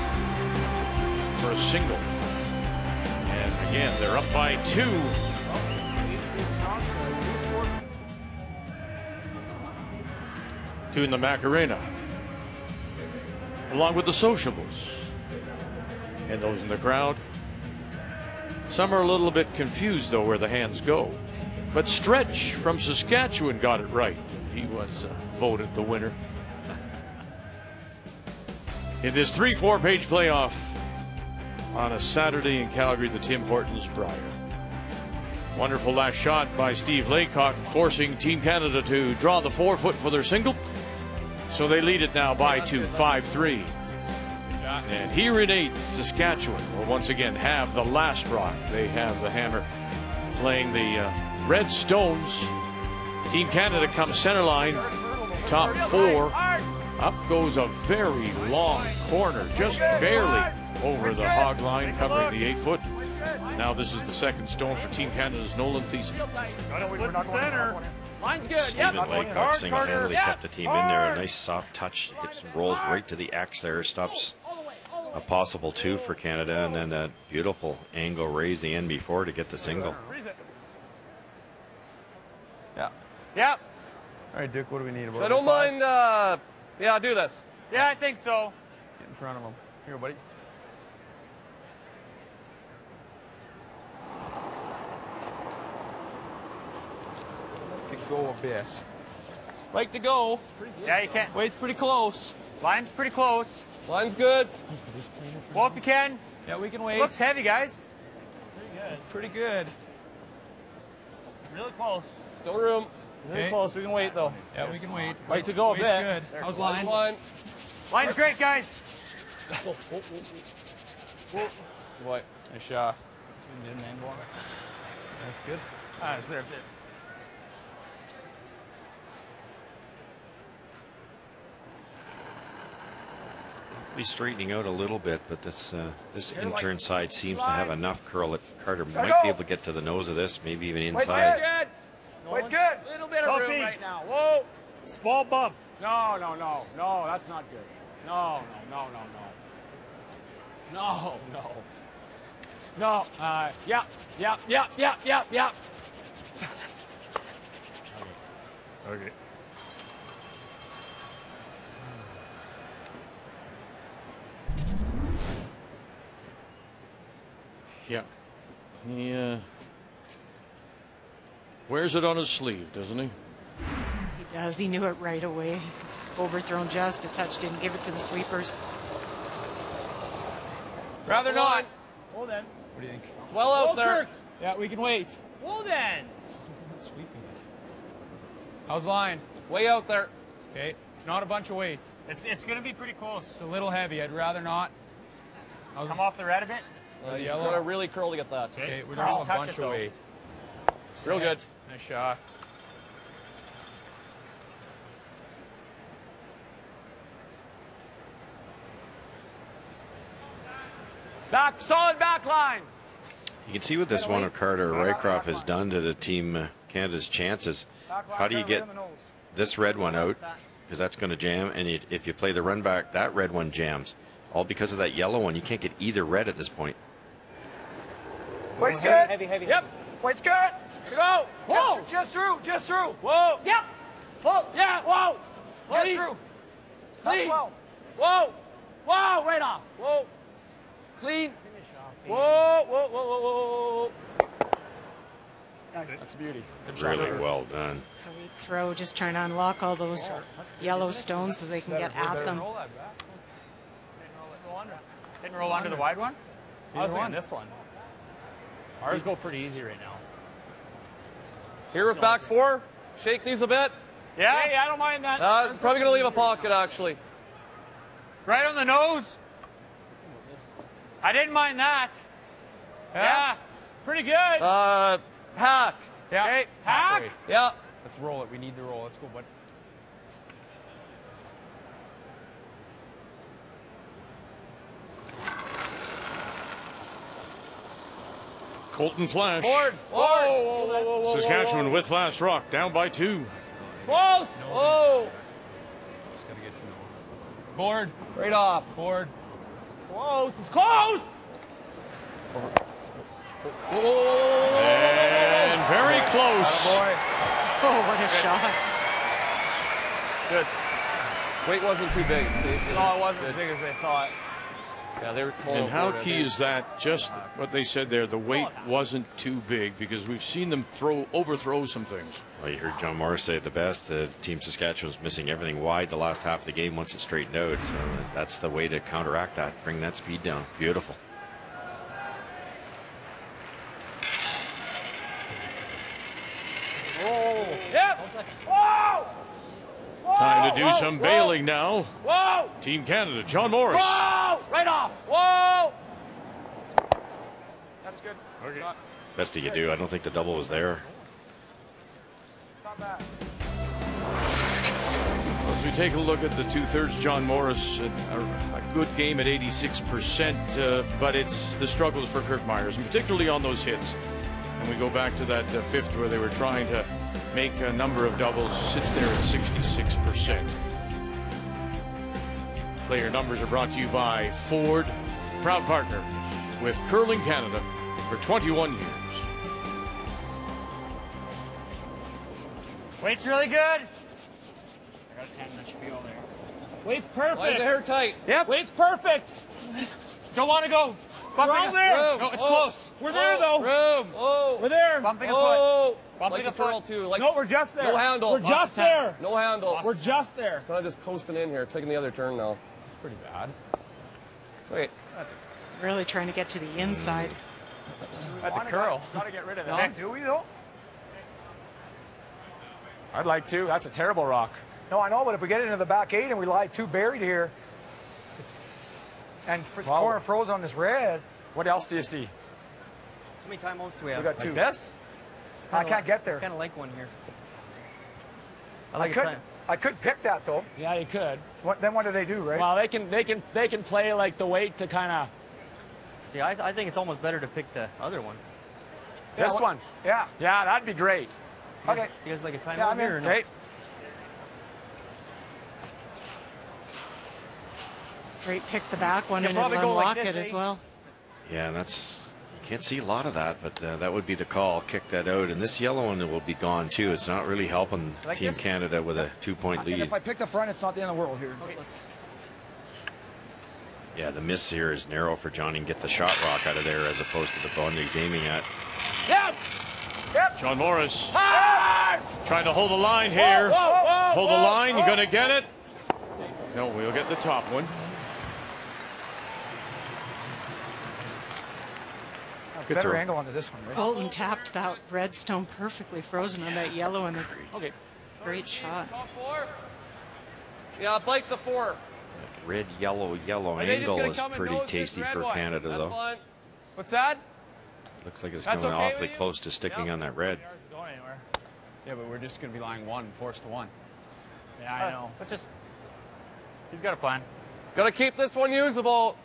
for a single. And again, they're up by 2. to the Macarena, along with the Sociables and those in the crowd. Some are a little bit confused, though, where the hands go. But Stretch from Saskatchewan got it right. He was voted the winner. In this 3-4 page playoff on a Saturday in Calgary, the Tim Hortons Brier. Wonderful last shot by Steve Laycock, forcing Team Canada to draw the 4-foot for their single. So they lead it now by 2, 5-3. And here in 8th, Saskatchewan will once again have the last rock. They have the hammer playing the Red Stones. Team Canada comes center line, top 4. Up goes a very long corner, just barely over the hog line, covering the 8-foot. Now this is the second stone for Team Canada's Nolan Thiessen. Center. Line's good. Stephen Laycock single-handedly kept the team in there. A nice soft touch, hits and rolls right to the X there, stops a possible 2 for Canada, and then that beautiful angle raise the end before to get the single. Yeah. Yep. All right, Duke, what do we need? So I don't mind, yeah, do this. Yeah, I think so. Get in front of him. Here, buddy. To go a bit. Like to go. Yeah, you can. Weight's pretty close. Line's pretty close. Line's good. Well, if you can. Yeah, we can wait. Looks heavy, guys. Pretty good. Really close. Still room. Really close. We can wait, though. Yeah, we can wait. Like to go a bit. Good. How's line? Line's great, guys. What? Nice shot. That's good. Ah, it's there a bit. He's straightening out a little bit, but this in-turn side seems to have enough curl that Carter might be able to get to the nose of this, maybe even inside. Good. Weight's good. Little bit of room right now. Whoa. Small bump. No, that's not good. No. No. Yeah. Okay. Yeah. He wears it on his sleeve, doesn't he? He does. He knew it right away. It's overthrown just a touch, didn't give it to the sweepers. Rather not. Well then. What do you think? It's well out there. Kirk. Yeah, we can wait. Well then. Sweeping it. How's line? Way out there. Okay. It's not a bunch of weight. It's going to be pretty close. It's a little heavy. I'd rather not. Come off the red a bit. Yellow. Gotta really curl to get that. Okay. We don't have a bunch of weight. Real good. Nice shot. Solid back line. You can see what this one of Carter Rycroft has done to the Team Canada's chances. How do you get this red one out? Because that's going to jam, and if you play the run back, that red one jams. All because of that yellow one. You can't get either red at this point. Weight's good. Heavy. Yep. Weight's good. Here we go. Whoa. Just through. Whoa. Yep. Whoa. Yeah. Whoa. Just through. Clean. Whoa. Right off. Whoa. Clean. Whoa. Nice. That's a beauty. Really well done. Great throw, just trying to unlock all those yellow stones so they can get at them. Didn't roll under the wide one? I was thinking this one. Ours go pretty easy right now. Here with back 4. Shake these a bit. Yeah? Hey, I don't mind that. Probably going to leave a pocket, actually. Right on the nose. I didn't mind that. Yeah. Pretty good. Hack. Yeah. Okay. Hack? Yeah. Let's roll it. We need to roll. Let's go, bud. Colton Flash. Board. Whoa. Saskatchewan with last rock, down by 2. Close. Whoa. Just got to get you. Board. Right off. Board. Close. It's close. And very close. Boy. Oh, what a shot. Good. Weight wasn't too big. No, it wasn't as big as they thought. Yeah, they were. And how key is that? Just what they said there. The weight wasn't too big because we've seen them overthrow some things. Well, you heard John Morris say it the best. Team Saskatchewan was missing everything wide the last half of the game once it straightened out. So that's the way to counteract that. Bring that speed down. Beautiful. Oh, yep. Whoa! Time to do some bailing now. Whoa! Team Canada, John Morris. Whoa! Right off. Whoa! That's good. Okay. Best he could do. I don't think the double was there. It's not bad. As we take a look at the 2/3, John Morris, a good game at 86%, but it's the struggles for Kirk Myers, and particularly on those hits. And we go back to that fifth where they were trying to make a number of doubles, sits there at 66%. Player numbers are brought to you by Ford, proud partner with Curling Canada for 21 years. Weight's really good. I got a 10, that should be all there. Weight's perfect. Why is the hair tight? Yep. Weight's perfect. Don't want to go. We're all there. Room. No, it's close. We're there, though. Room. Oh. We're there. Bumping a foot. Bumping like a foot. Too. Like, no, we're just there. No handle. We're just there. No handle. We're just there. It's kind of just coasting in here. It's taking the other turn now. It's pretty bad. Wait. Really trying to get to the inside. At the curl. Got to get rid of that. Do we, though? I'd like to. That's a terrible rock. No, I know, but if we get into the back 8 and we lie 2 buried here, and corner froze on this red. What else do you see? How many timeouts do we have? We got 2. Like this? I can't get there. I kind of like one here. I could pick that though. Yeah, you could. Then what do they do, right? Well, they can play like the weight to kind of. See, I think it's almost better to pick the other one. This one. Yeah. Yeah, that'd be great. Okay. You guys like a timeout here or no? Great. Straight pick the back one and then probably go unlock like this, it as well. Yeah, that's, you can't see a lot of that, but that would be the call. Kick that out, and this yellow one will be gone too. It's not really helping Like Team this? Canada with a 2-point And lead. if I pick the front, it's not the end of the world here. Okay. Yeah, the miss here is narrow for Johnny and get the shot rock out of there as opposed to the bun he's aiming at. Yep. Yep. John Morris Ah! trying to hold the line here. Whoa, whoa, whoa, Hold the whoa, line. You whoa. going to get it? No, we'll get the top one. Better throw. angle onto this one, right? Colton tapped that redstone perfectly frozen on that yellow, and it's okay. Great shot. Top 4. Yeah, bike the 4. Red, yellow, yellow Are they just angle gonna is come and pretty nose this tasty red for one? Canada, That's though. fine. What's that? Looks like it's That's coming okay awfully with you? close to sticking on that red. Going anywhere. Yeah, but we're just going to be lying 1, forced to 1. Yeah, I know. Let's just. He's got a plan. Got to keep this one usable.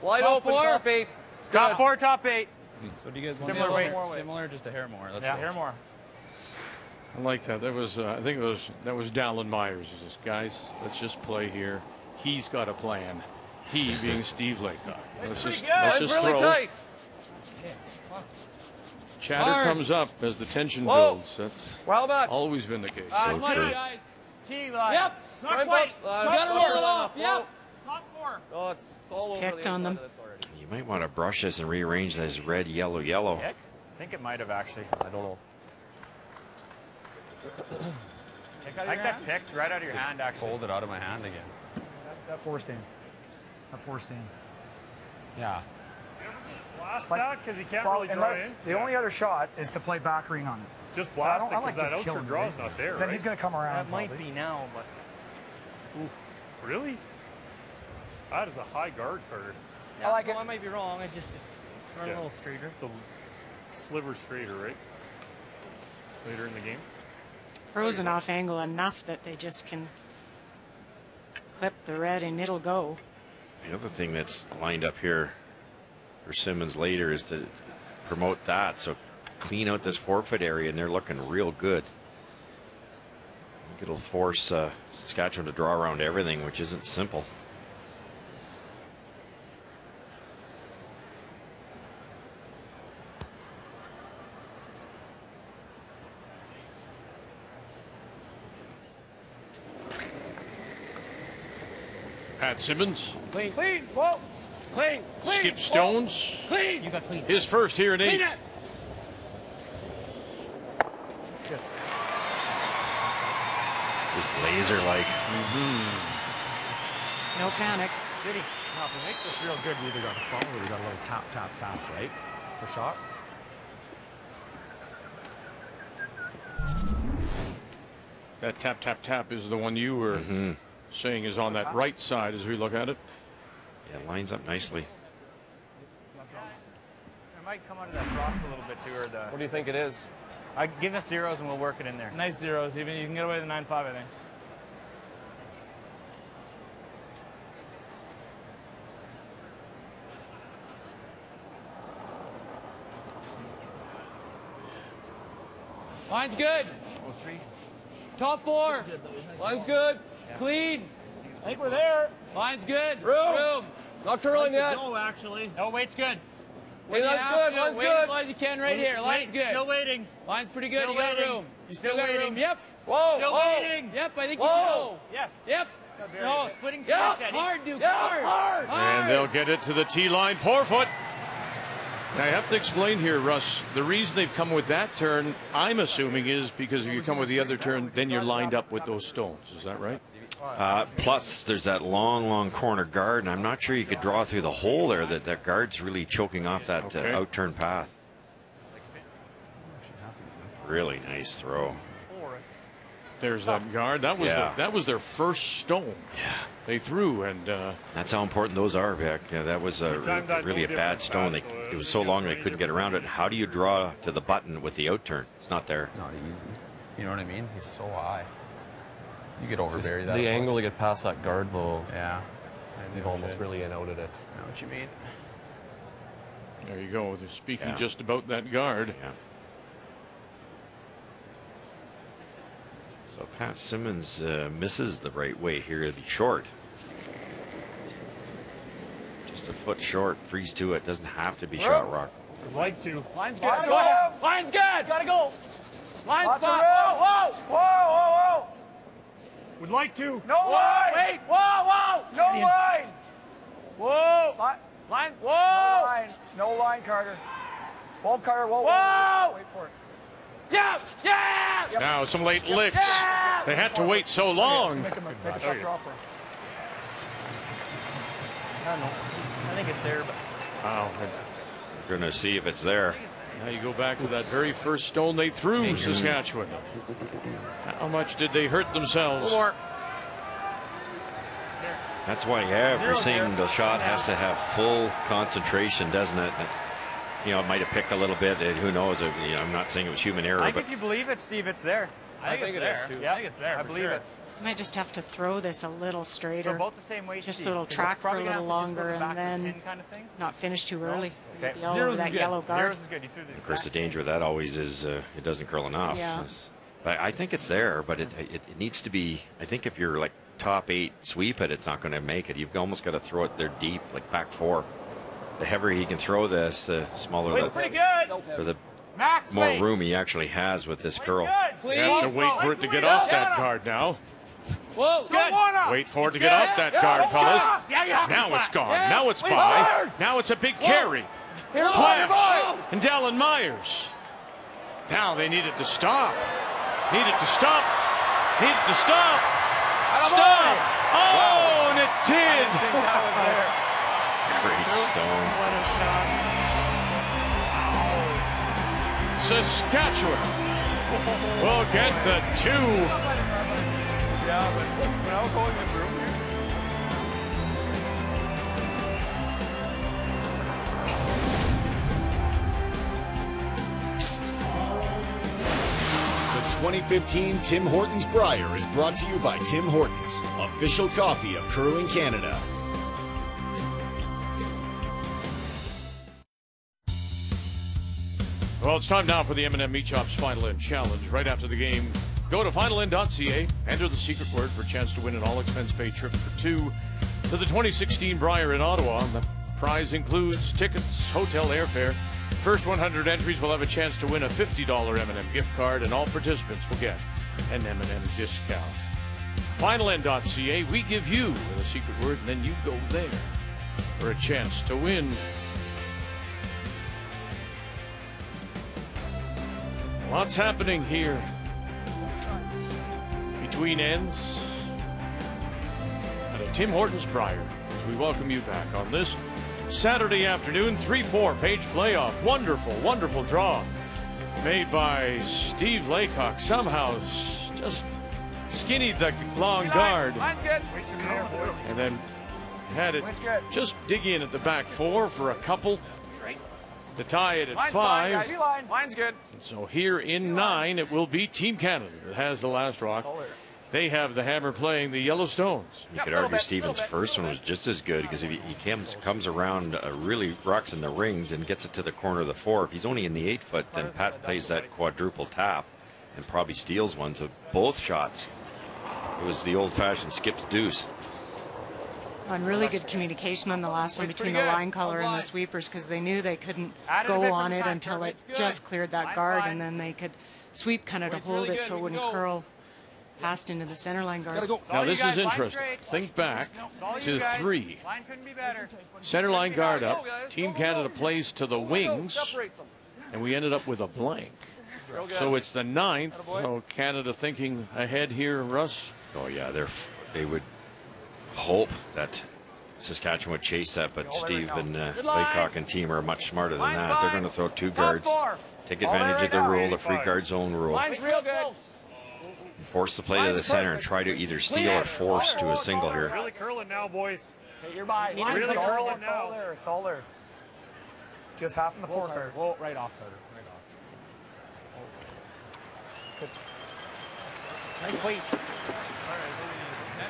Wide Top open, 4. top 8. Top 4, top 8. So do you guys want Similar a weight. little more? Similar, just a hair more. Let's Yeah, go. hair more. I like that. That was, I think that was Dallin Myers. He says, guys, let's just play here. He's got a plan. He being Steve Laycock. Let's just really throw. tight. Chatter Hard. comes up as the tension Whoa. builds. That's Well much. always been the case. So true. Guys. T line. Yep. Not quite. Got Top 4. it off. Yep. Top 4. Oh, it's all over picked the on inside them. of this already. You might want to brush this and rearrange this red, yellow, yellow. Pick? I think it might have actually. I don't know. I like that picked right out of your hand, actually. Pulled it out of my hand again. That 4 stand. That 4 stand. Yeah. Blast Like- that because he can't Well, really draw unless in. the only other shot is to play back ring on it. Just But I blast it don't- I because like that just outer killing draw's him, not there, Then right? he's going to come around. That might probably. be now, but Really? That is a high guard card. yeah, I like no, it. I might be wrong. It's running Yeah. a little straighter. It's a sliver straighter, right? Later in the game. Frozen off angle enough that they just can clip the red and it'll go. The other thing that's lined up here for Simmons later is to promote that. So clean out this forfeit area, and they're looking real good. I think it'll force Saskatchewan to draw around everything, which isn't simple. Pat Simmons. Clean. Clean. Whoa. Clean. Clean. Skip Stones. Whoa. Clean. You got clean. His first here in 8. Clean it. Good. Just laser-like. No panic. Diddy. Now, if it makes this real good, we either got a foul or we got a little tap, tap, tap, right? For shot. That tap, tap, tap is the one you were saying is on that right side as we look at it. Yeah, lines up nicely. It might come out of that frost a little bit too, or the. What do you think it is? Give us zeros and we'll work it in there. Nice zeros. Even you can get away with a 9.5, I think. Line's good. 03. Top 4. Line's good. Clean. I think we're there. Line's good. Room. Not curling yet. No, actually. No, weight's good. Hey, line's good. Line's Wait good. as long as you can right here. Line's good. Still waiting. Line's pretty good. Still You got waiting. room. You Still got waiting. room. Yep. Whoa. Still Whoa. waiting. Yep, I think Whoa. you know. Yes. Yep. No, splitting Yep. strikes, Eddie. Hard, Duke. Yep. Hard. And they'll get it to the tee line, 4 foot. Now, I have to explain here, Russ, the reason they've come with that turn, I'm assuming, is because if you come with the other turn, then you're lined up with those stones. Is that right? Plus, there's that long corner guard, and I'm not sure you could draw through the hole there. That guard's really choking off that out-turn path. Really nice throw. There's that guard. That was that was their first stone. Yeah. They threw, and that's how important those are, Vic. Yeah, that was really a bad stone. It was so long they couldn't get around it. How do you draw to the button with the out-turn? It's not there. Not easy. You know what I mean? He's so high. You get overburied that. The angle to get past that guard, though. Yeah. You've almost really in-outed it. I know what you mean. There you go. They're speaking just about that guard. Yeah. So Pat Simmons misses the right way here. It'll be short. Just a foot short. Freeze to it. Doesn't have to be shot rock. I'd like to. Line's good. Line's Go ahead. Line's good. Gotta go. Line's spot. Whoa, whoa. Whoa. Would like to. No line. Wait. Whoa. No line. Whoa. Line. Whoa. No line. No line, Carter. Whoa, Carter. Whoa. Whoa. Wait for it. Yeah. Now some late licks. They had to wait so long. Make a tough draw for him. I don't know. I think it's there, but. Wow. We're going to see if it's there. Now you go back to that very first stone they threw, Saskatchewan. How much did they hurt themselves? More. That's why every single shot has to have full concentration, doesn't it? You know, it might have picked a little bit. Who knows? You know, I'm not saying it was human error. I think but if you believe it, Steve, it's there. I think it's there. Yeah, I think it's there. I believe it. You might just have to throw this a little straighter. So about the same way, just Steve. so it'll track for a little longer and then kind of thing? not finish too early. Okay. Be all over that yellow guard. Zeros is good. You threw the of course, the danger of that always is it doesn't curl enough. Yeah. But I think it's there, but it needs to be. I think if you're like top 8 sweep it, it's not going to make it. You've almost got to throw it there deep, like back 4. The heavier he can throw this, the smaller the, pretty good. or the Max, more wait. room he actually has with this curl. You have to wait for it to get off that guard now. Whoa. Good. Wait for it to get off that guard, fellas. Now it's gone. Now it's by. Now it's a big carry. Flash and Dallin Myers. Now they needed to stop. Needed to stop. Needed to stop. Stop. Oh, and it did. Great stone. What a shot. Saskatchewan will get the 2. Yeah, but when I was holding the broom here. The 2015 Tim Hortons Brier is brought to you by Tim Hortons, official coffee of Curling Canada. Well, it's time now for the M&M Meat Shops Final End Challenge. Right after the game, go to finalend.ca, enter the secret word for a chance to win an all-expense-paid trip for 2 to the 2016 Brier in Ottawa. The prize includes tickets, hotel airfare. First 100 entries will have a chance to win a $50 M&M gift card, and all participants will get an M&M discount. finalend.ca. We give you the secret word, and then you go there for a chance to win. Lots happening here between ends at a Tim Hortons Brier as we welcome you back on this Saturday afternoon. 3-4 page playoff. Wonderful, wonderful draw made by Steve Laycock. Somehow just skinnied the long guard. Line's good. And then had it just dig in at the back four for a couple to tie it at 5. Line's good. So here in 9, it will be Team Canada that has the last rock. They have the hammer playing the Yellowstones. You could argue Stephen's first one was just as good because if he comes around, really rocks in the rings and gets it to the corner of the 4. If he's only in the 8 foot, then Pat plays that quadruple tap and probably steals one. So both shots, it was the old-fashioned skipped deuce. And really good communication on the last one between the line caller and the sweepers, because they knew they couldn't go on it until it just cleared that guard, and then they could sweep kind of to hold it so it wouldn't curl past into the center line guard. Now this is interesting. Think back to 3. Center line guard up. Team Canada plays to the wings, and we ended up with a blank. So it's the 9th. So Canada thinking ahead here, Russ. Oh yeah, they would hope that Saskatchewan would chase that, but Steve and Laycock and team are much smarter than that. They're going to throw 2 guards, take advantage of the rule, the free guard zone rule. Line's real good. Force the play to the center and try to either steal or force to a single here. Really curling now, boys. Okay, you're by. Really curling now. All there. It's all there. Just half in the 4 card. Whoa, right off, Carter. Right off. Good. Nice weight. All right, 10.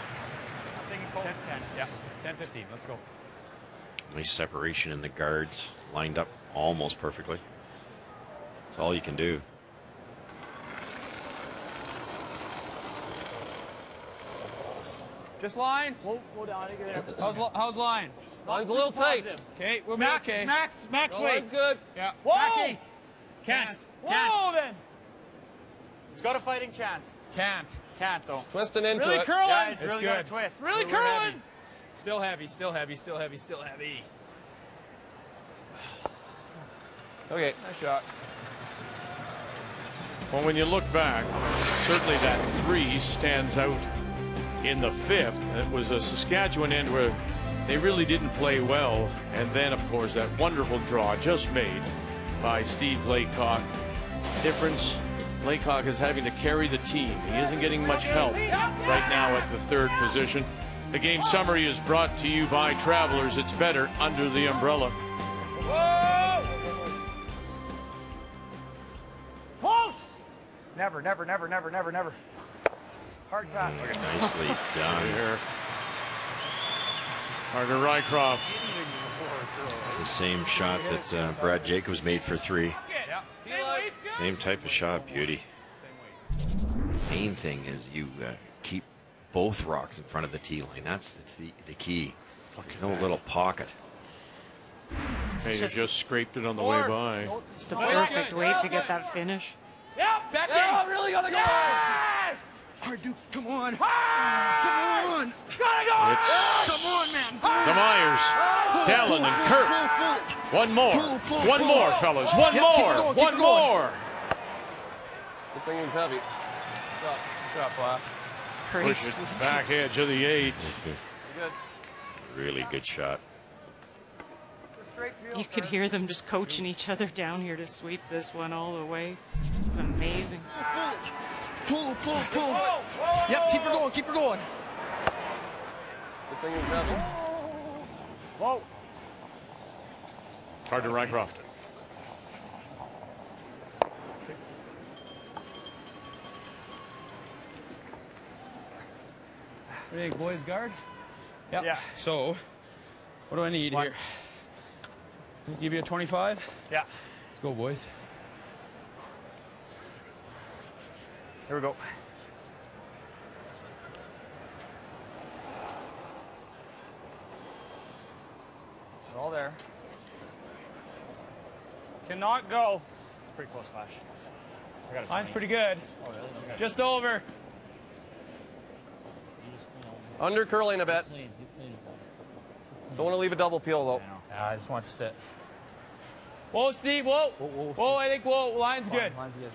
I'm thinking Colton's 10. Yeah, 10-15. Let's go. Nice separation in the guards, lined up almost perfectly. That's all you can do. Just line. Whoa, go down. There. How's line? Line's a little tight. Okay, we'll be okay. Max No, weight. line's good. Yeah. Whoa. Back 8. Can't. Whoa, then. It's got a fighting chance. Can't though. It's twisting into it. Curling. Yeah, it's really got a twist. Really We're curling. heavy. Still heavy, still heavy, still heavy, still heavy. Okay. Nice shot. Well, when you look back, certainly that 3 stands out in the 5th. It was a Saskatchewan end where they really didn't play well. And then, of course, that wonderful draw just made by Steve Laycock. Difference, Laycock is having to carry the team. He isn't getting much help right now at the 3rd position. The game summary is brought to you by Travelers. It's better under the umbrella. Whoa! Close! Never. Hard tap. Nicely done here. Carter Rycroft. It's the same shot that Brad Jacobs made for 3. Same type of shot, beauty. Main thing is you keep both rocks in front of the tee line. That's the key. No little pocket. Hey, you just scraped it on the way by. It's the perfect weight to get that finish. Yep, Becky. Yeah, really gotta go. Yes! Hard, Duke. Come on. Ah! Come on. Gotta go. Come on, man. The Myers, Dallin, and Kirk. One more, fellas. One more. One more. Good thing he's heavy. Shot, Flash. Push it back edge of the 8. Really good shot. You could hear them just coaching each other down here to sweep this one all the way. It's amazing. Pull. Yep, keep her going. Good thing he's heavy. Whoa. Carter Rycroft. What do you think, boys? Guard? Yep. Yeah. So, what do I need here? Give you a 25? Yeah. Let's go, boys. Here we go. They're all there. Cannot go. It's pretty close, Flash. Line's pretty good. Just over. Under curling a bit. Don't want to leave a double peel, though. I just want to sit. Whoa, Steve, whoa. Whoa, I think, whoa, line's good. Line's good.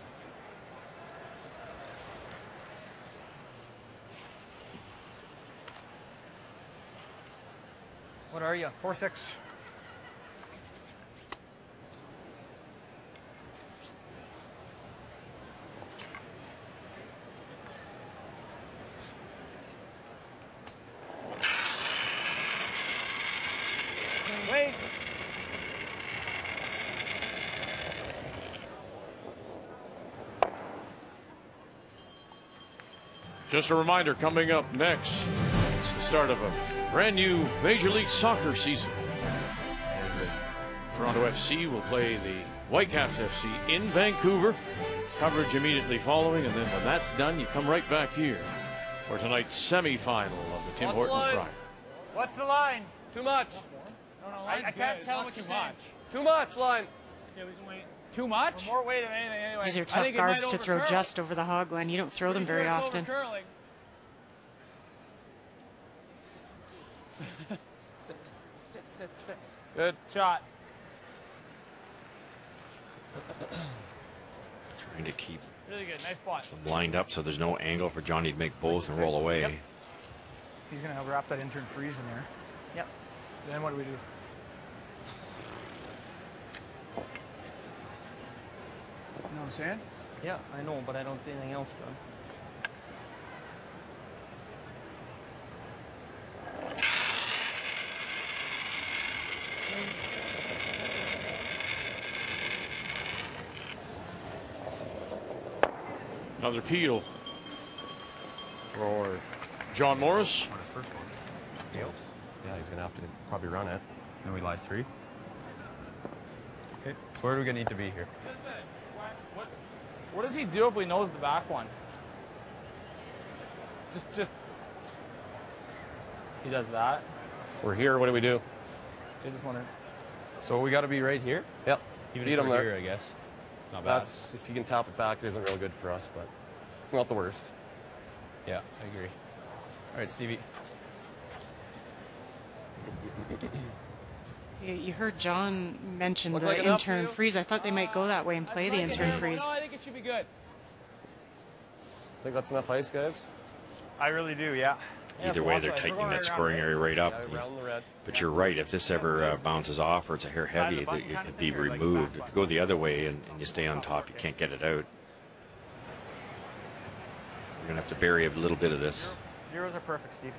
What are you? 4-6. Wait. Just a reminder, coming up next, it's the start of a brand new Major League Soccer season. Toronto FC will play the Whitecaps FC in Vancouver. Coverage immediately following, and then when that's done, you come right back here for tonight's semifinal of the Tim Hortons Brier. What's the line? Too much. No, I can't tell what you're saying. Too much, line. Yeah, we can wait. Too much? More weight than anything, anyway. These are tough guards to throw just over the hog line. You don't throw them very often. Sit. Good shot. Trying to keep Really good. Nice spot. them lined up so there's no angle for Johnny to make both and roll away. Yep. He's going to wrap that intern freeze in there. Yep. Then what do we do? You know what I'm saying? Yeah, I know, but I don't see anything else, John. Another peel for John Morris. On his first one. Yeah, he's going to have to probably run it. Then we lie 3. Okay, so where are we going to need to be here? What does he do if we knows the back one? Just. He does that. We're here. What do we do? I just wondering. So we got to be right here? Yep. Even Beat if him we're there. here, I guess. Not bad. That's, if you can tap it back, it isn't real good for us, but it's not the worst. Yeah, I agree. All right, Stevie. You heard John mention Look the like enough for intern you? freeze. I thought they might go that way and play the intern freeze. No, I think it should be good. Think that's enough ice, guys? I really do, yeah. Either way, they're tightening that scoring area right up. Yeah, around the red. But you're right, if this ever bounces off or it's a hair heavy, it could be removed. If you go the other way and you stay on top, you can't get it out. We're going to have to bury a little bit of this. Zeros are perfect, Steve.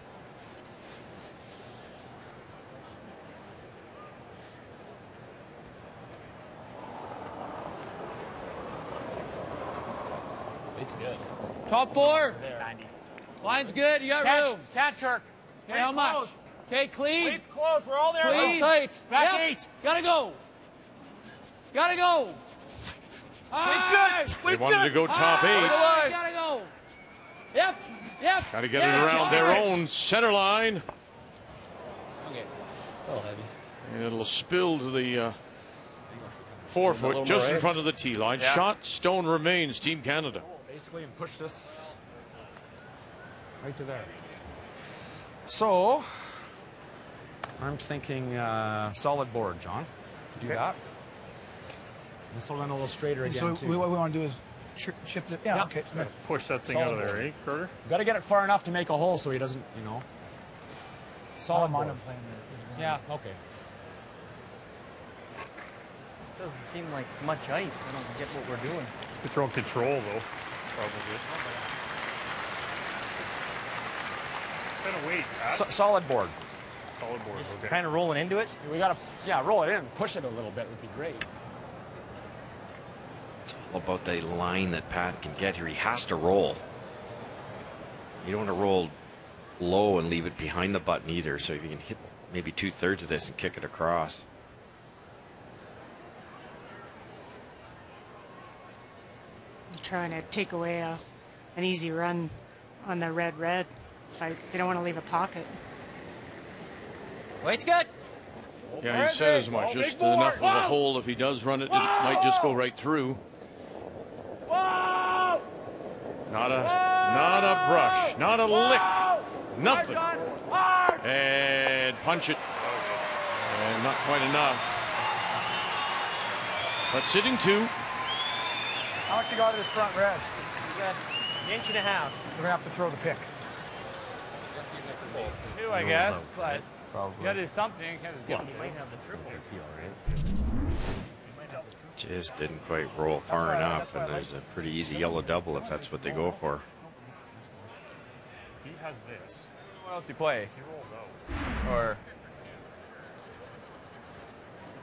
It's good. Top 4. 90. Line's good. You got room. Catch, Turk. Okay, how much? Okay, clean. Weight's close. We're all there. Clean. Tight. Back Yep. 8. Gotta go. Gotta go. Weight's good. They wanted to go top 8. Gotta go. Yep. Got to get it around their own center line. Okay. Oh, heavy. And it'll spill to the 4-foot just in front of the tee line. Yeah. Shot, stone remains, Team Canada. Basically, and push this right to there. So, I'm thinking solid board, John. Do that. This will run a little straighter again, So too. what we want to do is chip it. Yeah, okay. Push that thing Solid out of there, board. eh, Carter? Got to get it far enough to make a hole so he doesn't, Solid board. I'm playing there. Yeah, okay. This doesn't seem like much ice. I don't get what we're doing. You're throwing control, though, probably. What kind of weight, Pat? Solid board. Solid board, okay. Kind of rolling into it. We got to, roll it in. Push it a little bit would be great. It's all about the line that Pat can get here. He has to roll. You don't want to roll low and leave it behind the button either. So if you can hit maybe 2/3 of this and kick it across. Trying to take away an easy run on the red. They don't want to leave a pocket. Weight's good. Yeah, he said as much. Just enough of a hole. If he does run it, it might just go right through. Not a brush, not a lick, nothing. And punch it. And not quite enough. But sitting 2. How much you got of this front red? You got an inch and a half. We're going to have to throw the pick. 2, I guess, but Probably. you got to do something. You can't just give them. You might have the triple. Just didn't quite roll far enough, and there's a pretty easy yellow double if that's what they go for. He has this. What else do you play? He rolls out. Or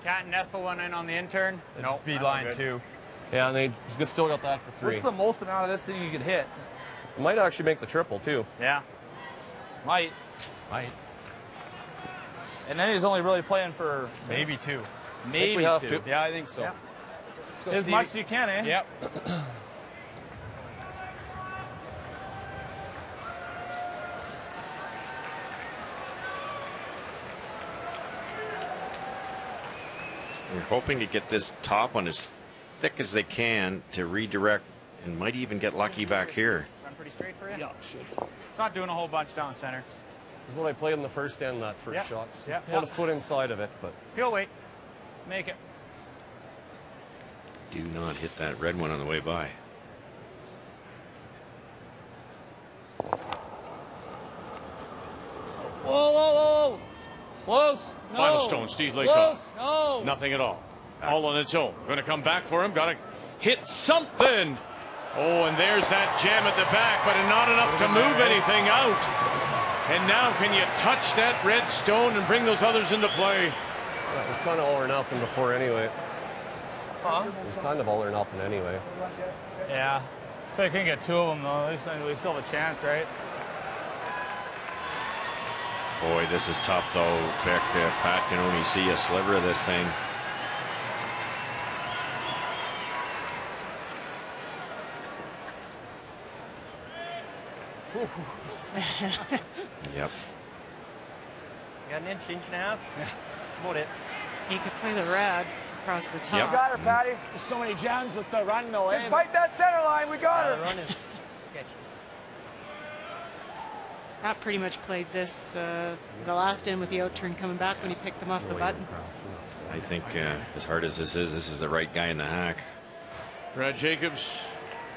can't nestle one in on the intern? No. Speed line 2. Yeah, and he's still got that for 3. What's the most amount of this thing you could hit? It might actually make the triple, too. Yeah. Might. And then he's only really playing for maybe 2. Maybe we have 2. to. Yeah, I think so. Yeah. Go, as Stevie. much as you can, eh? Yep. They're hoping to get this top one as thick as they can to redirect, and might even get lucky back here. Run pretty straight for you? Yeah, should. It's not doing a whole bunch down the center. This is what I played in the first end, that first shot. Yeah. Put a foot inside of it, but... He'll wait. Make it. Do not hit that red one on the way by. Whoa, whoa, whoa. Close. No. Final stone, Steve Laycock. Close. No. Nothing at all. All on its own. Going to come back for him. Got to hit something. Oh, and there's that jam at the back, but not enough to move anything out. And now can you touch that red stone and bring those others into play? It was kind of all or nothing before anyway. Huh? It was kind of all or nothing anyway. Yeah. So I couldn't get 2 of them, though. At least we still have a chance, right? Boy, this is tough, though, Vic. Pat can only see a sliver of this thing. Yep. You got an inch and a half? Yeah. About it. He could play the red across the top. You got her, Patty. There's so many jams with the run, though. Just bite that center line. We got her. The run is sketchy. Pat pretty much played this the last end with the out turn coming back when he picked them off the button. I think as hard as this is the right guy in the hack. Brad Jacobs,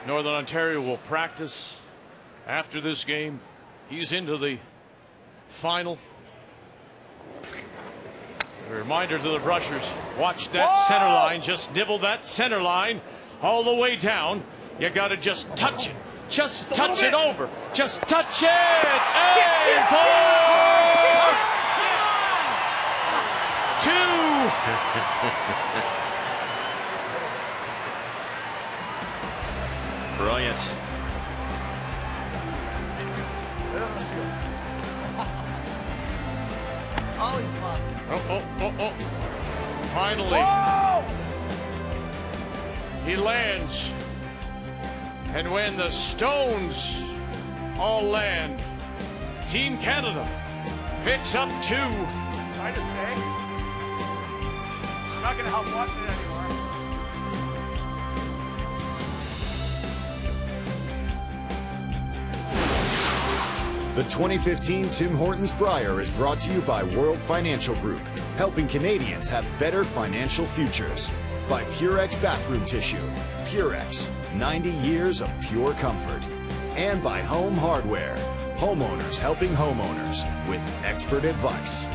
Northern Ontario will practice after this game. He's into the final. A reminder to the Brushers, watch that center line, just nibble that center line all the way down. You got to just touch it. Just touch it over. Just touch it. And 4, 2. Brilliant. Oh. Finally. Whoa! He lands. And when the stones all land, Team Canada picks up 2. Try to stay. I'm not going to help watching it anymore. The 2015 Tim Hortons Brier is brought to you by World Financial Group, helping Canadians have better financial futures. By Purex Bathroom Tissue. Purex, 90 years of pure comfort. And by Home Hardware, homeowners helping homeowners with expert advice.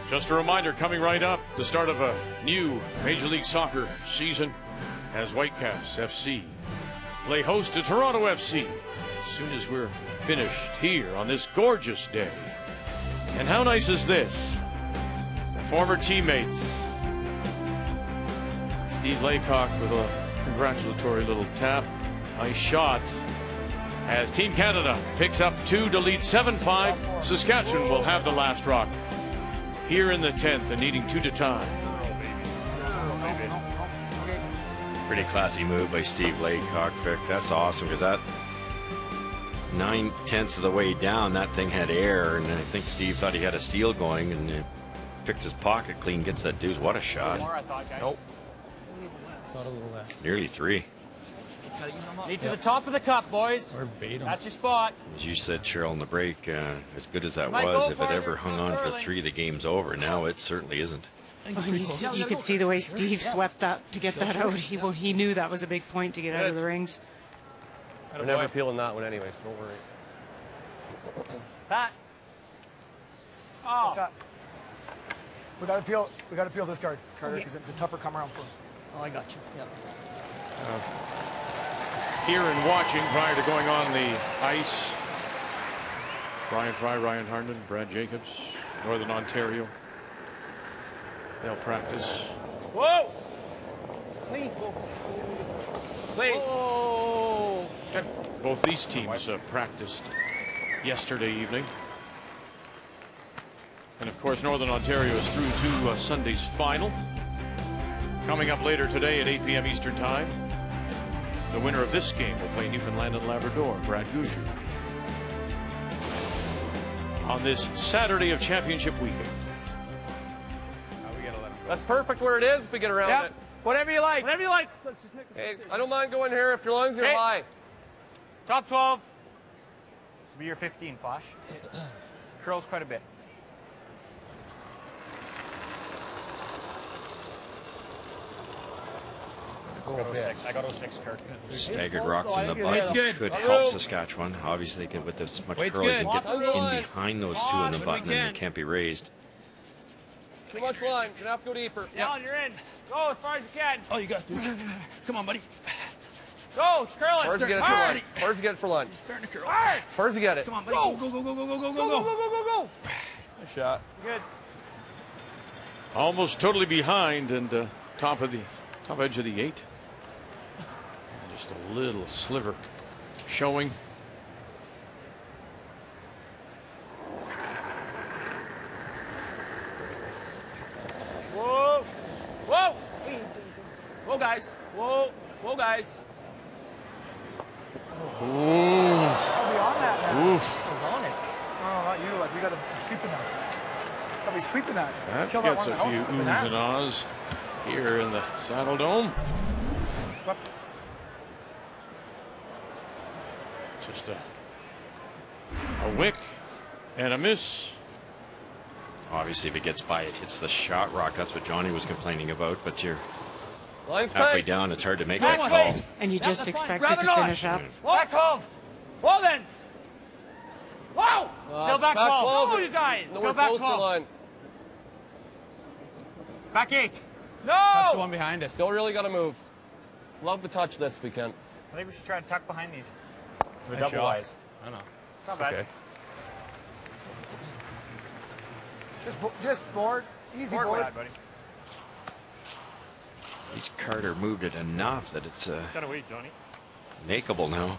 Just a reminder, coming right up, the start of a new Major League Soccer season as Whitecaps FC play host to Toronto FC as soon as we're finished here on this gorgeous day. And how nice is this? The former teammates. Steve Laycock with a congratulatory little tap. Nice shot as Team Canada picks up 2 to lead 7-5. Saskatchewan will have the last rock here in the 10th and needing 2 to tie. Pretty classy move by Steve Laycock, Vic. That's awesome, because that 9/10 of the way down, that thing had air, and I think Steve thought he had a steal going, and picked his pocket clean, gets that deuce. What a shot. Nope. Thought a little less. Nearly 3. Need to the top of the cup, boys. Or bait 'em. That's your spot. As you said, Cheryl, in the break, as good as that Might was, go if it farther, ever hung on for Curling. 3, the game's over. Now it certainly isn't. You could see the way Steve swept that to get that out. He knew that was a big point to get out of the rings. We're never peeling that one anyway, so don't worry. Pat. Oh. What's that? We gotta peel this guard, Carter, because it's a tougher come around for him. Oh, I got you. Yep. Here and watching prior to going on the ice, Brian Fry, Ryan Harnden, Brad Jacobs, Northern Ontario. They'll practice. Whoa! Clean. Clean. Oh. Both these teams practiced yesterday evening. And of course, Northern Ontario is through to Sunday's final. Coming up later today at 8 p.m. Eastern Time, the winner of this game will play Newfoundland and Labrador, Brad Gouger. On this Saturday of championship weekend. That's perfect where it is if we get around it. Whatever you like. Whatever you like. Let's just make Hey, I don't mind going here if your lungs are high. Top 12. This will be your 15, Fosh. Curls quite a bit. I got 06, Kirk. Staggered rocks in the butt It's good. could help Saskatchewan. Obviously, they can, with this much curl, they can get Lots of in line. behind those two in the butt, and then they can't be raised. Too much line. You're gonna have to go deeper. Alan, you're in. Go as far as you can. Oh, you got this. Come on, buddy. Go, curl it. First you get it for lunch. First you get it for lunch. Starting to curl. Hard. First you get it. Come on, buddy. Go, go, go, go, go, go, go, go, go. Nice shot. Good. Almost totally behind and top edge of the 8. Just a little sliver showing. Whoa. Whoa. Whoa, guys. Whoa. Whoa, guys. I'll be on that now. Oof. I was on it. No, not you. Like, we gotta be sweeping that. Gotta be sweeping that. That Kill gets one a of the few houses, oohs bananas. and ahs here in the Saddle Dome. Swept. Just a wick and a miss. Obviously, if it gets by, it hits the shot rock. That's what Johnny was complaining about, but you're Line's halfway tight. down. It's hard to make Back that way. call. And you just That's expect fine. it to Rather finish not. up. Back 12. Whoa, then. Whoa. Still back 12. Oh, you guys. No, Still we're back close to the 12. line. Back 8. No. Touch the one behind us. Still really got to move. Love to touch this if we can. I think we should try to tuck behind these. The Nice double shot. wise. I know. It's not bad. Okay. Just board. Easy Board board. bad, buddy. At least Carter moved it enough that it's Gotta wait, Johnny. makeable now.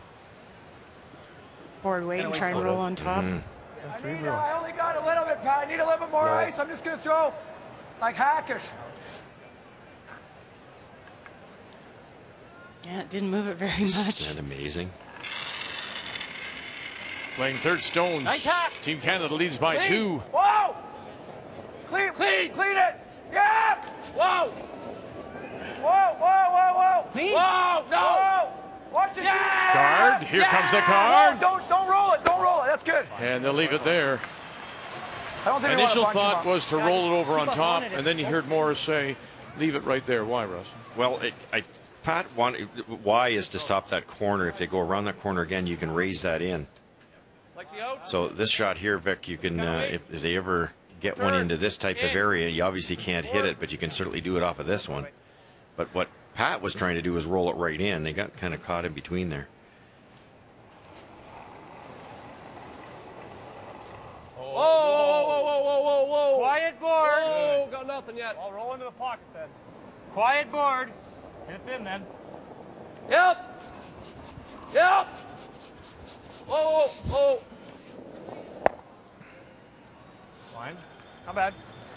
Board weight and try and roll on top. I only got a little bit, Pat. I need a little bit more ice. I'm just gonna throw like hackish. Yeah, it didn't move it very much. Isn't that amazing? Playing third stones. Nice hack. Team Canada leads by Clean. 2. Whoa! Clean it! Yeah! Whoa. Whoa! Clean. Whoa. No. Whoa! Watch this! Guard. Here comes the card. Don't roll it! Don't roll it! That's good. And they'll leave it there. I don't think we Initial want to bunch thought him up. was to roll it over on keep us top, on it. and then you heard Morris say, leave it right there. Why, Russ? Well, Pat wanted, why is to stop that corner. If they go around that corner again, you can raise that in. Like the out. So this shot here, Vic, you can, if they ever get one into this type of area, you obviously can't hit it, but you can certainly do it off of this one. But what Pat was trying to do was roll it right in. They got kind of caught in between there. Whoa. Quiet board. Whoa, got nothing yet. I'll roll into the pocket then. Quiet board. Hit it in then. Yep. Whoa. Fine. Not bad.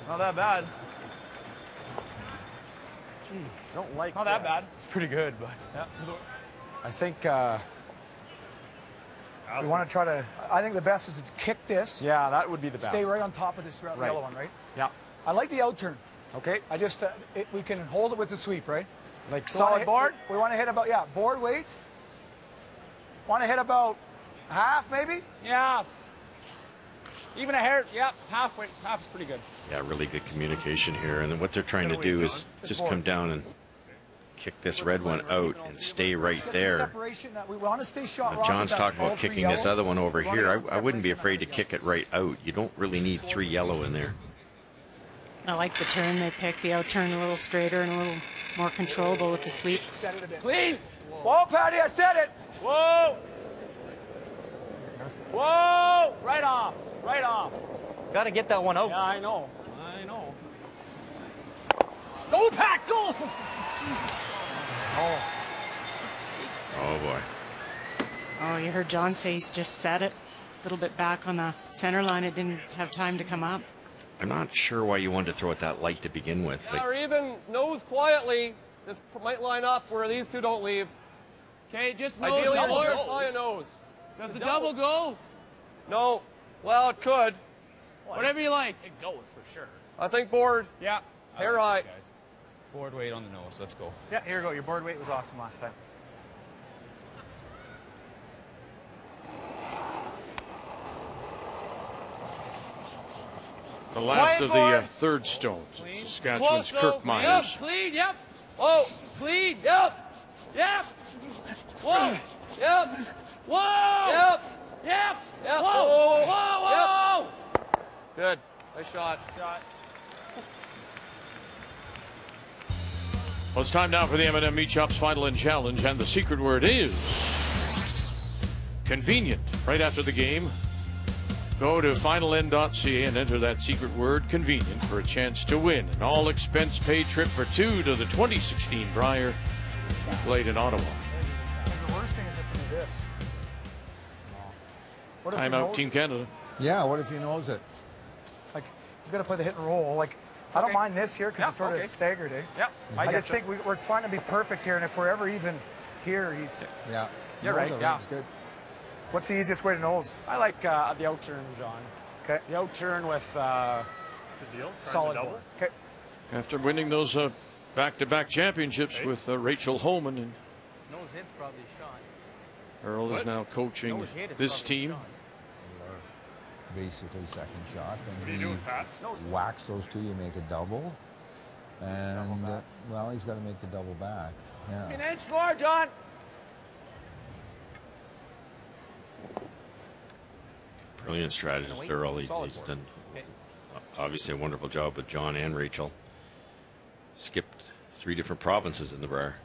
Not that bad. Jeez. Don't like Not that bad. It's pretty good, but Yeah. I think We want to try to. I think the best is to kick this. yeah, that would be the best. Stay right on top of this Right. yellow one, right? Yeah. I like the out turn. Okay. We can hold it with the sweep, right? Like We wanna solid hit- board. We want to hit about board weight, Want to hit about half, maybe? Yeah. Even a hair, yeah, halfway. Half's pretty good. Yeah, really good communication here. And then what they're trying to do is just come down and kick this red one out and stay right there. We want to stay shot. Now, John's talking about kicking this other one over here. I wouldn't be afraid to kick it right out. You don't really need 3 yellow in there. I like the turn they picked, the out turn a little straighter and a little more controllable with the sweep. Clean. Whoa, Patty, I said it. Whoa. Whoa. Right off. Right off. Got to get that one out. Yeah, I know. I know. Go, Pat, go. Oh, boy. Oh, you heard John say he's just set it a little bit back on the center line. It didn't have time to come up. I'm not sure why you wanted to throw it that light to begin with. Yeah, or even nose quietly. This might line up where these two don't leave. Okay, just nose. Ideally, more tie a nose. Does the double go? No. Well, it could. Whatever you like. It goes for sure. I think board. Yeah. Hair high. Guys. Board weight on the nose. Let's go. Yeah, here you go. Your board weight was awesome last time. The last Quiet of the board. third stones. Clean. Saskatchewan's Close, Kirk though. Myers. Yep, clean, yep. Whoa. Clean, yep. Yep. Whoa. Yep. Whoa. Yep. Yep. Yep. Whoa. Oh. Whoa, whoa. Good. Nice shot. Well, it's time now for the M&M Meat Shop's Final and Challenge, and the secret word is convenient. Right after the game, go to finaln.ca and enter that secret word, convenient, for a chance to win an all-expense-paid trip for 2 to the 2016 Brier, played in Ottawa. The worst thing is if you do this. What if he Timeout, knows Team it? Canada. Yeah, what if he knows it? Like, he's going to play the hit and roll. Like, I don't mind this here because it's sort of staggered, eh? Yep. I just think we're trying to be perfect here, and if we're ever even here, he's... Yeah. You're right, yeah. It's good. What's the easiest way to nose? I like the out turn, John. Okay. The out turn with Good deal. solid double. board. Okay. After winning those back-to-back championships with Rachel Holman, and Nose hit's probably shot. Earl is now coaching Nose hit is this probably team. shot. Basically second shot. What are And you doing, Pat? whacks those two, you make a double. And, well, he's got to make the double back. Yeah. An inch more, John. Brilliant strategist, Earl. He's done obviously a wonderful job with John and Rachel. Skipped 3 different provinces in the Brier.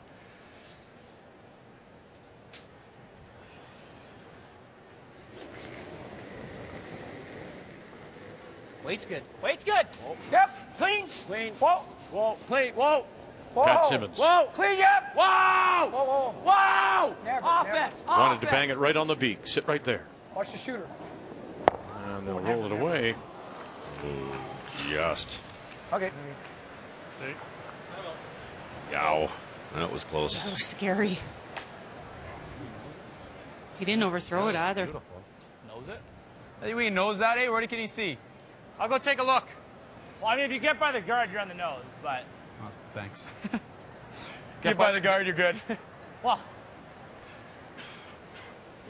Weight's good. Weight's good. Yep. Clean. Clean. Whoa. Whoa. Clean. Whoa. Whoa. Pat Simmons Whoa. Clean, yep. Whoa. Whoa, whoa. Whoa. Never, Off never. it. wanted to bang it right on the beak. Sit right there. Watch the shooter. And they'll roll it away. Just. Okay. Yow. That was close. That was scary. He didn't overthrow it either. Knows it. I think we can nose that, eh? Where can he see? I'll go take a look. Well, I mean, if you get by the guard, you're on the nose, but... Oh, thanks. Get by the guard, you're good. Well...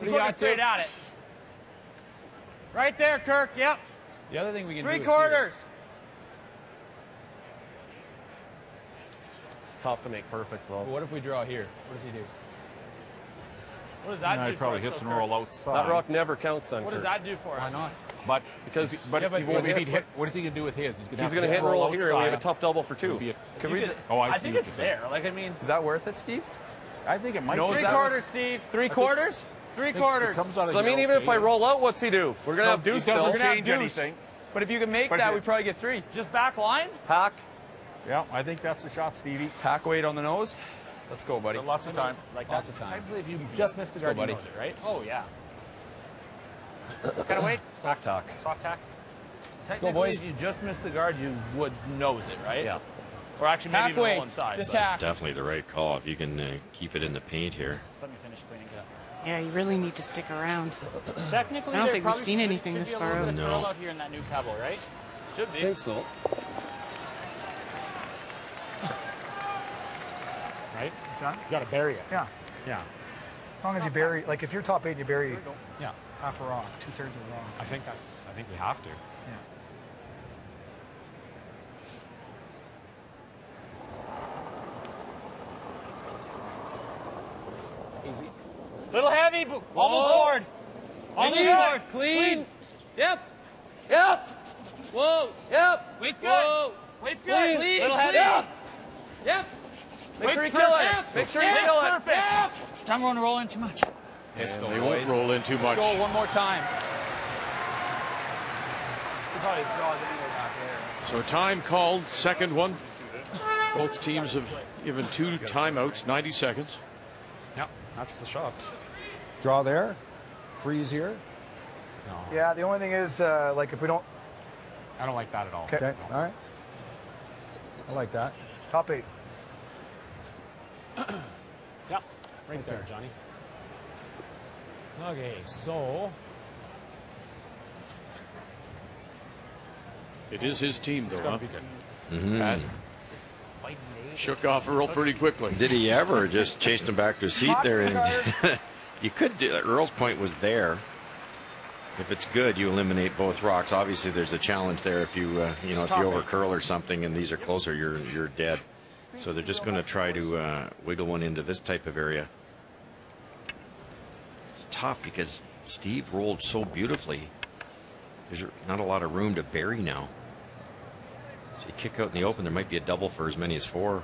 He's looking straight at it. Right there, Kirk, yep. The other thing we can do 3 is quarters. It's tough to make perfect, though. What if we draw here? What does he do? What does that do He probably for us, hits though, and Kirk? roll outside. That rock never counts on What does Kirk. that do for us? Why not? But Because but Yeah, but he you won't would hit, hit- what is he going to do with his? He's going he's going to hit and roll here, and we have a tough double for 2. Can we? Oh, I I see think what it's you're saying. there. Like, I mean... Is that worth it, Steve? I think it might Nose be. 3 quarters, Steve. 3 quarters? 3 quarters. comes out of So I mean, here even if okay. I roll out, what's he do? We're going to have It deuce doesn't still. change anything. But if you can make But that, if we you- probably get 3. Just back line? Pack. Yeah, I think that's a shot, Stevie. Pack weight on the nose. Let's go, buddy. Got lots of time. Like Lots that. of time. I believe you just missed the guard, buddy. you knows it, right? Oh, yeah. What kind of weight? Soft tack. Soft tack? Technically, if you just missed the guard, you would nose it, right? Yeah. Or actually, maybe even roll inside. Just tack. Definitely the right call if you can keep it in the paint here. Let me finish cleaning it up. Yeah, you really need to stick around. Technically, I don't there think we've probably seen should- anything should this be a far little out. bit of No. curl out here in that new cowboy, right? Should be. I think so. Right? John? You got to bury it. Yeah. Yeah. As long as you bury, like if you're top 8, you bury Yeah. half a rock, 2/3 of the rock. I think we have to. Yeah. Easy. Little heavy, almost board. Almost board. Clean. Yep. Yep. Whoa. Yep. Weight's good. Whoa. Weight's good. Clean. Little heavy. Yep. Yep. Make Weight's sure you kill it. perfect. Make sure you Yep, kill it. perfect. Yep. Time won't roll in too much. And they won't roll in too much. Let's go one more time. He probably draws anyway back there. So time called, second one. Both teams have given 2 timeouts, 90 seconds. Yep, that's the shot. Draw there. Freeze here. No. Yeah, the only thing is, like if we don't. I don't like that at all. Okay. Okay. All right. I like that. Top 8. Yep, right there, Johnny. Okay, so It is his team, it's though, gonna huh? be good. Pat shook off Earl pretty quickly. Did he ever? Just chased him back to his seat there. And you could do Earl's point was there. If it's good, you eliminate both rocks. Obviously, there's a challenge there. If you if you overcurl or something, and these are closer, you're dead. So they're just going to try to wiggle one into this type of area. It's tough because Steve rolled so beautifully. There's not a lot of room to bury now. So you kick out in the open, there might be a double for as many as 4.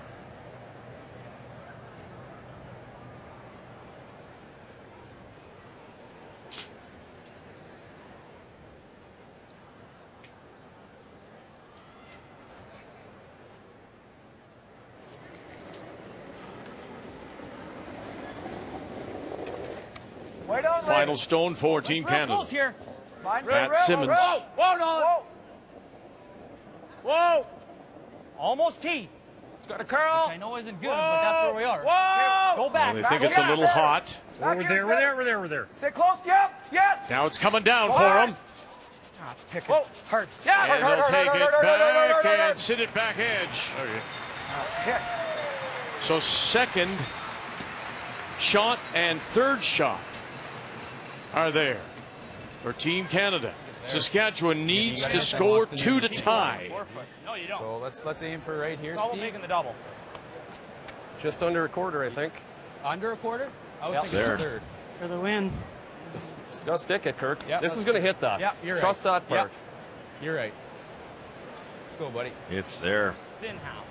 Final stone for Team Canada. Here. Pat Simmons. Whoa, no. Whoa. Almost tee. It's got a curl. Which I know isn't good, but that's where we are. Whoa. Go back. Well, they think it's a little hot. We're there. Stay close. Yep. Yes. Now it's coming down for them. Ah, it's picking. Hard. Yeah. And they'll take it back and sit it back edge. So second shot and third shot are there for Team Canada. Saskatchewan needs to score 2 to tie. No, you don't. So let's aim for right here, Steve. Steve. Making the double. Just under a quarter, I think. Under a quarter? I was It's thinking there. a third. For the win. Just gotta stick it, Kirk. Yeah, this is gonna hit that. Yeah, you're right. Trust that part. Yeah, you're right. Let's go, buddy. It's there. Thin half.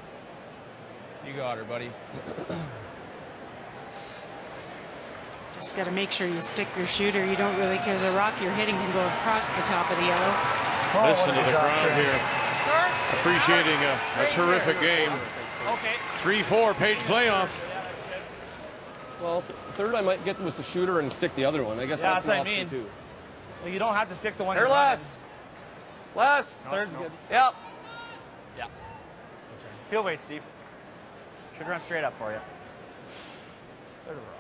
You got her, buddy. Just got to make sure you stick your shooter. You don't really care. The rock you're hitting can go across the top of the yellow. Listen to the crowd here. Appreciating a terrific game. Okay. 3-4 page playoff. Well, third I might get with the shooter and stick the other one. I guess Yeah, that's an that's what I option mean. too. Well, you don't have to stick the one. Here, you're less. Less. No, Third's no. good. Yep. Yeah. Heel weight, Steve. Should run straight up for you. Third of a rock.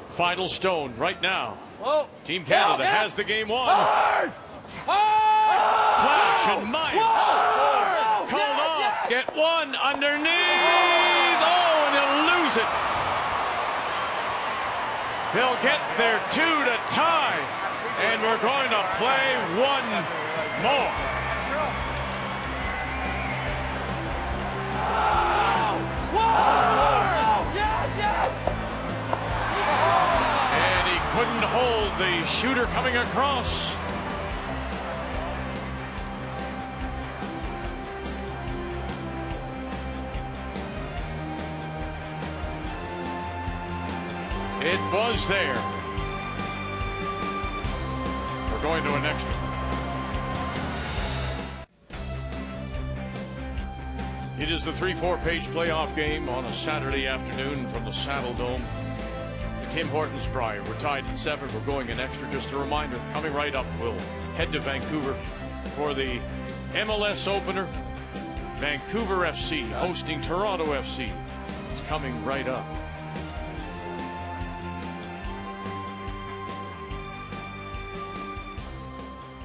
Final stone right now. Whoa. Team Canada has the game won. Hard! Flash and Myers. Called off. Get one underneath. Oh, and he'll lose it. They'll get their 2 to tie. And we're going to play one more. And he couldn't hold the shooter coming across. It was there. We're going to an extra. It is the 3-4 page playoff game on a Saturday afternoon from the Saddle Dome. The Tim Hortons Brier. We're tied at 7. We're going an extra. Just a reminder, coming right up, we'll head to Vancouver for the MLS opener. Vancouver FC hosting Toronto FC. It's coming right up.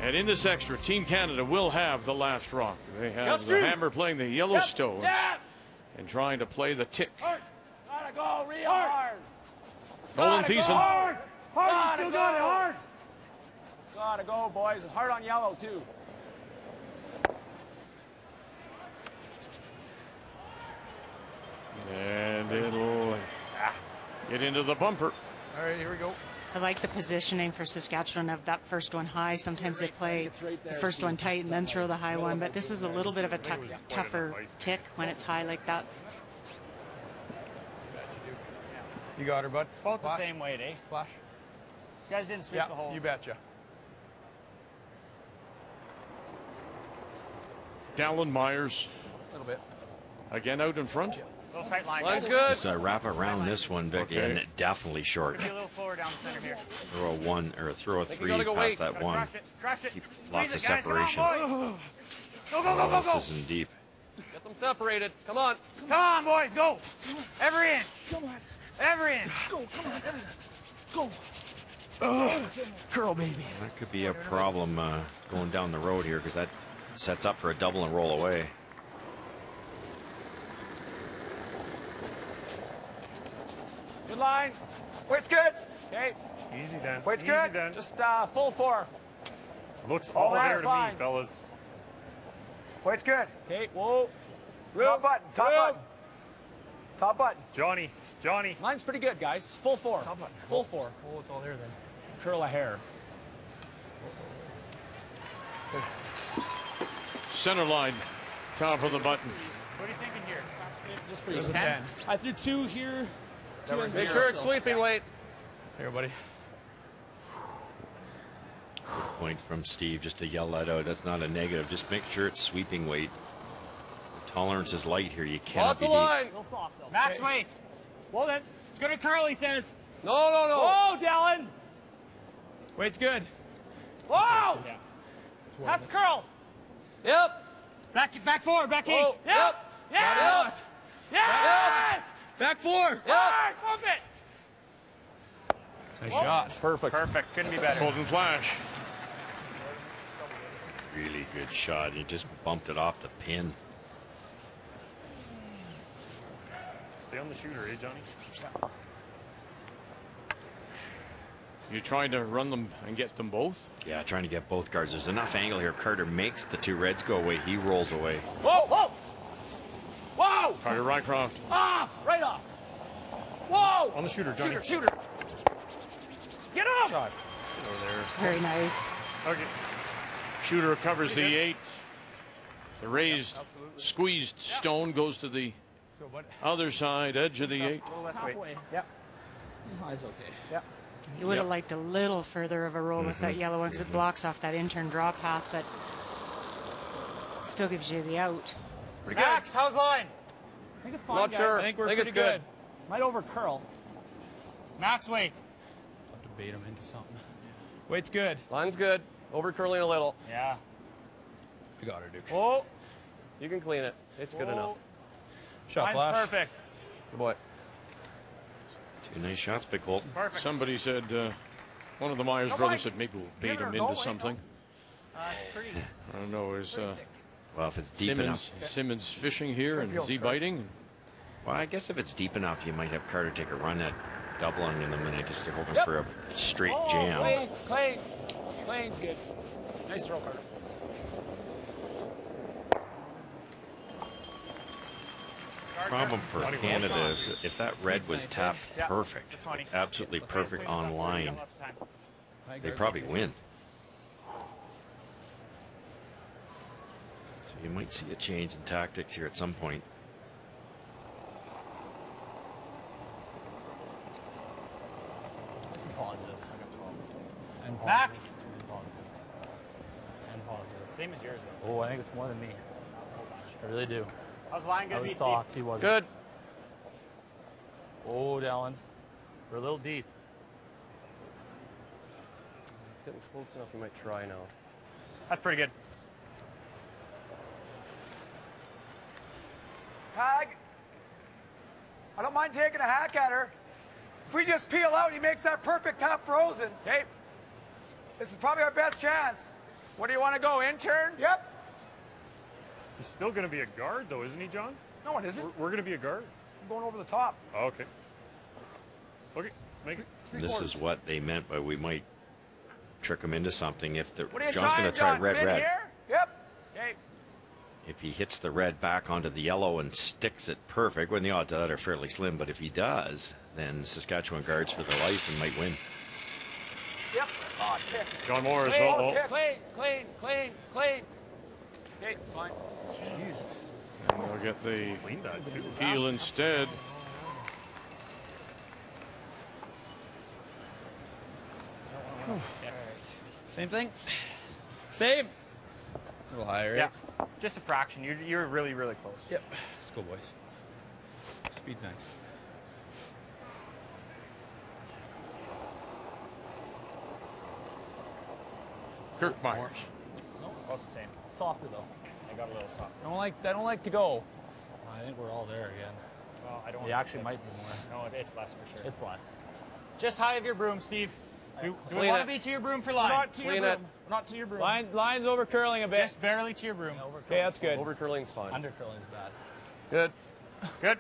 And in this extra, Team Canada will have the last rock. They have the Hammer playing the Yellowstones. and trying to play the tick. Hard. Gotta go real hard. Nolan Gotta go Thiessen. hard. Hard. Still got it. Hard. Gotta go, boys. Hard on yellow, too. And it'll get into the bumper. All right, here we go. I like the positioning for Saskatchewan of that first one high. Sometimes they play the first one tight and then throw the high one, but this is a little bit of a tougher tick when it's high like that. You got her, bud. Both the same weight, eh? Flash. You guys didn't sweep the hole. You betcha. Dallin Myers. A little bit. Again out in front. Little sight line. Line's good. Just wrap around this one, Vic, and definitely short. Be a little slower down the center here. Throw a 1 or throw a 3 go past wait. that 1. Crush it. Keep Squeeze lots of it, guys. separation. Come on, boys. Go, go, go, go, go. This isn't deep. Get them separated. Come on. Come on, boys. Go. Every inch. Come on. Every inch. Go. Come on. Go. Curl, baby. That could be a problem going down the road here because that sets up for a double and roll away. Good line. Weight's good. Okay. Easy then. Weight's Easy good. then. Just full 4. Looks all that's there to fine. me, fellas. Weight's good. Okay. Whoa. Top button. Top button. Top button. Johnny. Line's pretty good, guys. Full 4. Top button. Full 4. Oh, it's all there then. Curl a hair. Center line. Top of the button. What are you thinking here? Just for you. Just 10. I threw 2 here. 2 and 0. Make sure it's sweeping weight. Here, buddy. Good point from Steve just to yell that out. That's not a negative. Just make sure it's sweeping weight. The tolerance is light here. You cannot Lots be of line. Real soft, though. Max weight. Well then, it's gonna curl, he says. No. Whoa, Dallin. Weight's good. Whoa! That's curl. Yep. Back 4, back 8. Whoa. Yep. Yes! Yes! Back 4. Yep. Hard, move it. Nice shot. Perfect. Perfect. Couldn't be better. Golden flash. Really good shot. He just bumped it off the pin. Stay on the shooter, eh, Johnny? You're trying to run them and get them both? Yeah, trying to get both guards. There's enough angle here. Carter makes the 2 reds go away. He rolls away. Whoa. Carter Rycroft. Off. Right off. Whoa. On the shooter, Johnny. Shooter. Get up. Shot. Over there. Very nice. Okay. Shooter covers the 8. The raised, squeezed stone goes to the other side, edge of the 8. Halfway. Yep. High's okay. Yep. You would have liked a little further of a roll with that yellow one because it blocks off that in-turn draw path, but still gives you the out. Pretty good. Max, how's line? I think it's fine, Not guys. sure. I think we're Think pretty it's good. Might over curl. Max weight. Have to bait him into something. Weight's good. Line's good. Over curling a little. Yeah. I got her, Duke. Oh, you can clean it. It's good enough. Shot Line's flash. perfect. Good boy. 2 nice shots, Big Holt. Perfect. Somebody said, one of the Myers brothers said maybe we'll bait him into something. Pretty. I don't know, is Well, if it's deep enough. Simmons fishing here and is he biting? Well, I guess if it's deep enough, you might have Carter take a run at doubling in the minute. Just they're hoping for a straight jam. Clean's good. Nice throw, Carter. Problem for Canada is if that red was tapped perfect, absolutely perfect on line, they probably win. So you might see a change in tactics here at some point. Nice and positive. I got 12. And Max. And positive. And positive. Same as yours, though. Oh, I think it's more than me. I really do. How's line I gonna be, was Steve? soft. He wasn't. Good. Oh, Dallin. We're a little deep. It's getting close enough. You might try now. That's pretty good. Hag. I don't mind taking a hack at her. If we just peel out, he makes that perfect top frozen. Tape. This is probably our best chance. Where do you want to go, intern? Yep. He's still going to be a guard, though, isn't he, John? No, it isn't. We're going to be a guard. I'm going over the top. Oh, okay. Okay, let's make it. This is what they meant by we might trick him into something if the What are you John's trying, going to try John? red. Here? Yep. Okay. If he hits the red back onto the yellow and sticks it perfect, when the odds of that are fairly slim, but if he does, then Saskatchewan guards for their life and might win. Yep. Oh, kick. John Morris. Clean, Oh, clean, clean, clean, clean. Okay, fine. Jesus. And they'll get the peel instead. Same thing? Same. A little higher. Yeah. Just a fraction. You're really, really close. Yep. Let's go, boys. Speed's nice. Kirk Myers. No, it's about the same. Softer though. I got a little soft. I don't like to go. I think we're all there again. Well, I don't. You actually might be more. No, it's less for sure. It's less. Just high of your broom, Steve. Do we Clean want it. to be to your broom for line? Not to your Clean broom. it. Not to your broom. Line's over curling a bit. Just barely to your broom. Okay, that's good. Over curling's fine. Under curling's bad. Good. Good.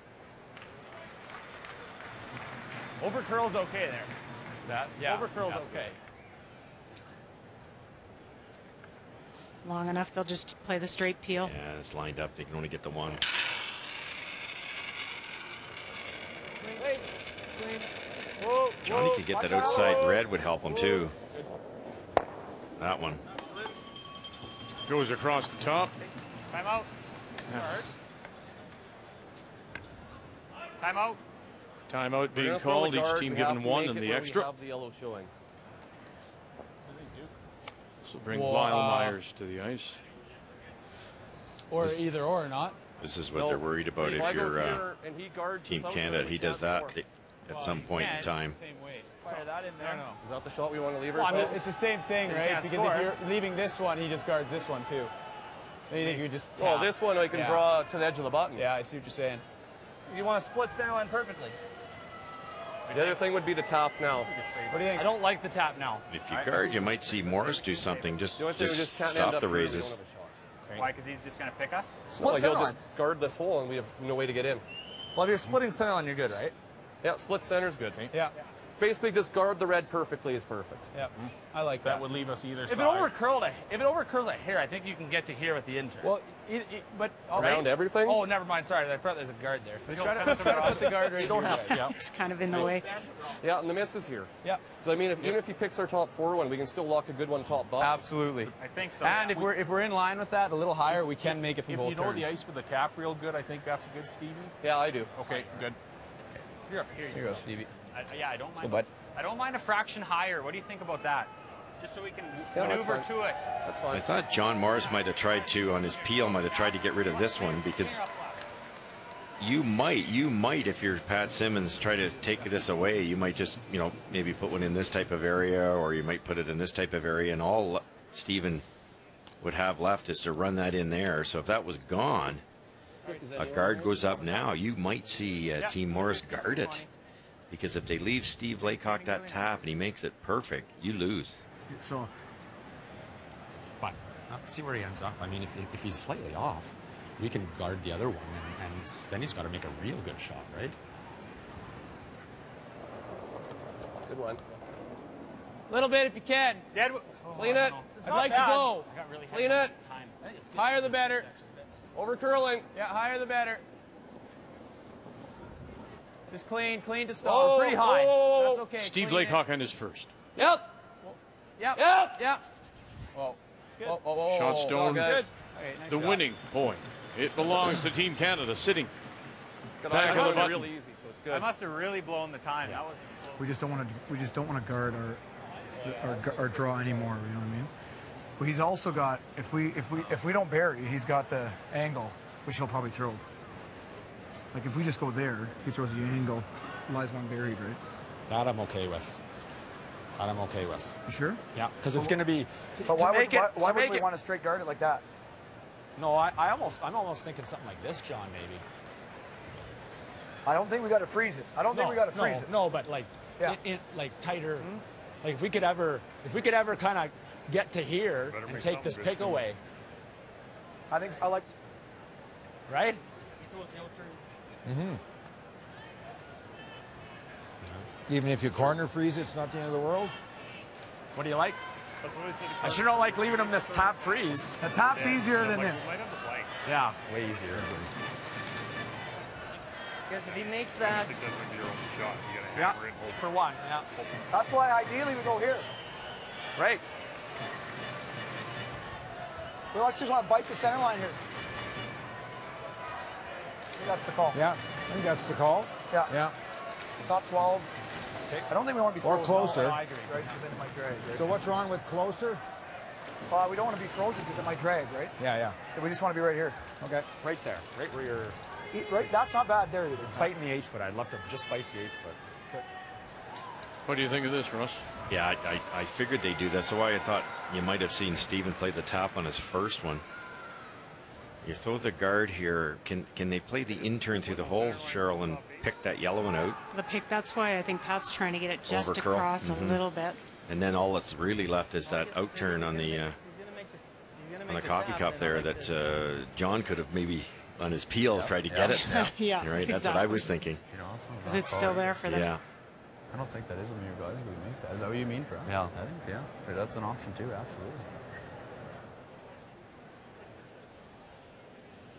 Over curl's okay there. Is that? Yeah. Over curl's That's okay. Long enough, they'll just play the straight peel. Yeah, it's lined up. They can only get the one. Clean. Clean. Whoa, Johnny could get that outside red would help him too. That one. Goes across the top. Time out. Time out. Timeout being We're gonna throw called. the Each guard. team We have given to one make and it the where extra. We have the yellow showing. So bring Well, Lyle Myers to the ice. Or This- either or not. This is what No, they're worried about if if I go you're here and he guards Team us out Canada. there, we He does can't that score. at some point in time. Same way. Fire that in there. Is that the shot we want to leave Well, I mean, ourselves? it's the same thing, So you right? can't Because score. if you're leaving this one, he just guards this one too. Then you think you just Well, tap. this one I can Yeah. draw to the edge of the button. Yeah, I see what you're saying. You want to split center line perfectly. The other thing would be to tap now. What do you think? I don't like the tap now. If you guard, you might see Morris do something. Just The only thing we just can't end stop up the here, we raises. don't have a shot. Why? Because he's just going to pick us? No, he'll just guard this hole and we have no way to get in. Well, if you're splitting center line, you're good, right? Yeah, split center's good. Yeah. Basically, just guard the red perfectly is perfect. Yeah. I like that. That would leave us either If side. it overcurls a hair, I think you can get to here with the intern. Well, but Around everything? Oh, never mind. Sorry, I thought there's a guard there. Try to put the guard right Don't here. have to. Yeah. It's kind of in the way. Yeah, and the miss is here. Yeah. So I mean, even if he picks our top 4 one, we can still lock a good one top bottom. Absolutely. I think so. And if we're in line with that, a little higher, we can make it from If both you know turns. the ice for the tap real good, I think that's good, Stevie. Yeah, I do. Okay, good. You're up here. Here you go, Stevie. Yeah, I don't mind. Go, bud. I don't mind a fraction higher. What do you think about that? Just so we can Yeah, that's maneuver fine. to it. That's I fine. thought John Morris might have tried to, on his peel, might have tried to get rid of this one because you might, if you're Pat Simmons, try to take this away. You might just, maybe put one in this type of area, or you might put it in this type of area, and all Stephen would have left is to run that in there. So if that was gone, a guard goes up now. You might see Team Morris guard it. Because if they leave Steve Laycock that tap and he makes it perfect, you lose. So, but see where he ends up. I mean, if he's slightly off, we can guard the other one, and then he's got to make a real good shot, right? Good one. Little bit if you can. Dead. Clean it. I'd like to go. Clean it. Higher the better. Over curling. Yeah, higher the better. Just clean to stall. Pretty high. That's okay. Steve Clean Laycock on his first. Yep. Yep. Whoa. Shot stone. Good. The winning point. It belongs to Team Canada sitting Good back eye. of the That's button. really easy, so it's I good. must have really blown the time. That was. We just don't want to guard our draw anymore. You know what I mean? But he's also got if we don't bury, he's got the angle, which he'll probably throw. Like if we just go there, he throws the angle, lies one buried, right? That I'm okay with. You sure? Yeah, because it's going to be. But to why make would it- we want to straight guard it like that? No, I'm almost thinking something like this, John. Maybe. I don't think we got to freeze it. I don't think we got to freeze it. No, but like, Yeah. like tighter. Like if we could ever kind of get to here and take this pick away, I think I like. right? If Mm-hmm. Even if you corner freeze, it's not the end of the world. What do you like? That's what I said. I sure don't like leaving him this tap freeze. The tap's easier than this. Yeah, way easier. Because if he makes that. I think that's gonna be your only shot. You gotta Yeah, hammer it. Hope for one. Yeah. That's why ideally we go here. Right. Well, let's just want to bite the center line here. I think that's the call. Yeah, I think that's the call. Yeah. Yeah. Top 12. I don't think we want to be Or frozen. closer. No, I agree, right? Because then it might drag, right? So what's wrong with closer? We don't want to be frozen because it might drag, right? Yeah, yeah. We just want to be right here. Okay. Right there. Right where you're... Right, that's not bad there either. Biting the 8-foot. I'd love to just bite the 8-foot. Okay. What do you think of this, Russ? Yeah, I figured they'd do that. So why I thought you might have seen Steven play the tap on his first one. You throw the guard here. Can they play the in-turn through the hole, Cheryl, and pick that yellow one out? The pick, that's why I think Pat's trying to get it just Overcurl. across a little bit. And then all that's really left is that out turn on the coffee cup there that John could have maybe on his peel tried to get it. Yeah, right. That's what I was thinking. Is it still there for them? Yeah. I don't think that is a mere goal. I think we make that. Is that what you mean, Fred? Yeah. I think, yeah. That's an option too, absolutely.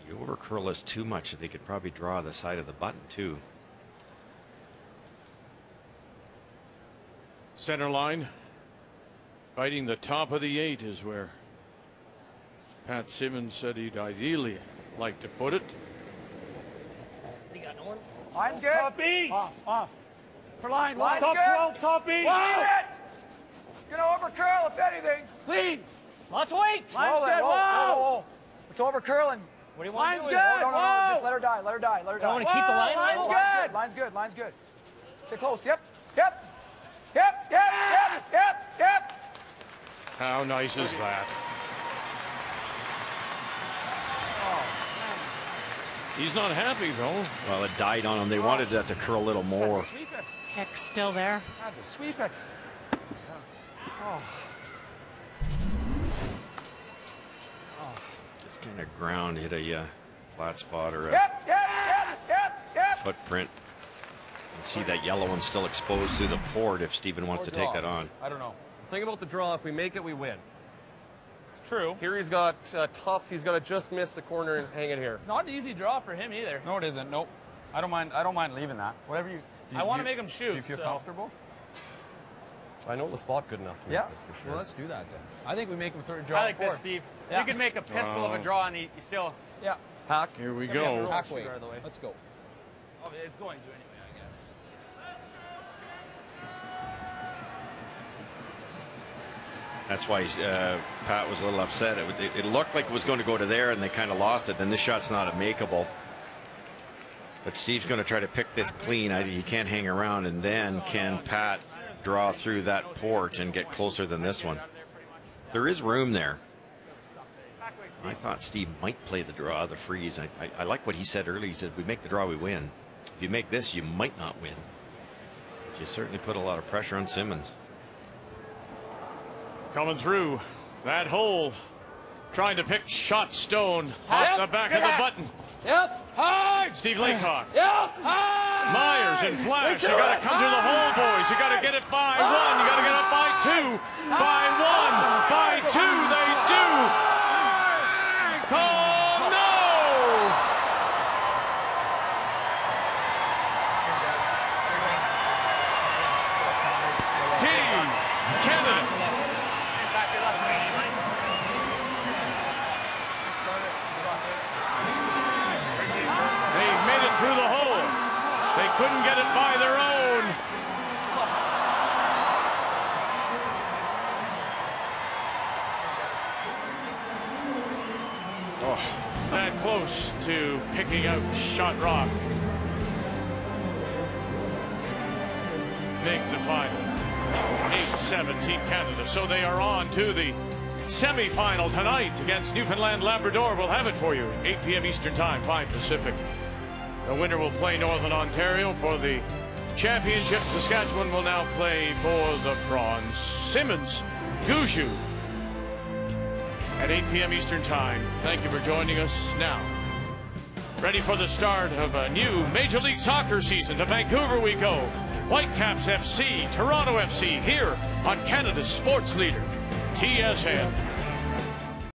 You overcurl this too much, they could probably draw the side of the button too. Center line. Biting the top of the 8 is where Pat Simmons said he'd ideally like to put it. Line's good. Top 8. Off. For line. Line's Top good. 12, top 8. Wow. Gonna overcurl if anything. Clean. Let's wait. Line's good. Whoa. It's overcurling. What do you want Line's to good. do? No. Just let her die. Let her die. Let her die. I want to keep the line. Line's good. Line's good. Line's good. Stay close. Yep. How nice is that? He's not happy though. Well, it died on him. They wanted that to curl a little more. Pick's still there. Had to sweep it. Just kind of ground hit a flat spot or a footprint. And see that yellow one still exposed through the port if Steven wants to take that on. I don't know. The thing about the draw, if we make it, we win. It's true. Here he's got tough. He's got to just miss the corner and hang it here. It's not an easy draw for him either. No, it isn't. Nope. I don't mind leaving that. Whatever you. I want to make him shoot. Do you feel comfortable? I know the spot good enough to make this for sure. Well, let's do that then. I think we make him draw. I like this, Steve. Yeah. You could make a pistol of a draw and you still. Yeah. Hack. Here we go. Hack way. Let's go. Oh, it's going to anyway, I guess. That's why Pat was a little upset. It looked like it was going to go to there, and they kind of lost it. Then this shot's not a makeable. But Steve's going to try to pick this clean. He can't hang around. And then can Pat draw through that port and get closer than this one? There is room there. I thought Steve might play the draw, the freeze. I like what he said earlier. He said, we make the draw, we win. If you make this, you might not win. But you certainly put a lot of pressure on Simmons. Coming through that hole. Trying to pick shot stone off the back of the button. Yep. Hard. Steve Laycock. Yep. Myers and Flash. You got to come to the hole, boys. You got to get it by 1. You got to get it by 2. By 1. By 2. They do. Oh, no. Team Canada. Through the hole. They couldn't get it by their own. Oh, that close to picking out shot rock. Make the final. 8-7 Team Canada. So they are on to the semi-final tonight against Newfoundland Labrador. We'll have it for you. 8 p.m. Eastern Time, 5 Pacific. The winner will play Northern Ontario for the championship. Saskatchewan will now play for the bronze. Simmons, Gushu at 8 p.m. Eastern Time. Thank you for joining us now. Ready for the start of a new Major League Soccer season. To Vancouver we go. Whitecaps FC, Toronto FC, here on Canada's sports leader, TSN.